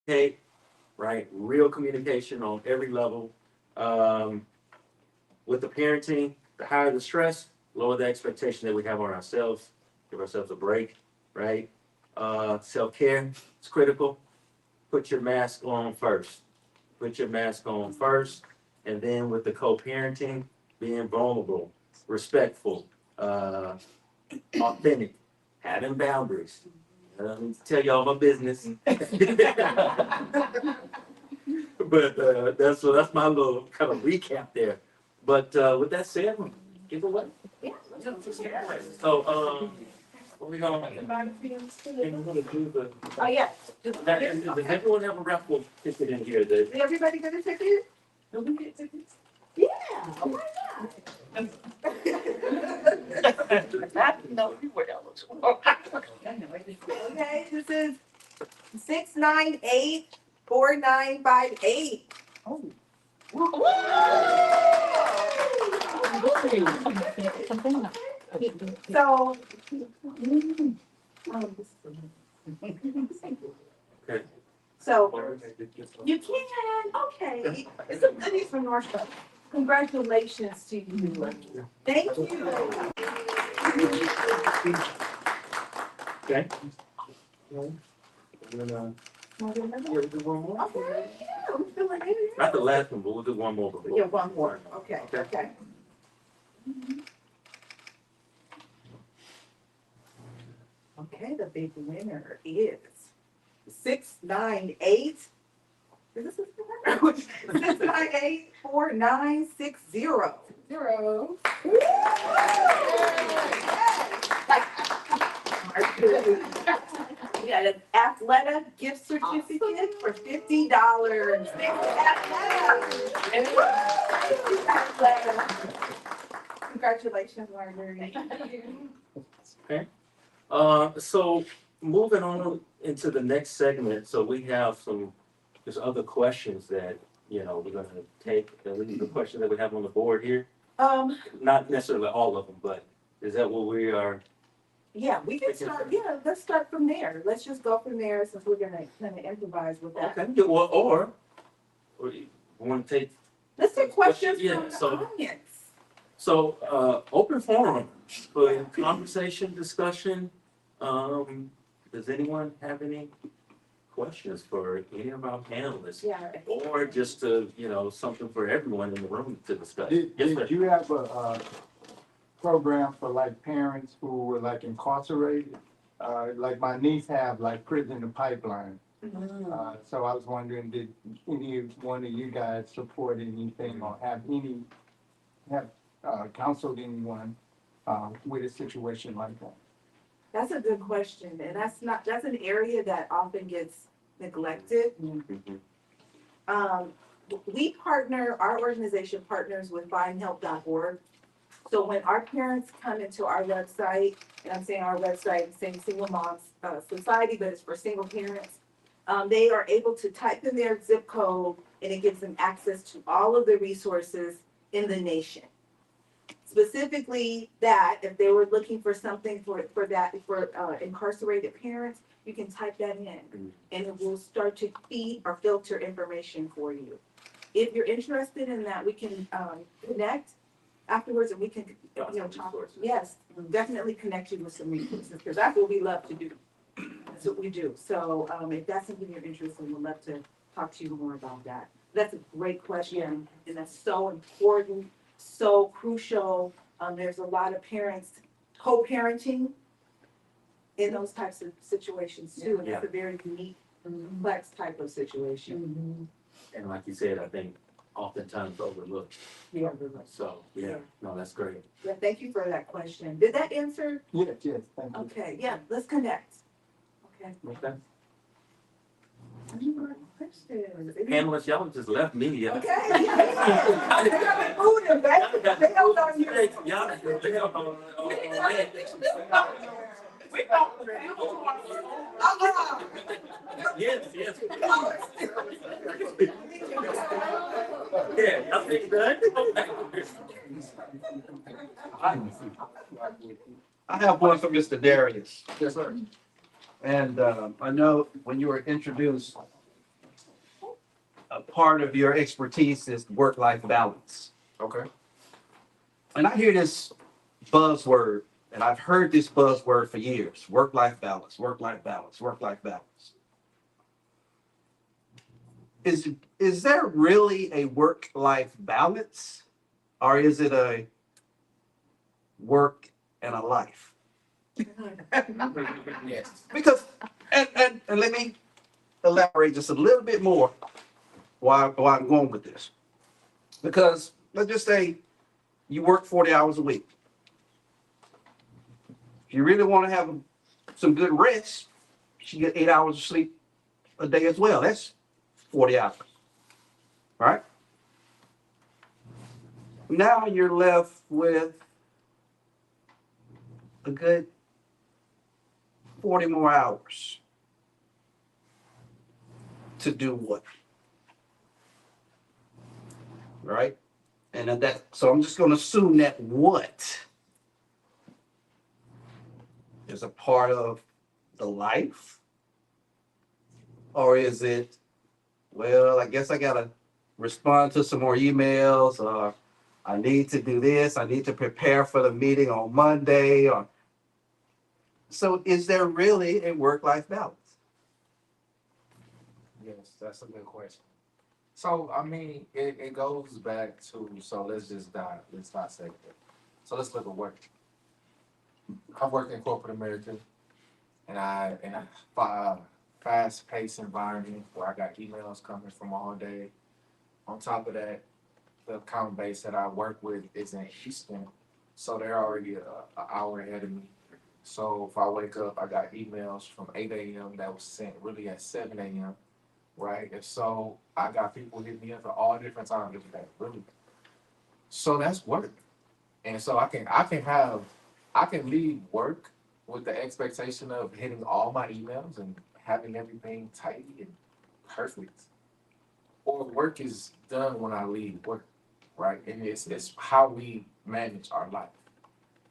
Okay, right? Real communication on every level. Um, with the parenting, the higher the stress, lower the expectation that we have on ourselves. Give ourselves a break, right? Self-care is critical. Put your mask on first. Put your mask on first. And then with the co-parenting, being vulnerable, respectful, authentic, having boundaries. Tell y'all my business. But that's my little kind of recap there. But with that said, give away. Yeah. So what we gonna do the. Oh, yeah. Does everyone have a raffle ticket in here? Is everybody gonna take it? Do we get tickets? Yeah, why not? No, we were Okay, this is 698-4958. So. Okay. So you can, okay. It's a goodies from Norfolk. Congratulations to you. Thank you. Okay. We'll do one more. Okay, yeah, I'm feeling it. Not the last one, but we'll do one more before. Yeah, one more. Okay, okay. Okay, the big winner is 698. Is this 698-4960. Zero. We got an Athleta gift certificate for $50. Athleta. Congratulations, Marjorie. Okay. So moving on into the next segment, so we have there's other questions that, we're gonna take, at least the questions that we have on the board here. Not necessarily all of them, but is that what we are? Yeah, we can start, let's start from there. Let's just go from there since we're gonna kind of improvise with that. Okay, yeah, well, or you want to take? Let's take questions Yeah, from the so- audience. So, open forum for conversation, discussion. Does anyone have any questions for any of our panelists? Yeah. Or just something for everyone in the room to discuss? Did Yes, sir. you have a program for like parents who were like incarcerated? Like my niece have like prison in the pipeline. So I was wondering, did any one of you guys support anything or have counseled anyone with a situation like that? That's a good question, and that's an area that often gets neglected. Our organization partners with findhelp.org. So when our parents come into our website, and I'm saying our website, I'm saying Single Moms Society, but it's for single parents, they are able to type in their zip code, and it gives them access to all of the resources in the nation. Specifically that, if they were looking for something for incarcerated parents, you can type that in and it will start to feed or filter information for you. If you're interested in that, we can connect afterwards and we can, talk. Yes, definitely connect you with some resources because that's what we love to do. That's what we do. So if that's something you're interested in, we'd love to talk to you more about that. That's a great question and that's so important. So crucial. There's a lot of parents co-parenting in those types of situations too. And it's a very unique, complex type of situation. And like you said, I think oftentimes overlooked. Yeah. So, no, that's great. Yeah, thank you for that question. Did that answer? Yes, thank you. Okay, yeah, let's connect. Okay. Okay. Any more questions? Panelists, y'all just left me. Okay. They got food and bed. They held on you. Y'all held on. Yes. Yeah, y'all think good? I have one for Mr. Darius. Yes, sir. And I know when you were introduced, a part of your expertise is work-life balance. Okay. And I hear this buzzword, and I've heard this buzzword for years, work-life balance, work-life balance, work-life balance. Is there really a work-life balance, or is it a work and a life? Yes. Because, and let me elaborate just a little bit more why I'm going with this. Because let's just say you work 40 hours a week. If you really want to have some good rest, you should get 8 hours of sleep a day as well. That's 40 hours, right? Now you're left with a good 40 more hours to do what? Right? And so I'm just going to assume that what is a part of the life, or is it, well, I guess I got to respond to some more emails, or I need to do this, I need to prepare for the meeting on Monday, or so is there really a work-life balance? Yes, that's a good question. So, I mean, it goes back to, so let's dissect it. So let's look at work. I work in corporate America, and in a fast-paced environment where I got emails coming from all day. On top of that, the account base that I work with is in Houston, so they're already an hour ahead of me. So if I wake up, I got emails from 8 a.m. that was sent really at 7 a.m., right? And so I got people hitting me up at all different times of the day, really. So that's work. And so I can leave work with the expectation of hitting all my emails and having everything tidy and perfect. Or work is done when I leave work, right? And it's how we manage our life.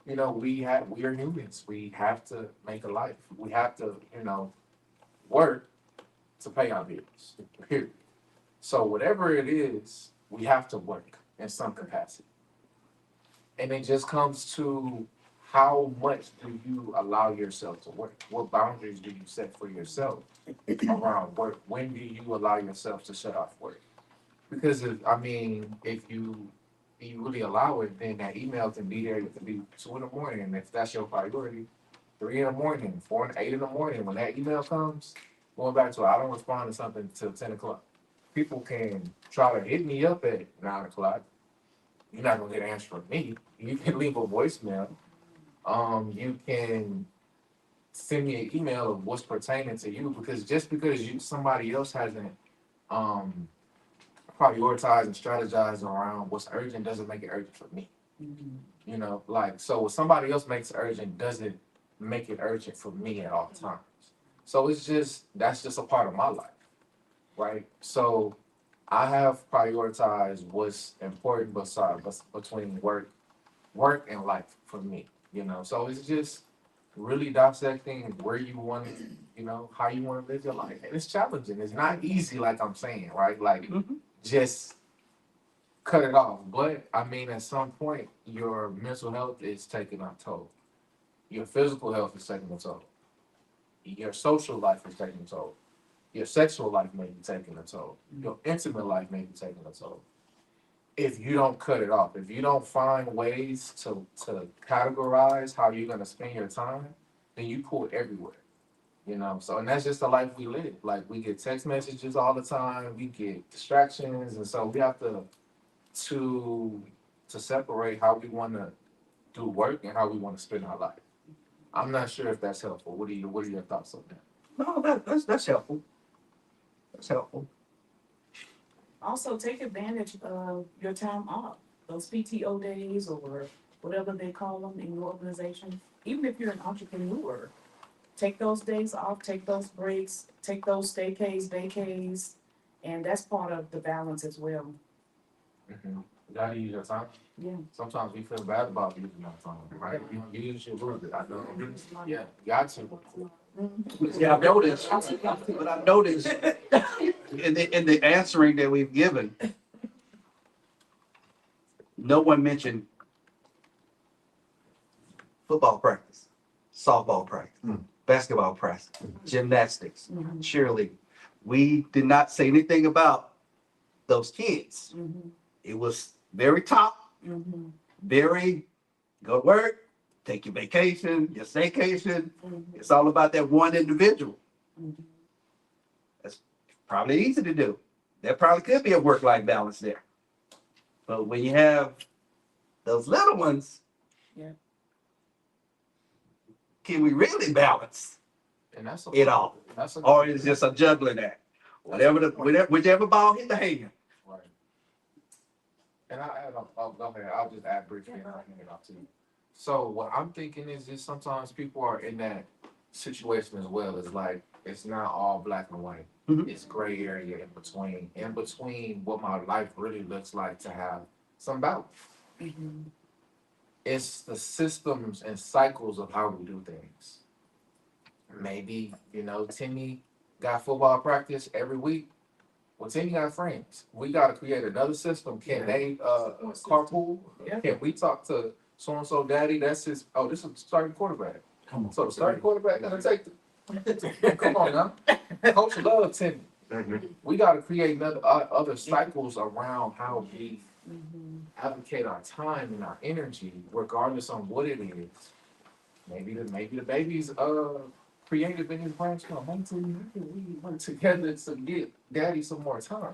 You know, we are humans. We have to make a life. We have to, work to pay our bills. Period. So whatever it is, we have to work in some capacity. And it just comes to how much do you allow yourself to work? What boundaries do you set for yourself around work? When do you allow yourself to shut off work? Because if you really allow it, then that email can be there. It can be 2 in the morning, and if that's your priority, 3 in the morning, 8 in the morning. When that email comes, going back to I don't respond to something till 10 o'clock. People can try to hit me up at 9 o'clock. You're not gonna get an answer from me. You can leave a voicemail. You can send me an email of what's pertaining to you because just because somebody else hasn't um prioritize and strategize around what's urgent doesn't make it urgent for me. Like so what somebody else makes urgent doesn't make it urgent for me at all times. So that's just a part of my life, right? So I have prioritized what's important between work and life for me, So it's just really dissecting where you want to, how you want to live your life. And it's challenging. It's not easy, like I'm saying, right? Like just cut it off. But I mean, at some point, your mental health is taking a toll. Your physical health is taking a toll. Your social life is taking a toll. Your sexual life may be taking a toll. Your intimate life may be taking a toll. If you don't cut it off, if you don't find ways to categorize how you're gonna spend your time, then you pull it everywhere. So and that's just the life we live. Like we get text messages all the time, we get distractions, and so we have to separate how we want to do work and how we want to spend our life. I'm not sure if that's helpful. What are your thoughts on that? No, that's helpful. That's helpful. Also, take advantage of your time off, those PTO days or whatever they call them in your organization. Even if you're an entrepreneur, take those days off, take those breaks, take those staycays, vacays, and that's part of the balance as well. You gotta use your time. Yeah. Sometimes we feel bad about using our time, right? You don't use your word. I know. Yeah, you got to. Yeah, I've noticed, but I've noticed in the answering that we've given, no one mentioned football practice, softball practice, basketball practice, gymnastics, cheerleading. We did not say anything about those kids. It was very top, very go to work, take your vacation, your staycation. It's all about that one individual. That's probably easy to do. There probably could be a work-life balance there. But when you have those little ones, Yeah. can we really balance And that's it all? That's a, Or is it just a juggling act? Whichever ball hit the hand. right. And I'll go ahead. I'll just add briefly and I'll hand it off to you. So what I'm thinking is just sometimes people are in that situation as well. It's like it's not all black and white. Mhm. It's gray area in between what my life really looks like to have some balance. It's the systems and cycles of how we do things. Maybe, Timmy got football practice every week. Well, Timmy got friends. We got to create another system. Can they carpool? Can we talk to so and so daddy? That's his. Oh, this is the starting quarterback. Come on. So the starting quarterback gonna take the. Come on now, coach love Timmy. We got to create other cycles around how we allocate our time and our energy, regardless on what it is. Maybe the baby's creative in his branch. We work together to get daddy some more time.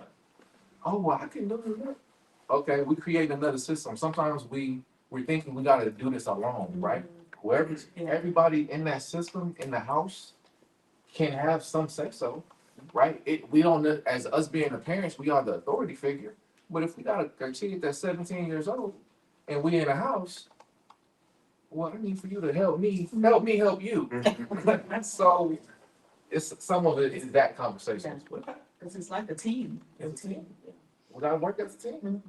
Oh, well, I can do that. Okay, we create another system. Sometimes we're thinking we got to do this alone, right? Everybody in that system in the house can have some say so, right? We don't, as us being the parents, we are the authority figure. But if we got a kid that's 17 years old and we in a house, well, I need for you to help me help you. So it's some of it is that conversation. Because it's like a team. It's a team. We gotta work as a team.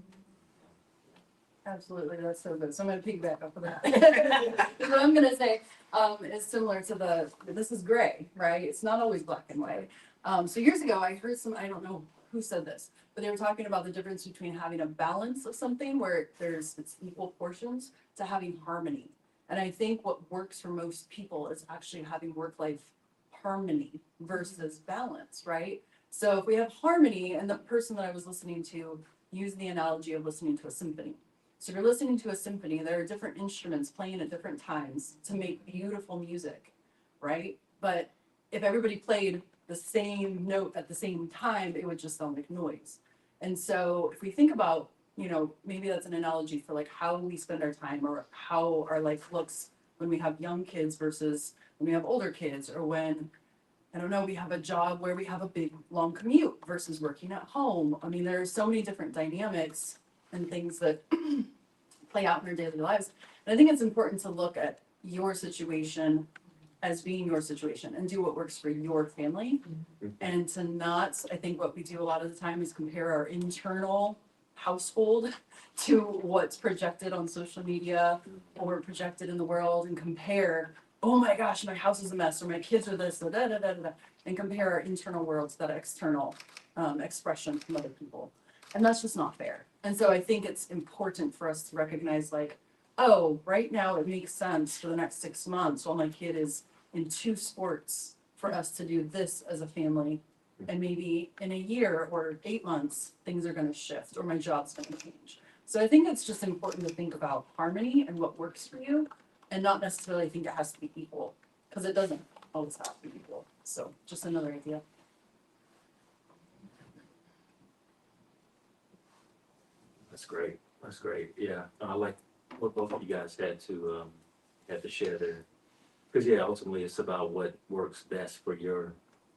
Absolutely, that's so good. So I'm gonna piggyback off of that. What I'm gonna say is similar to this is gray, right? It's not always black and white. So years ago, I heard I don't know who said this, but they were talking about the difference between having a balance of something where it's equal portions to having harmony. And I think what works for most people is actually having work-life harmony versus balance, right? So if we have harmony, and the person that I was listening to used the analogy of listening to a symphony. So if you're listening to a symphony, there are different instruments playing at different times to make beautiful music, right? But if everybody played the same note at the same time, it would just sound like noise. And so if we think about, maybe that's an analogy for like how we spend our time or how our life looks when we have young kids versus when we have older kids, or when, I don't know, we have a job where we have a big long commute versus working at home. I mean, there are so many different dynamics and things that play out in our daily lives. And I think it's important to look at your situation as being your situation and do what works for your family. And to not, I think what we do a lot of the time is compare our internal household to what's projected on social media or projected in the world, and compare, oh my gosh, my house is a mess, or my kids are this, or and compare our internal world to that external expression from other people. And that's just not fair. And so I think it's important for us to recognize, like, oh, right now it makes sense for the next 6 months while my kid is in 2 sports for us to do this as a family. And maybe in a year or 8 months, things are going to shift, or my job's going to change. So I think it's just important to think about harmony and what works for you, and not necessarily think it has to be equal, because it doesn't always have to be equal. So just another idea. That's great. That's great. Yeah, I like what both of you guys had to share there, because ultimately it's about what works best for your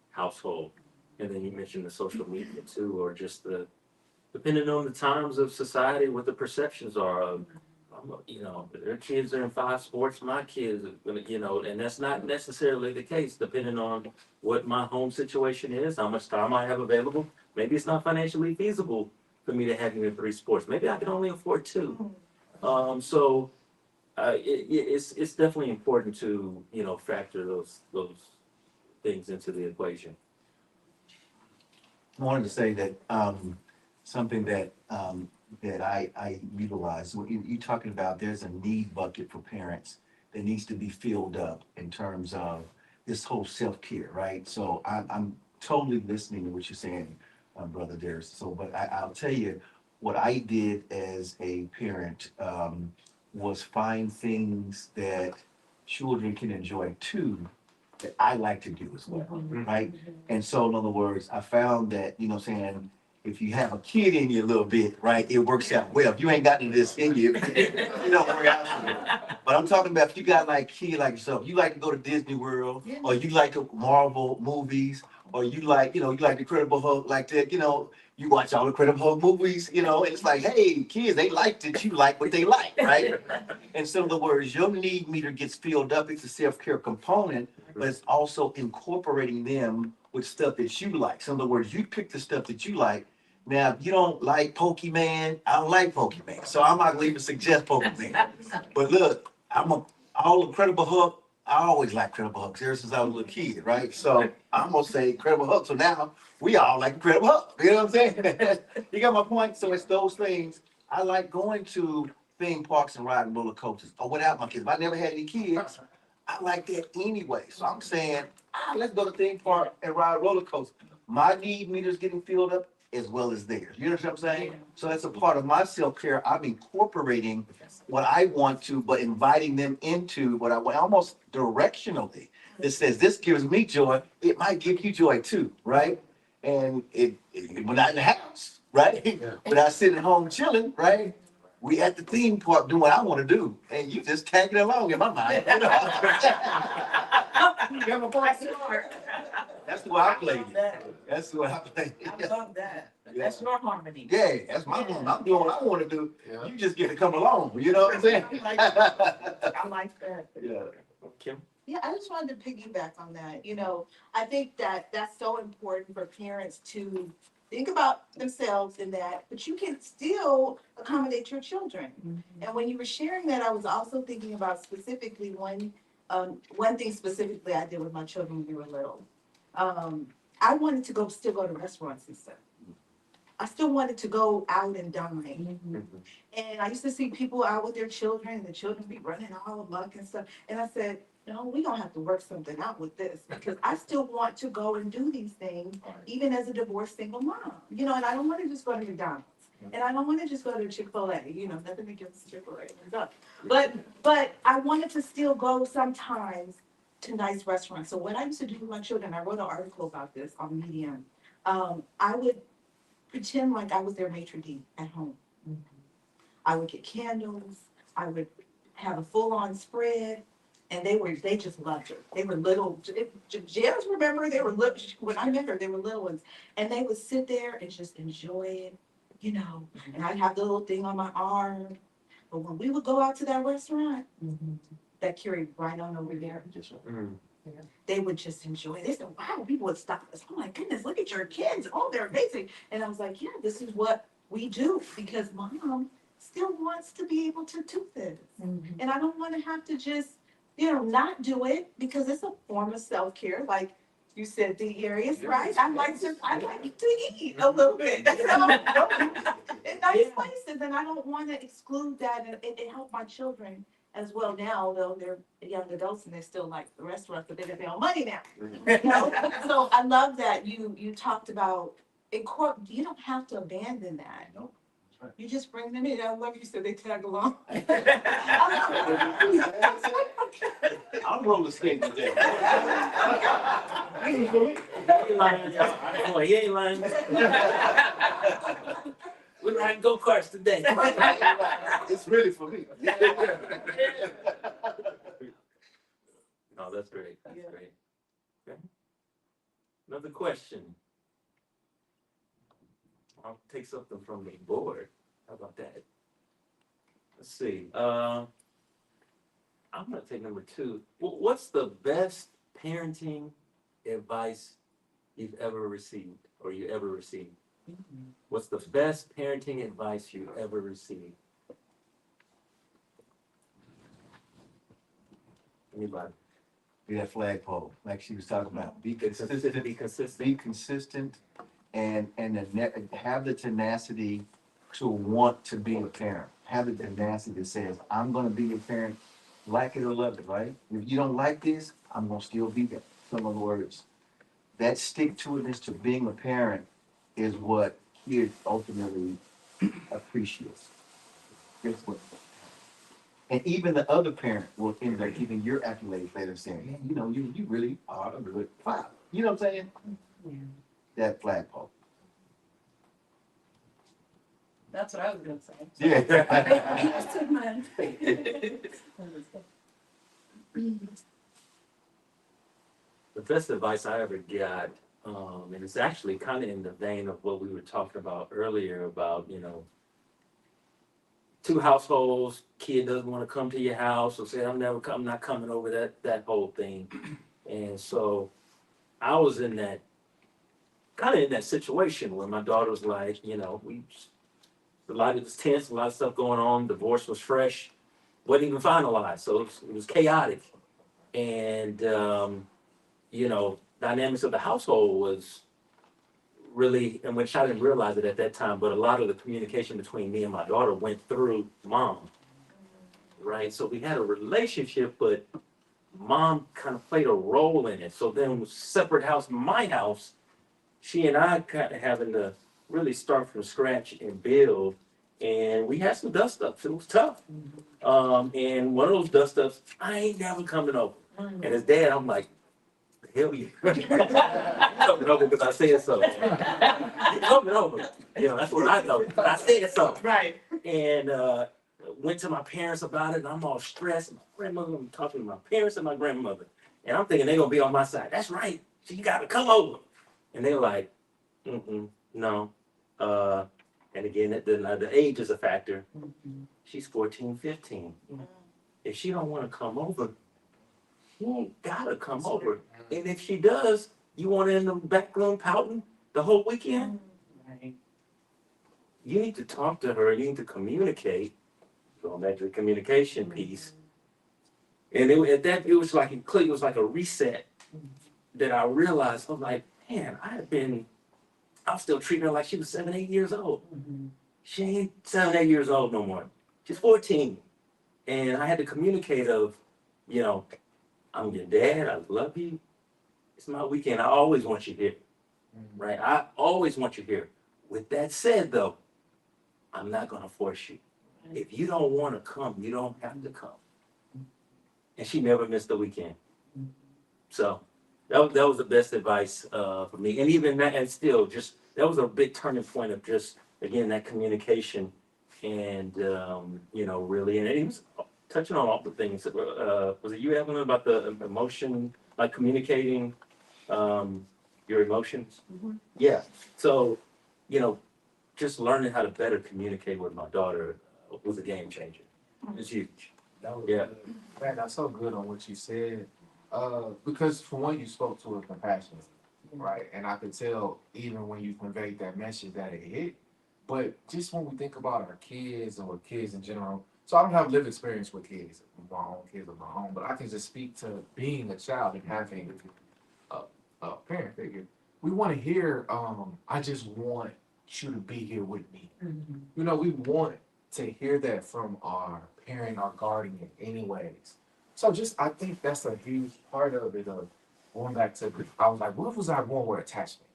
household. And then you mentioned the social media too, or just depending on the times of society, what the perceptions are of, their kids are in 5 sports, my kids are gonna, and that's not necessarily the case, depending on what my home situation is, how much time I have available. Maybe it's not financially feasible for me to have you in 3 sports. Maybe I can only afford 2. It's definitely important to, factor those things into the equation? I wanted to say that, something that, that I utilize, what you talking about, there's a need bucket for parents that needs to be filled up in terms of this whole self-care, right? So I'm totally listening to what you're saying, Brother Darius. So, but I'll tell you, what I did as a parent, was find things that children can enjoy too, that I like to do as well, right? And so in other words, I found that, you know what I'm saying, if you have a kid in you a little bit, right, it works out well. If you ain't got any of this in you, you don't worry out. But I'm talking about if you got like kid like yourself, you like to go to Disney World, or you like to Marvel movies, or you like, you like the Incredible Hulk like that, you watch all the Incredible Hulk movies, and it's like, hey, kids, they like that you like what they like, right? And so in other words, your need meter gets filled up. It's a self-care component, but it's also incorporating them with stuff that you like. So in other words, you pick the stuff that you like. Now, if you don't like Pokemon, I don't like Pokemon. So I'm not gonna even suggest Pokemon. But look, all Incredible Hulk, I always like Incredible Hulk ever since I was a little kid, right? So I'm gonna say Incredible Hulk. So now we all like Incredible Hulk. You know what I'm saying? You got my point? So it's those things. I like going to theme parks and riding roller coasters, or without my kids. If I never had any kids, I like that anyway. So I'm saying, let's go to theme park and ride roller coaster. My need meter's getting filled up as well as theirs. You know what I'm saying? So that's a part of my self-care. I'm incorporating what I want to, but inviting them into what I want, almost directionally. That says this gives me joy, it might give you joy too, right? And we're not in the house, right? We're not sitting at home chilling, right? We at the theme park doing what I want to do, and you just tagging along in my mind. You got my point? That's the way I played it. That's the way I played it. I love that. That's your harmony. Yeah, that's my home. I'm doing what I want to do. You just get to come along. You know what I'm saying? I like that. Yeah. Kim? Yeah, I just wanted to piggyback on that. I think that that's so important for parents to think about themselves in that, but you can still accommodate your children. And when you were sharing that, I was also thinking about specifically one thing specifically I did with my children when they were little. I wanted to still go to restaurants and stuff. I still wanted to go out and dine. And I used to see people out with their children, and the children be running all amok and stuff. And I said, no, we gonna have to work something out with this, because I still want to go and do these things, even as a divorced single mom. And I don't want to just go to McDonald's, and I don't want to just go to Chick-fil-A. Nothing against Chick-fil-A, but I wanted to still go sometimes to nice restaurants. So what I used to do with my children, I wrote an article about this on Medium. I would pretend like I was their maitre d' at home. I would get candles. I would have a full-on spread, and they just loved her. They were little. Janice, remember, they were little when I met her. They were little ones, and they would sit there and just enjoy it, And I'd have the little thing on my arm. But when we would go out to that restaurant, that carried right on over there. They would just enjoy it. They said, wow, people would stop us. Oh my goodness, look at your kids. Oh, they're amazing. And I was like, yeah, this is what we do, because mom still wants to be able to do this. And I don't want to have to just, not do it, because it's a form of self-care. Like you said, the areas, right? I like to eat a little bit, in nice places. And I don't want to exclude that, and it helped my children as well now, though they're young adults and they still like the restaurants, but they got their own money now. So I love that you talked about you don't have to abandon that. Nope. Right. You just bring them in. I love you said they tag along. I'm roller skating today. You ain't lying. Oh, he ain't lying. We're riding go-karts today. It's really for me. No, that's great. That's great. Okay. Another question. I'll take something from the board. How about that? Let's see. I'm gonna take number 2. What's the best parenting advice you've ever received, or you ever received? What's the best parenting advice you ever received? Anybody? Be that flagpole, like she was talking about. Be Consistent, consistent, be consistent. be consistent, and have the tenacity to want to be a parent. Have the tenacity that says, I'm gonna be a parent, like it or love it, right? If you don't like this, I'm gonna still be there. Some other words. That stick to itness to being a parent is what kids ultimately appreciate. Guess what? And even the other parent will end up giving your accolades later, saying, "Man, you know, you really are a good father." You know what I'm saying? That flagpole. That's what I was gonna say. Yeah. You just took mine. The best advice I ever got, and it's actually kind of in the vein of what we were talking about earlier about, two households, kid doesn't want to come to your house or say, I'm not coming over, that whole thing. And so I was kind of in that situation where my daughter was like, a lot of was tense, a lot of stuff going on, divorce was fresh, wasn't even finalized. So it was chaotic. And, dynamics of the household was really, and which I didn't realize it at that time, but a lot of the communication between me and my daughter went through mom, right? So we had a relationship, but mom kind of played a role in it. So then separate house, my house, she and I kind of having to really start from scratch and build. And we had some dust ups. It was tough. And one of those dust ups, I ain't never coming over. And as dad, I'm like, hell yeah. Coming over because I said so. Coming over. That's what I know. I said so. Right. And went to my parents about it, and I'm all stressed. My grandmother, I'm talking to my parents and my grandmother. And I'm thinking they're going to be on my side. That's right. So you got to come over. And they're like, no. And again, the age is a factor. She's 14, 15. If she don't want to come over, she ain't gotta come over. And if she does, you want her in the back room pouting the whole weekend? Right. You need to talk to her. You need to communicate. Going back to the communication piece. And it was like it clicked. It was like a reset that I realized. I'm like, man, I was still treating her like she was 7, 8 years old. She ain't 7, 8 years old no more. She's 14. And I had to communicate I'm your dad. I love you. It's my weekend. I always want you here. Right? I always want you here. With that said, though, I'm not going to force you. If you don't want to come, you don't have to come. And she never missed a weekend. So that was the best advice for me. And even that, and still, that was a big turning point of just, again, that communication and, really, and he was touching on all the things. Was it you, Evelyn, about the emotion, like communicating your emotions? Yeah. So, just learning how to better communicate with my daughter was a game changer. It's huge. That was Yeah. good. Man, that's so good on what you said. Because for one, you spoke to it compassionately, right? And I could tell even when you conveyed that message that it hit. But just when we think about our kids or kids in general, so I don't have lived experience with kids, my own kids of my own, but I can just speak to being a child and having a parent figure. We want to hear, I just want you to be here with me. We want to hear that from our parent, our guardian, anyways. So I think that's a huge part of it. Of going back to, I was like, what was our one word attachment?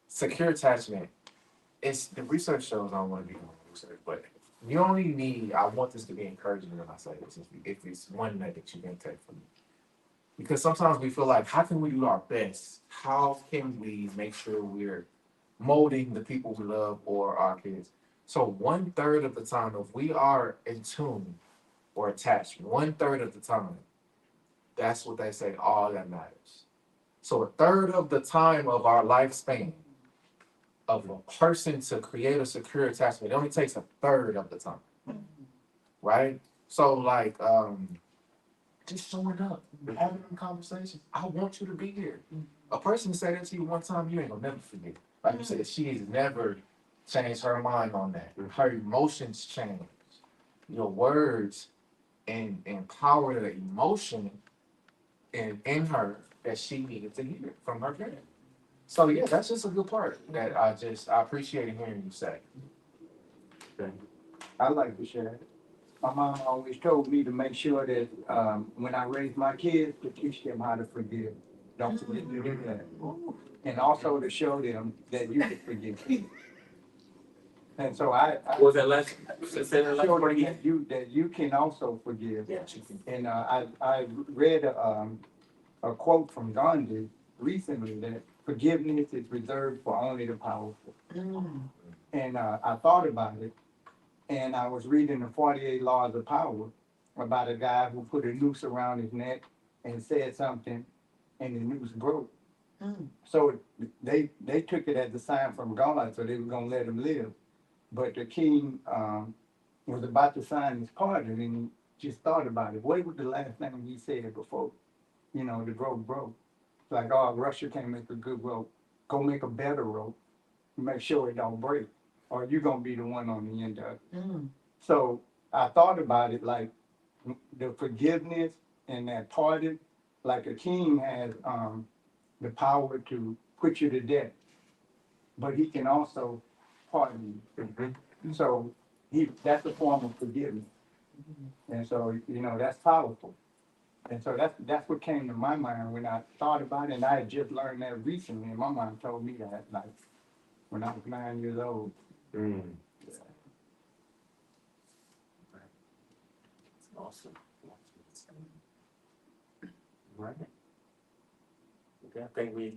Secure attachment. It's the research shows, I don't want to be on research, but you only need, I want this to be encouraging when I say this, if it's one nugget you can take from me. Because sometimes we feel like, how can we do our best? How can we make sure we're molding the people we love or our kids? So 1/3 of the time, if we are in tune or attached, 1/3 of the time, that's what they say, all that matters. So 1/3 of the time of our lifespan of a person to create a secure attachment, it only takes 1/3 of the time. Right? So just showing up, having a conversation. I want you to be here. A person say that to you one time, you ain't gonna never forget. Like you said, she has never changed her mind on that. Her emotions change. Your words and empower the emotion in her that she needed to hear from her parent. So yeah, that's just a good part that I appreciate hearing you say. I like to share it. My mom always told me to make sure that, when I raise my kids, to teach them how to forgive. Don't forget to do that. And also to show them that you can forgive. And so What was that last, say that last show part them again? that you can also forgive. Yeah, she can. And, I read, a quote from Gandhi recently that forgiveness is reserved for only the powerful. And, I thought about it, and I was reading the 48 Laws of Power about a guy who put a noose around his neck and said something, and the noose broke. So they took it as a sign from God, so they were gonna let him live. But the king, was about to sign his pardon, and he just thought about it. What was the last thing he said before, the rope broke? It's like, oh, Russia can't make a good rope. Go make a better rope. Make sure it don't break, or you're gonna be the one on the end of it. So I thought about it like the forgiveness and that pardon, like a king has, the power to put you to death, but he can also pardon you. So that's a form of forgiveness. And so, that's powerful. And so that's what came to my mind when I thought about it. And I had just learned that recently. And my mom told me that, like, when I was 9 years old. Mm. Awesome. Right. Okay, I think we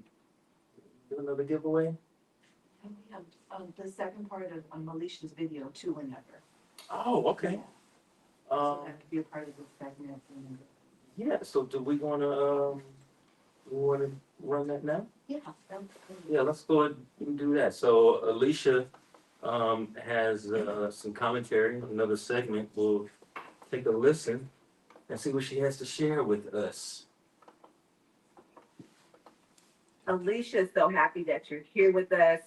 do another giveaway. And we have, the second part of Alicia's video too, whenever. Oh, okay. So that could be a part of the segment. Yeah, so do we wanna run that now? Yeah. Yeah, let's go ahead and do that. So Alicia, has, some commentary, another segment. We'll take a listen and see what she has to share with us. Alicia, so happy that you're here with us.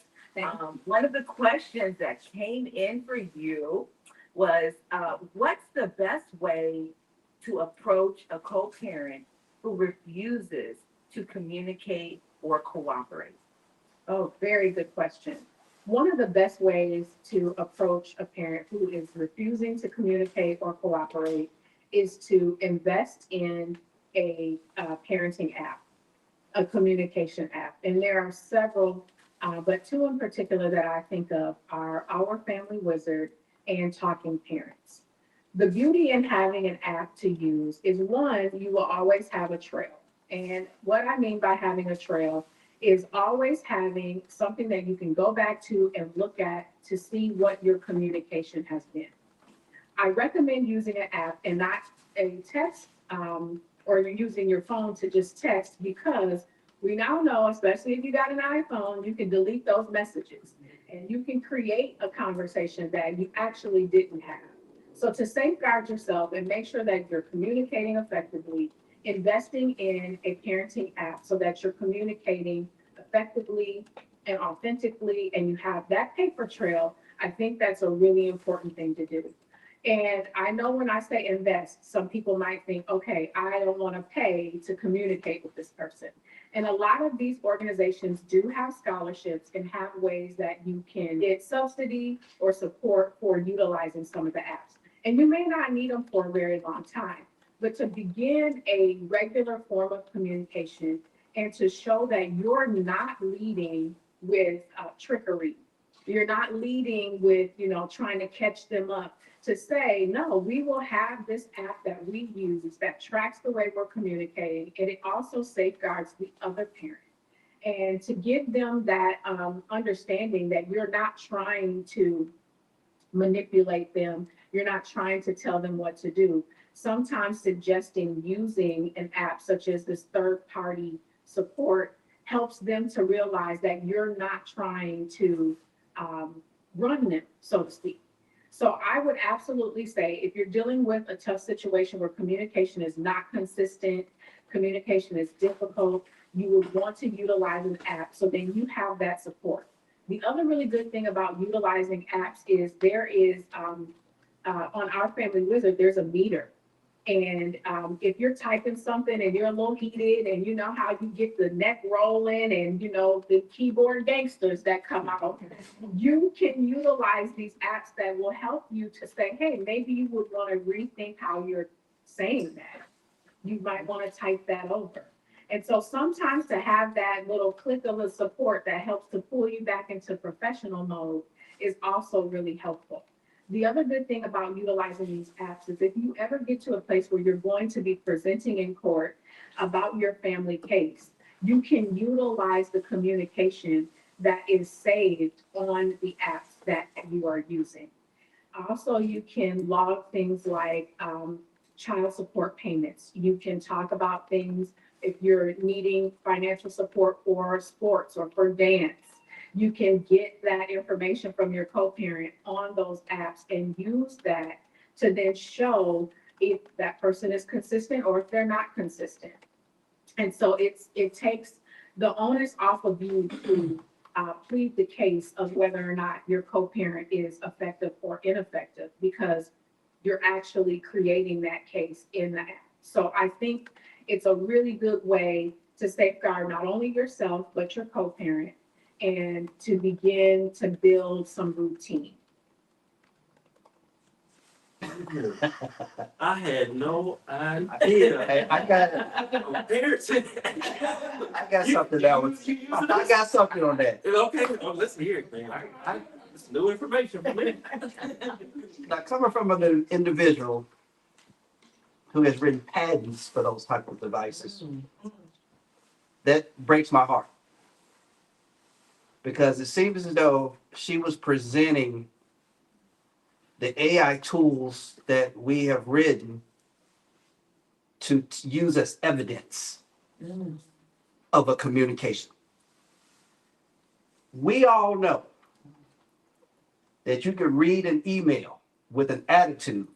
One of the questions that came in for you was, what's the best way to approach a co-parent who refuses to communicate or cooperate? Oh, very good question. One of the best ways to approach a parent who is refusing to communicate or cooperate is to invest in a parenting app, a communication app. And there are several, but two in particular that I think of are Our Family Wizard and Talking Parents. The beauty in having an app to use is, one, you will always have a trail. And what I mean by having a trail is always having something that you can go back to and look at to see what your communication has been. I recommend using an app and not a text, or you're using your phone to just text, because we now know, especially if you got an iPhone, you can delete those messages and you can create a conversation that you actually didn't have. So to safeguard yourself and make sure that you're communicating effectively, investing in a parenting app so that you're communicating effectively and authentically, and you have that paper trail, I think that's a really important thing to do. And I know when I say invest, some people might think, okay, I don't want to pay to communicate with this person. And a lot of these organizations do have scholarships and have ways that you can get subsidy or support for utilizing some of the apps. And you may not need them for a very long time, but to begin a regular form of communication and to show that you're not leading with trickery, you're not leading with, trying to catch them up, to say, no, we will have this app that we use that tracks the way we're communicating, and it also safeguards the other parent. And to give them that understanding that you're not trying to manipulate them, you're not trying to tell them what to do. Sometimes suggesting using an app such as this third-party support helps them to realize that you're not trying to run them, so to speak. So I would absolutely say, if you're dealing with a tough situation where communication is not consistent, communication is difficult, you would want to utilize an app so then you have that support. The other really good thing about utilizing apps is there is, on Our Family Wizard, there's a meter. And if you're typing something and you're a little heated and you know how you get the neck rolling and you know the keyboard gangsters that come out, you can utilize these apps that will help you to say, hey, maybe you would want to rethink how you're saying that. You might want to type that over. And so sometimes to have that little click of a support that helps to pull you back into professional mode is also really helpful. The other good thing about utilizing these apps is if you ever get to a place where you're going to be presenting in court about your family case, you can utilize the communication that is saved on the apps that you are using. Also, you can log things like child support payments. You can talk about things if you're needing financial support for sports or for dance. You can get that information from your co-parent on those apps and use that to then show if that person is consistent or if they're not consistent. And so it takes the onus off of you to plead the case of whether or not your co-parent is effective or ineffective because you're actually creating that case in the app. So I think it's a really good way to safeguard not only yourself, but your co-parent and to begin to build some routine. I had no idea. Hey, I got something that was, I got something on that. Okay, let's hear it, man. It's new information for me. Now, coming from an individual who has written patents for those type of devices, that breaks my heart. Because it seems as though she was presenting the AI tools that we have written to use as evidence of a communication. We all know that you can read an email with an attitude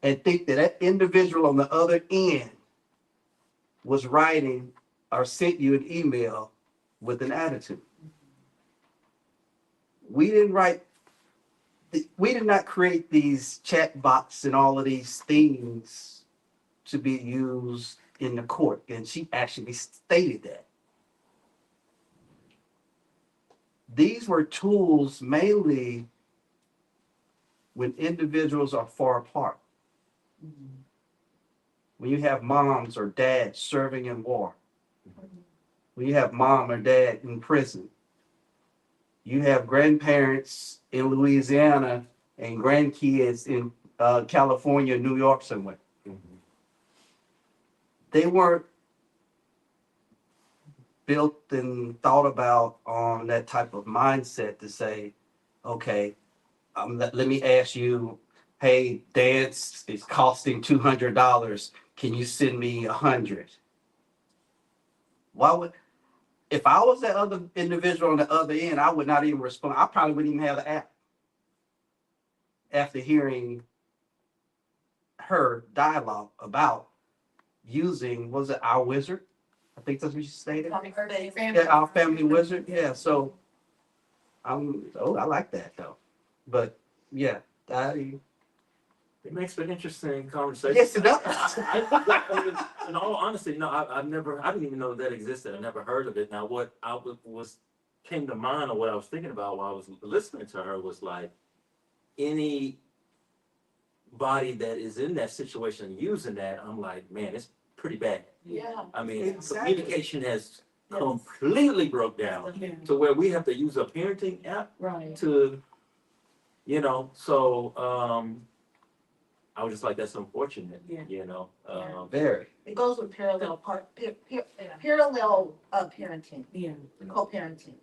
and think that that individual on the other end was writing or sent you an email with an attitude. We did not create these chat bots and all of these things to be used in the court. And she actually stated that. These were tools mainly when individuals are far apart. When you have moms or dads serving in war. When you have mom or dad in prison. You have grandparents in Louisiana and grandkids in California, New York somewhere. They weren't built and thought about on that type of mindset to say, okay, let me ask you, hey, dance is costing $200. Can you send me $100? Why would, if I was that other individual on the other end, I would not even respond. I probably wouldn't even have the app after hearing her dialogue about using, was it Our Wizard? I think that's what you stated. Yeah, Our Family Wizard. Yeah, so I like that though. But yeah, It makes for an interesting conversation. yes, it does. In all honesty, no, I didn't even know that existed. I never heard of it. Now, what came to mind, or what I was thinking about while I was listening to her, was like anybody that is in that situation using that, I'm like, man, it's pretty bad. Yeah. I mean, Exactly. communication has completely broke down to where we have to use a parenting app to, so I was just like, that's unfortunate, Very. It goes with parallel parenting, co-parenting.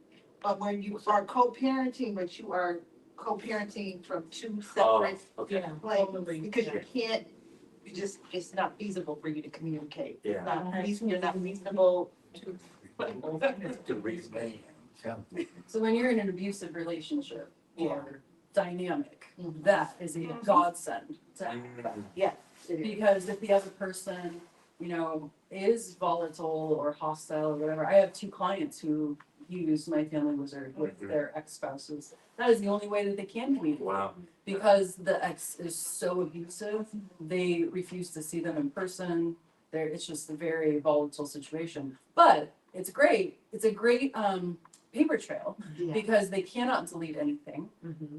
But when you are co-parenting, but you are co-parenting from two separate places, because you can't, it's not feasible for you to communicate. Yeah. You're not reasonable to. So when you're in an abusive relationship or dynamic, that is a godsend to have. Yeah. Because if the other person, is volatile or hostile or whatever, I have two clients who use my family wizard with their ex-spouses. That is the only way that they can communicate. Wow. Because the ex is so abusive, they refuse to see them in person. It's just a very volatile situation. But it's great. It's a great paper trail because they cannot delete anything.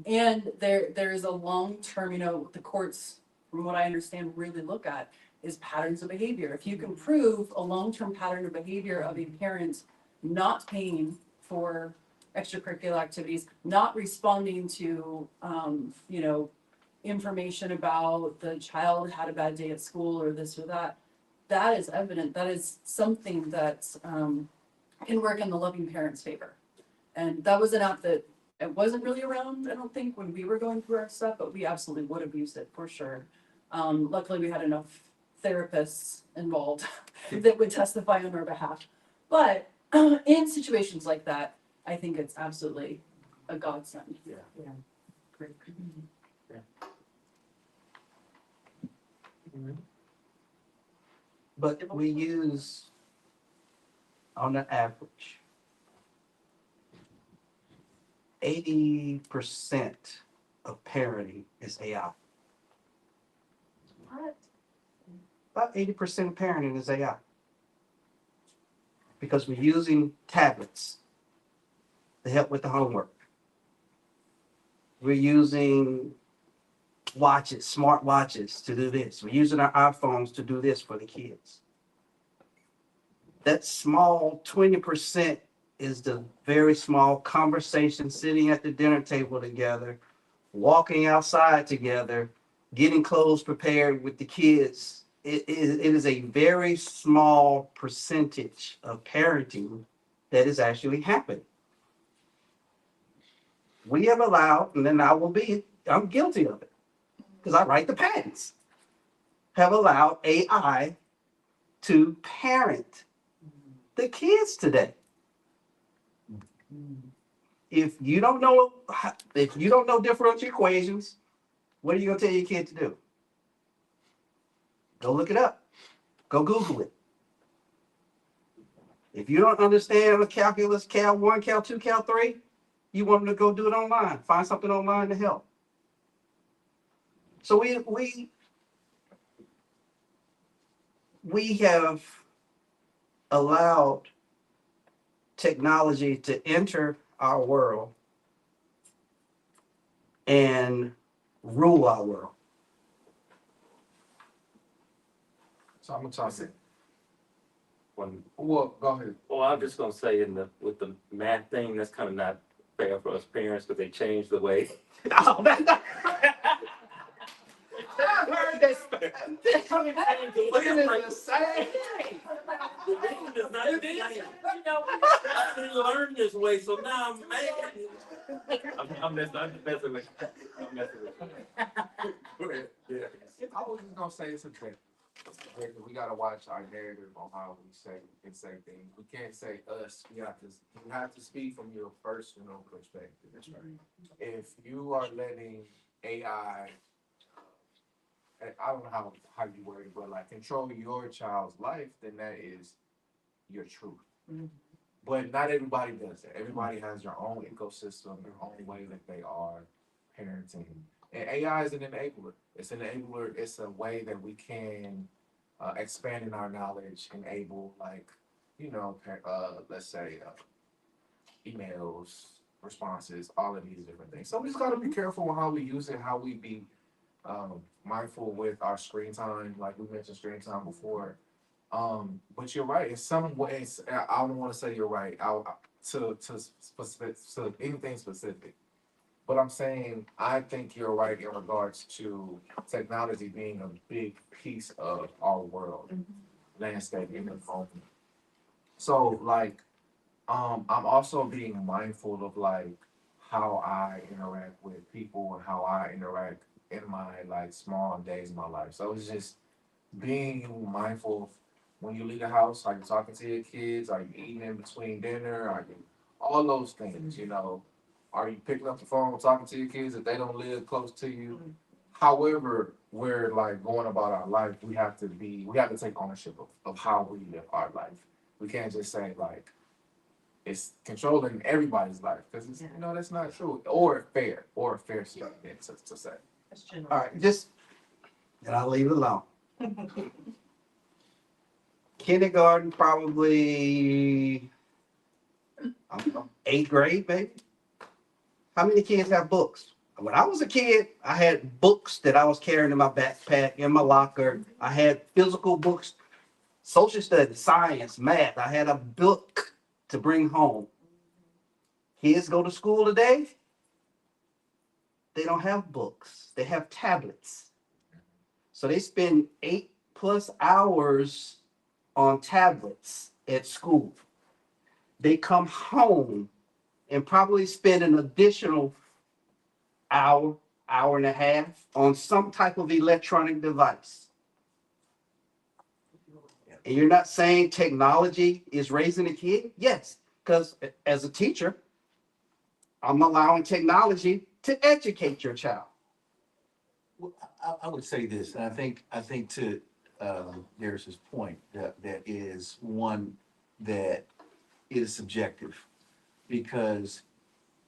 And there is a long-term, the courts, from what I understand, really look at is patterns of behavior. If you can prove a long-term pattern of behavior of a parent not paying for extracurricular activities, not responding to, information about the child had a bad day at school or this or that, that is evident. That is something that can work in the loving parent's favor. And that was an app that it wasn't really around, I don't think, when we were going through our stuff, but we absolutely would have used it for sure. Luckily, we had enough therapists involved that would testify on our behalf. But in situations like that, I think it's absolutely a godsend. Yeah. Great. But we use, on the average, 80% of parenting is AI. What? About 80% of parenting is AI. Because we're using tablets to help with the homework. We're using watches, smart watches to do this. We're using our iPhones to do this for the kids. That small 20% is the very small conversation, sitting at the dinner table together, walking outside together, getting clothes prepared with the kids. It is a very small percentage of parenting that is actually happening. We have allowed, and then I'm guilty of it, because I write the patents, have allowed AI to parent the kids today. If you don't know differential equations, what are you going to tell your kid to do? Go look it up. Go Google it. If you don't understand the calculus, Cal 1, Cal 2, Cal 3, you want them to go do it online. Find something online to help. So we have allowed technology to enter our world and rule our world. So I'm gonna talk. One, Well, go ahead. well, I'm just gonna say with the math thing, that's kind of not fair for us parents because they changed the way. Oh, that's not. I've heard this. Look at the same. I didn't learn this way, so now I'm mad. I'm messing with you. Yeah. I was just gonna say it's a trick. We gotta watch our narrative on how we say things. We can't say us. You have to speak from your personal perspective. That's right. If you are letting AI, I don't know how you word it, but like control your child's life, then that is your truth. But not everybody does that. Everybody has their own ecosystem, their own way that they are parenting. And AI is an enabler. It's an enabler. It's a way that we can expand in our knowledge, enable let's say emails, responses, all of these different things. So we just gotta be careful with how we use it, how we be mindful with our screen time. Like we mentioned screen time before. But you're right. In some ways, I don't want to say you're right. To anything specific. But I'm saying I think you're right in regards to technology being a big piece of our world landscape in the moment. So I'm also being mindful of how I interact with people and how I interact in my small days of my life. So it's just being mindful of when you leave the house, are you talking to your kids? Are you eating in between dinner? Are you all those things? Are you picking up the phone and talking to your kids if they don't live close to you? However, we're going about our life, we have to take ownership of how we live our life. We can't just say it's controlling everybody's life because it's, that's not true or a fair statement to say. All right, just, and I'll leave it alone. Kindergarten, probably, I don't know, 8th grade, maybe. How many kids have books? When I was a kid, I had books that I was carrying in my backpack, in my locker. I had physical books, social studies, science, math. I had a book to bring home. Kids go to school today, they don't have books. They have tablets. So they spend 8+ hours on tablets at school. They come home and probably spend an additional hour, hour and a half on some type of electronic device. And you're not saying technology is raising a kid? Yes, because as a teacher, I'm allowing technology to educate your child. Well, I would say this, and I think to Darius's point, that is one that is subjective, because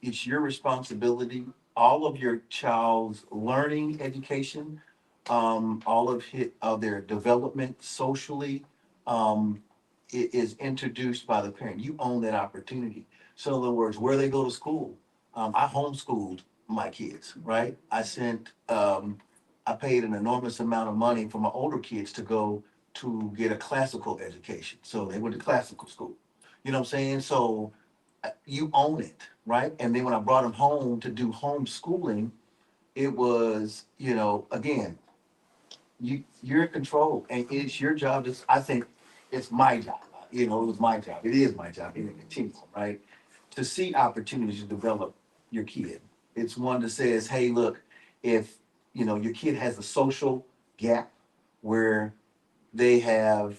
it's your responsibility. All of your child's learning, education, all of their development socially, is introduced by the parent. You own that opportunity. So in other words, where they go to school, I homeschooled my kids, right? I paid an enormous amount of money for my older kids to go to get a classical education. So they went to classical school. You know what I'm saying? So you own it, right? And then when I brought them home to do homeschooling, it was, again, you're in control, and it's your job. I think it's my job. It was my job. It is my job. And it continues, right? To see opportunities to develop your kid. It's one that says, hey, look, if your kid has a social gap where they're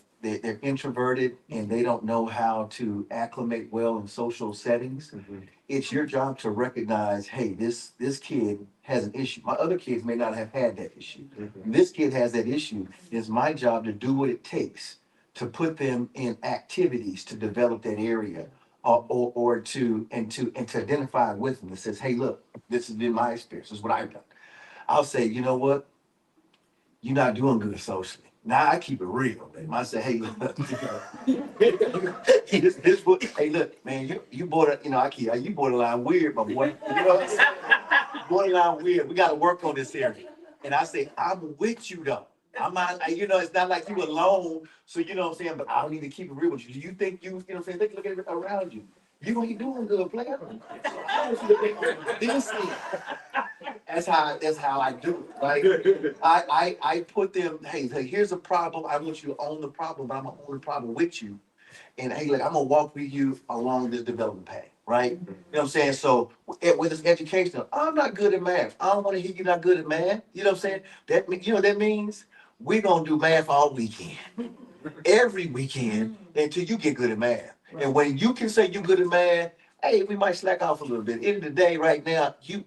introverted and they don't know how to acclimate well in social settings. It's your job to recognize, hey, this kid has an issue. My other kids may not have had that issue. This kid has that issue. It's my job to do what it takes to put them in activities to develop that area, or to identify with them that says, hey, look, this has been my experience. This is what I've done. I'll say, you know what? You're not doing good socially. Now I keep it real, man. I say, hey, look, hey, look, man, you you borderline weird, my boy. You know what I'm saying? Borderline weird. We got to work on this area. And I say, I'm with you though. I'm not, it's not like you alone. So you know what I'm saying? But I don't need to keep it real with you. Do you think you know what I'm saying? Look at it around you. You ain't doing good, player. So I want you to think this thing. That's how I do it. Like I put them, hey, here's a problem. I want you to own the problem, but I'm gonna own the problem with you. And hey, like I'm gonna walk with you along this development path, right? You know what I'm saying? So with this education, I'm not good at math. I don't want to hear you're not good at math. You know what I'm saying? You know what that means? We're gonna do math all weekend, every weekend, until you get good at math. And when you can say you're good at math, hey, we might slack off a little bit. End of the day, right now, you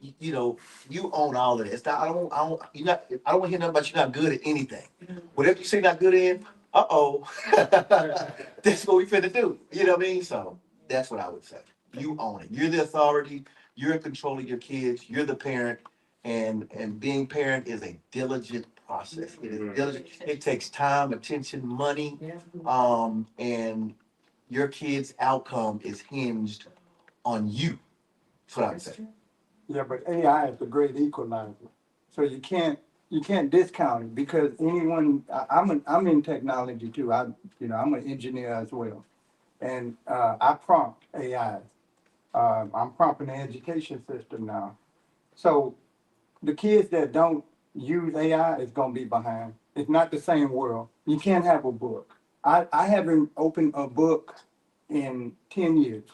own all of this. Now, I don't want to hear nothing about you not good at anything. Whatever you say not good in, that's what we finna do. You know what I mean? So that's what I would say. You own it. You're the authority. You're in control of your kids. You're the parent, and being parent is a diligent process. It is diligent. It takes time, attention, money, and your kid's outcome is hinged on you. That's what I would say. Yeah, but AI is a great equalizer. So you can't discount it, because I'm in technology too. I'm an engineer as well. And I prompt AI. I'm prompting the education system now. So the kids that don't use AI is gonna be behind. It's not the same world. You can't have a book. I haven't opened a book in 10 years,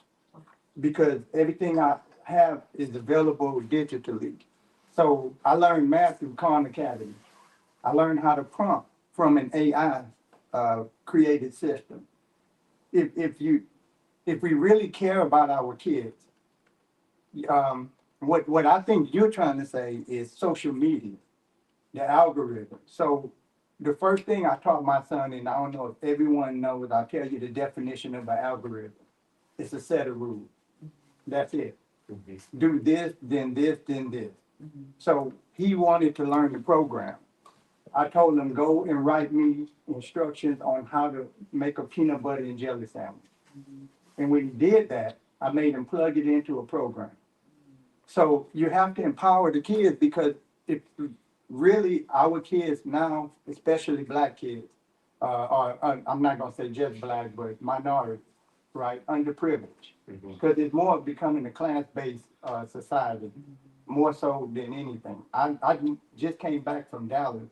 because everything I have is available digitally. So I learned math through Khan Academy. I learned how to prompt from an AI created system. If we really care about our kids, what I think you're trying to say is social media, the algorithm. So the first thing I taught my son, and I don't know if everyone knows, I'll tell you the definition of an algorithm. it's a set of rules. That's it. Do this, then this, then this. So he wanted to learn the program. I told him, go and write me instructions on how to make a peanut butter and jelly sandwich. And when he did that, I made him plug it into a program. So you have to empower the kids, because if really our kids now, especially black kids, I'm not gonna say just black, but minority, right, underprivileged. Because it's more becoming a class-based society, more so than anything. I just came back from Dallas,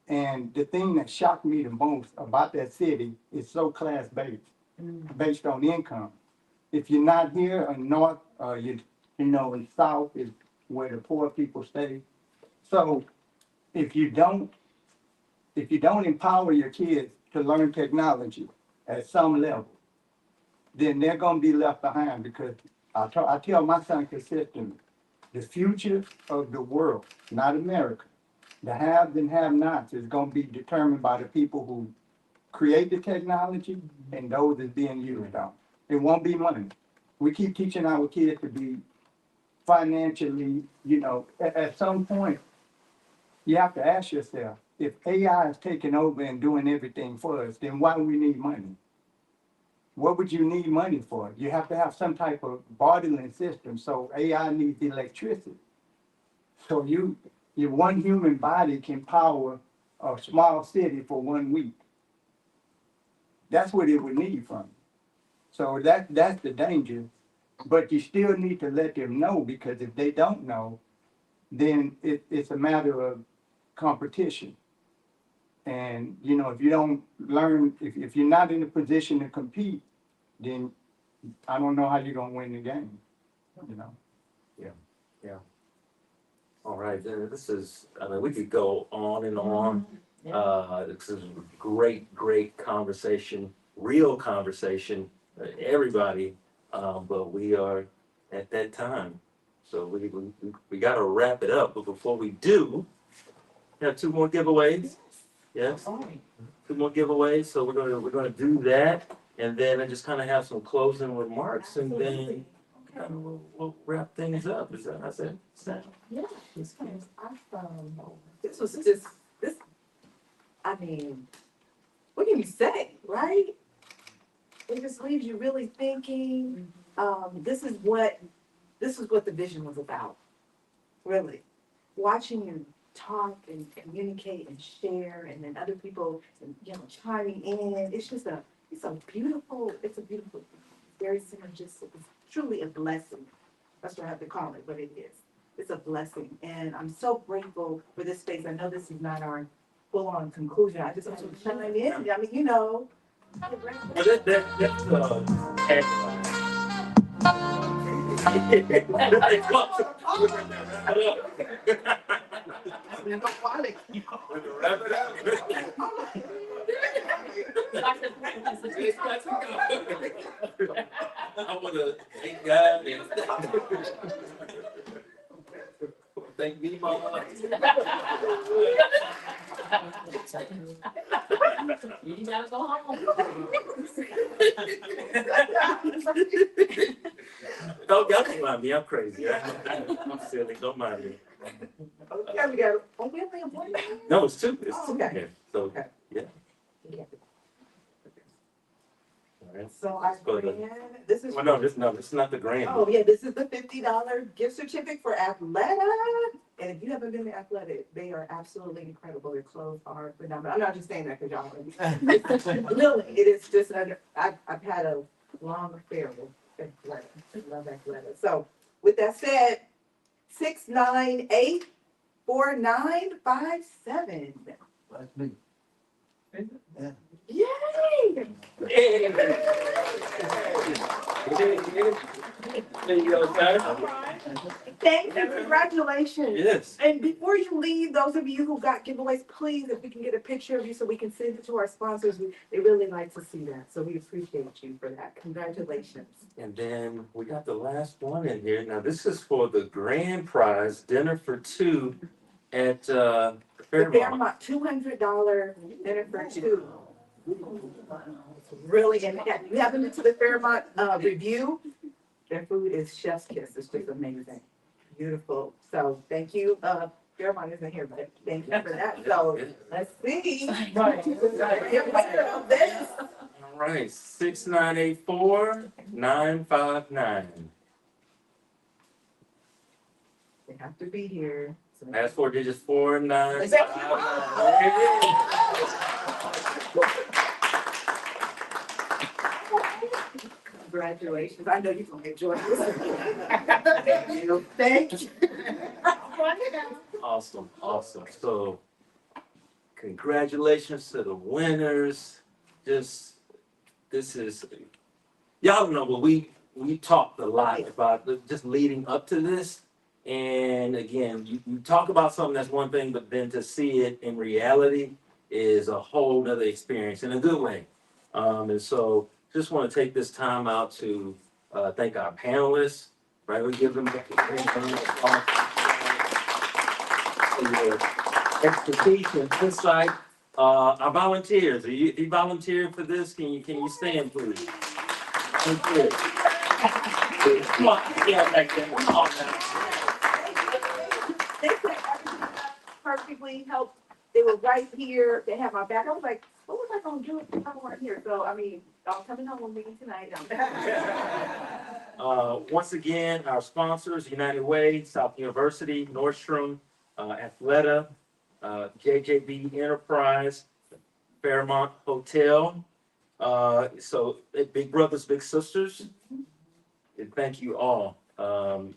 and the thing that shocked me the most about that city is so class-based, based on income. If you're not here in North, you know, in South is where the poor people stay. So if you don't empower your kids to learn technology at some level, then they're gonna be left behind, because I tell my son consistently, the future of the world, not America, the haves and have-nots is gonna be determined by the people who create the technology and those that's being used on. It won't be money. We keep teaching our kids to be financially, you know, at some point, you have to ask yourself, if AI is taking over and doing everything for us, then why do we need money? What would you need money for? You have to have some type of bottling system, so AI needs electricity. So your one human body can power a small city for 1 week. That's what it would need from you. So that's the danger, but you still need to let them know, because if they don't know, then it's a matter of competition. And, you know, if you don't learn, if you're not in a position to compete, then I don't know how you're gonna win the game, you know? All right, this is, I mean, we could go on and on. This is a great conversation, real conversation, everybody, but we are at that time. So we gotta wrap it up, but before we do, we have 2 more giveaways. Yes, 2 more giveaways, so we're gonna do that, and then I just kind of have some closing remarks, and then we'll wrap things up. Is that, I said? Yeah, this was awesome. This was just, I mean, what can you say, right? It just leaves you really thinking, this is what the vision was about, really. Watching you talk and communicate and share, and then other people, you know, chiming in. It's a beautiful, very synergistic. It's truly a blessing. That's what I have to call it, but it is. It's a blessing, and I'm so grateful for this space. I know this is not our full-on conclusion. I just want to chime in. I mean, you know. That's I want to thank God and thank me, Mama. You gotta go home. Don't y'all mind me. I'm crazy. I'm silly. Don't mind me. Okay, we got. Oh, we only have one. No, it's 2. It's 2. Okay. Yeah. So Okay. yeah. All right. So I Go ahead. ran. This is. Well, no, this is not the grand. Oh yeah, this is the $50 gift certificate for Athleta. And if you haven't been to Athleta, they are absolutely incredible. Their clothes are phenomenal. I'm not just saying that because y'all are. Really, it is just I've had a long affair with Athleta. I love Athleta. So with that said, 698-4957. That's me. Yay! There you go, guys. Thanks and congratulations. Yes. And before you leave, those of you who got giveaways, please, if we can get a picture of you so we can send it to our sponsors, they really like to see that. So we appreciate you for that. Congratulations. And then we got the last one in here. Now this is for the grand prize dinner for 2 at The Fairmont. Fairmont $200 dinner for 2. Really, and you haven't been to the Fairmont Review? Their food is chef's kiss. It's just amazing. Beautiful. So thank you. Fairmont isn't here, but thank you for that. So let's see. Right. You're winner of this. All right, 6984-959. They have to be here. So- Last four digits 49. Is that- Congratulations. I know you're gonna enjoy this. Thank you. Thank you. Awesome, awesome. So, congratulations to the winners. This is, y'all know, but we talked a lot about just leading up to this. And again, you talk about something that's one thing, but then to see it in reality is a whole nother experience in a good way. And so just want to take this time out to thank our panelists, right? We give them your expertise and insight. Our volunteers, are you volunteering for this? Can you stand, please? Thank you. Come on, yeah, back there. Come on now. They said everything perfectly helped. They were right here. They had my back. I was like, what was I gonna do if I weren't here? So, I mean, I'm coming home with me tonight. Once again, our sponsors, United Way, South University, Nordstrom, Athleta, JJB Enterprise, Fairmont Hotel. So big brothers, big sisters. And thank you all.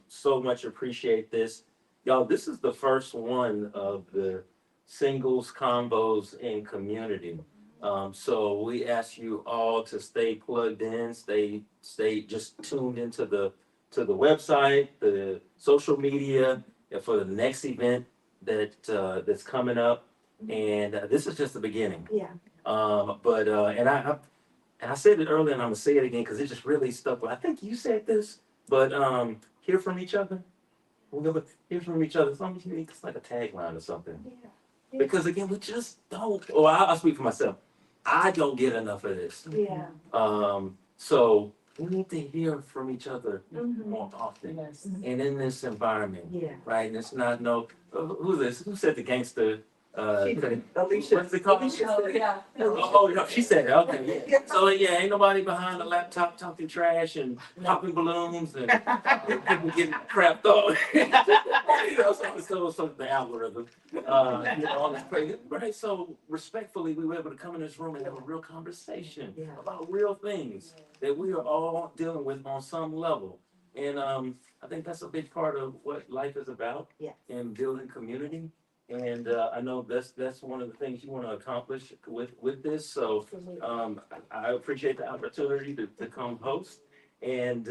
So much appreciate this. Y'all, this is the first one of the singles combos in community. So we ask you all to stay plugged in, stay just tuned into the website, the social media, for the next event that's coming up. And this is just the beginning. Yeah. And I said it earlier, and I'm gonna say it again because it just really stuck. But I think you said this, but hear from each other. We're gonna hear from each other. It's like a tagline or something. Yeah. Because again, we just don't. Or I'll speak for myself. I don't get enough of this. Yeah. So we need to hear from each other Mhm. more often, Yes. and in this environment, Yeah. right? And it's not who's this? Who said the gangster? She did. Alicia. What's it called? Oh, yeah. Oh, no, she said it. Okay, yeah. So yeah, ain't nobody behind the laptop talking trash and popping balloons and people getting crapped on. So the algorithm, all this crazy, right? So respectfully, we were able to come in this room and have a real conversation about real things that we are all dealing with on some level. And I think that's a big part of what life is about in building community. And I know that's one of the things you want to accomplish with this. So I appreciate the opportunity to come host. And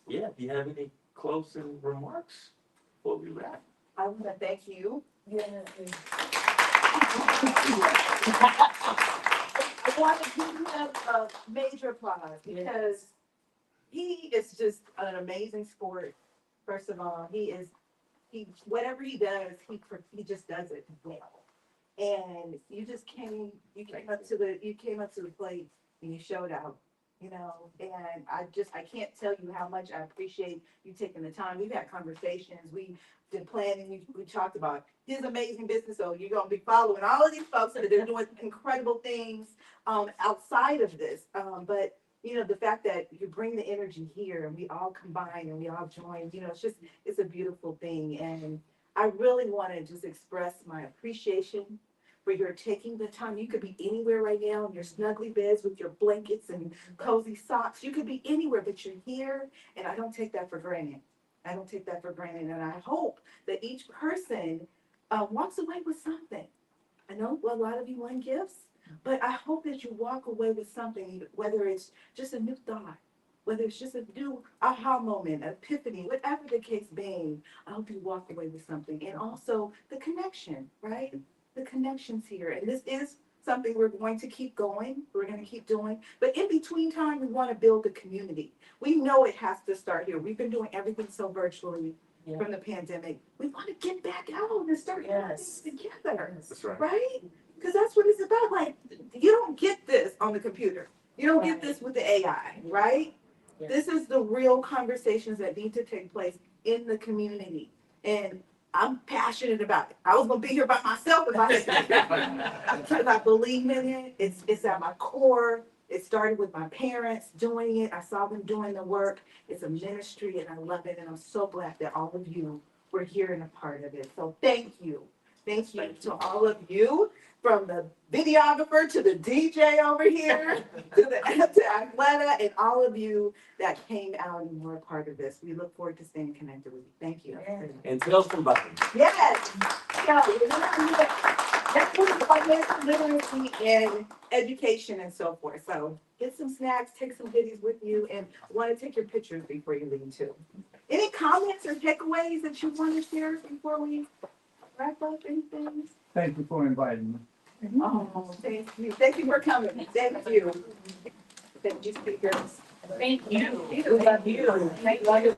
yeah, do you have any closing remarks before we wrap? I want to thank you. I want to give him a major applause because he is just an amazing sport. First of all, he whatever he does, he just does it well. And you came up to the plate and you showed out, and I can't tell you how much I appreciate you taking the time. We've had conversations, we've been planning, we talked about his amazing business. So you're going to be following all of these folks that are doing incredible things outside of this. But the fact that you bring the energy here and we all combine and we all join, it's a beautiful thing. And I really want to just express my appreciation for your taking the time. You could be anywhere right now in your snuggly beds with your blankets and cozy socks. You could be anywhere, but you're here. And I don't take that for granted. I don't take that for granted. And I hope that each person walks away with something. I know a lot of you want gifts. But I hope that you walk away with something, whether it's just a new thought, whether it's just a new aha moment, epiphany, whatever the case being, I hope you walk away with something. And also the connection, right? The connections here. And this is something we're going to keep going. We're going to keep doing. But in between time, we want to build a community. We know it has to start here. We've been doing everything so virtually from the pandemic. We want to get back out and start doing things together. That's right. Right? Because that's what it's about. Like, you don't on the computer. You don't get this with the AI, right? This is the real conversations that need to take place in the community. And I'm passionate about it. I was gonna be here by myself if I didn't. Because I believe in it. It's at my core. It started with my parents doing it. I saw them doing the work. It's a ministry and I love it. And I'm so glad that all of you were here and a part of it. So thank you. Thank you to all of you, from the videographer to the DJ over here, to Athleta, and all of you that came out and were a part of this. We look forward to staying connected with you. Thank you. And tell somebody. Yes. That's what financial literacy and education and so forth. So get some snacks, take some goodies with you, and want to take your pictures before you leave too. Any comments or takeaways that you want to share before we wrap up anything? Thank you for inviting me. Oh, thank you. Thank you for coming. Thank you. Thank you, speakers. Thank you. Love you. Thank you.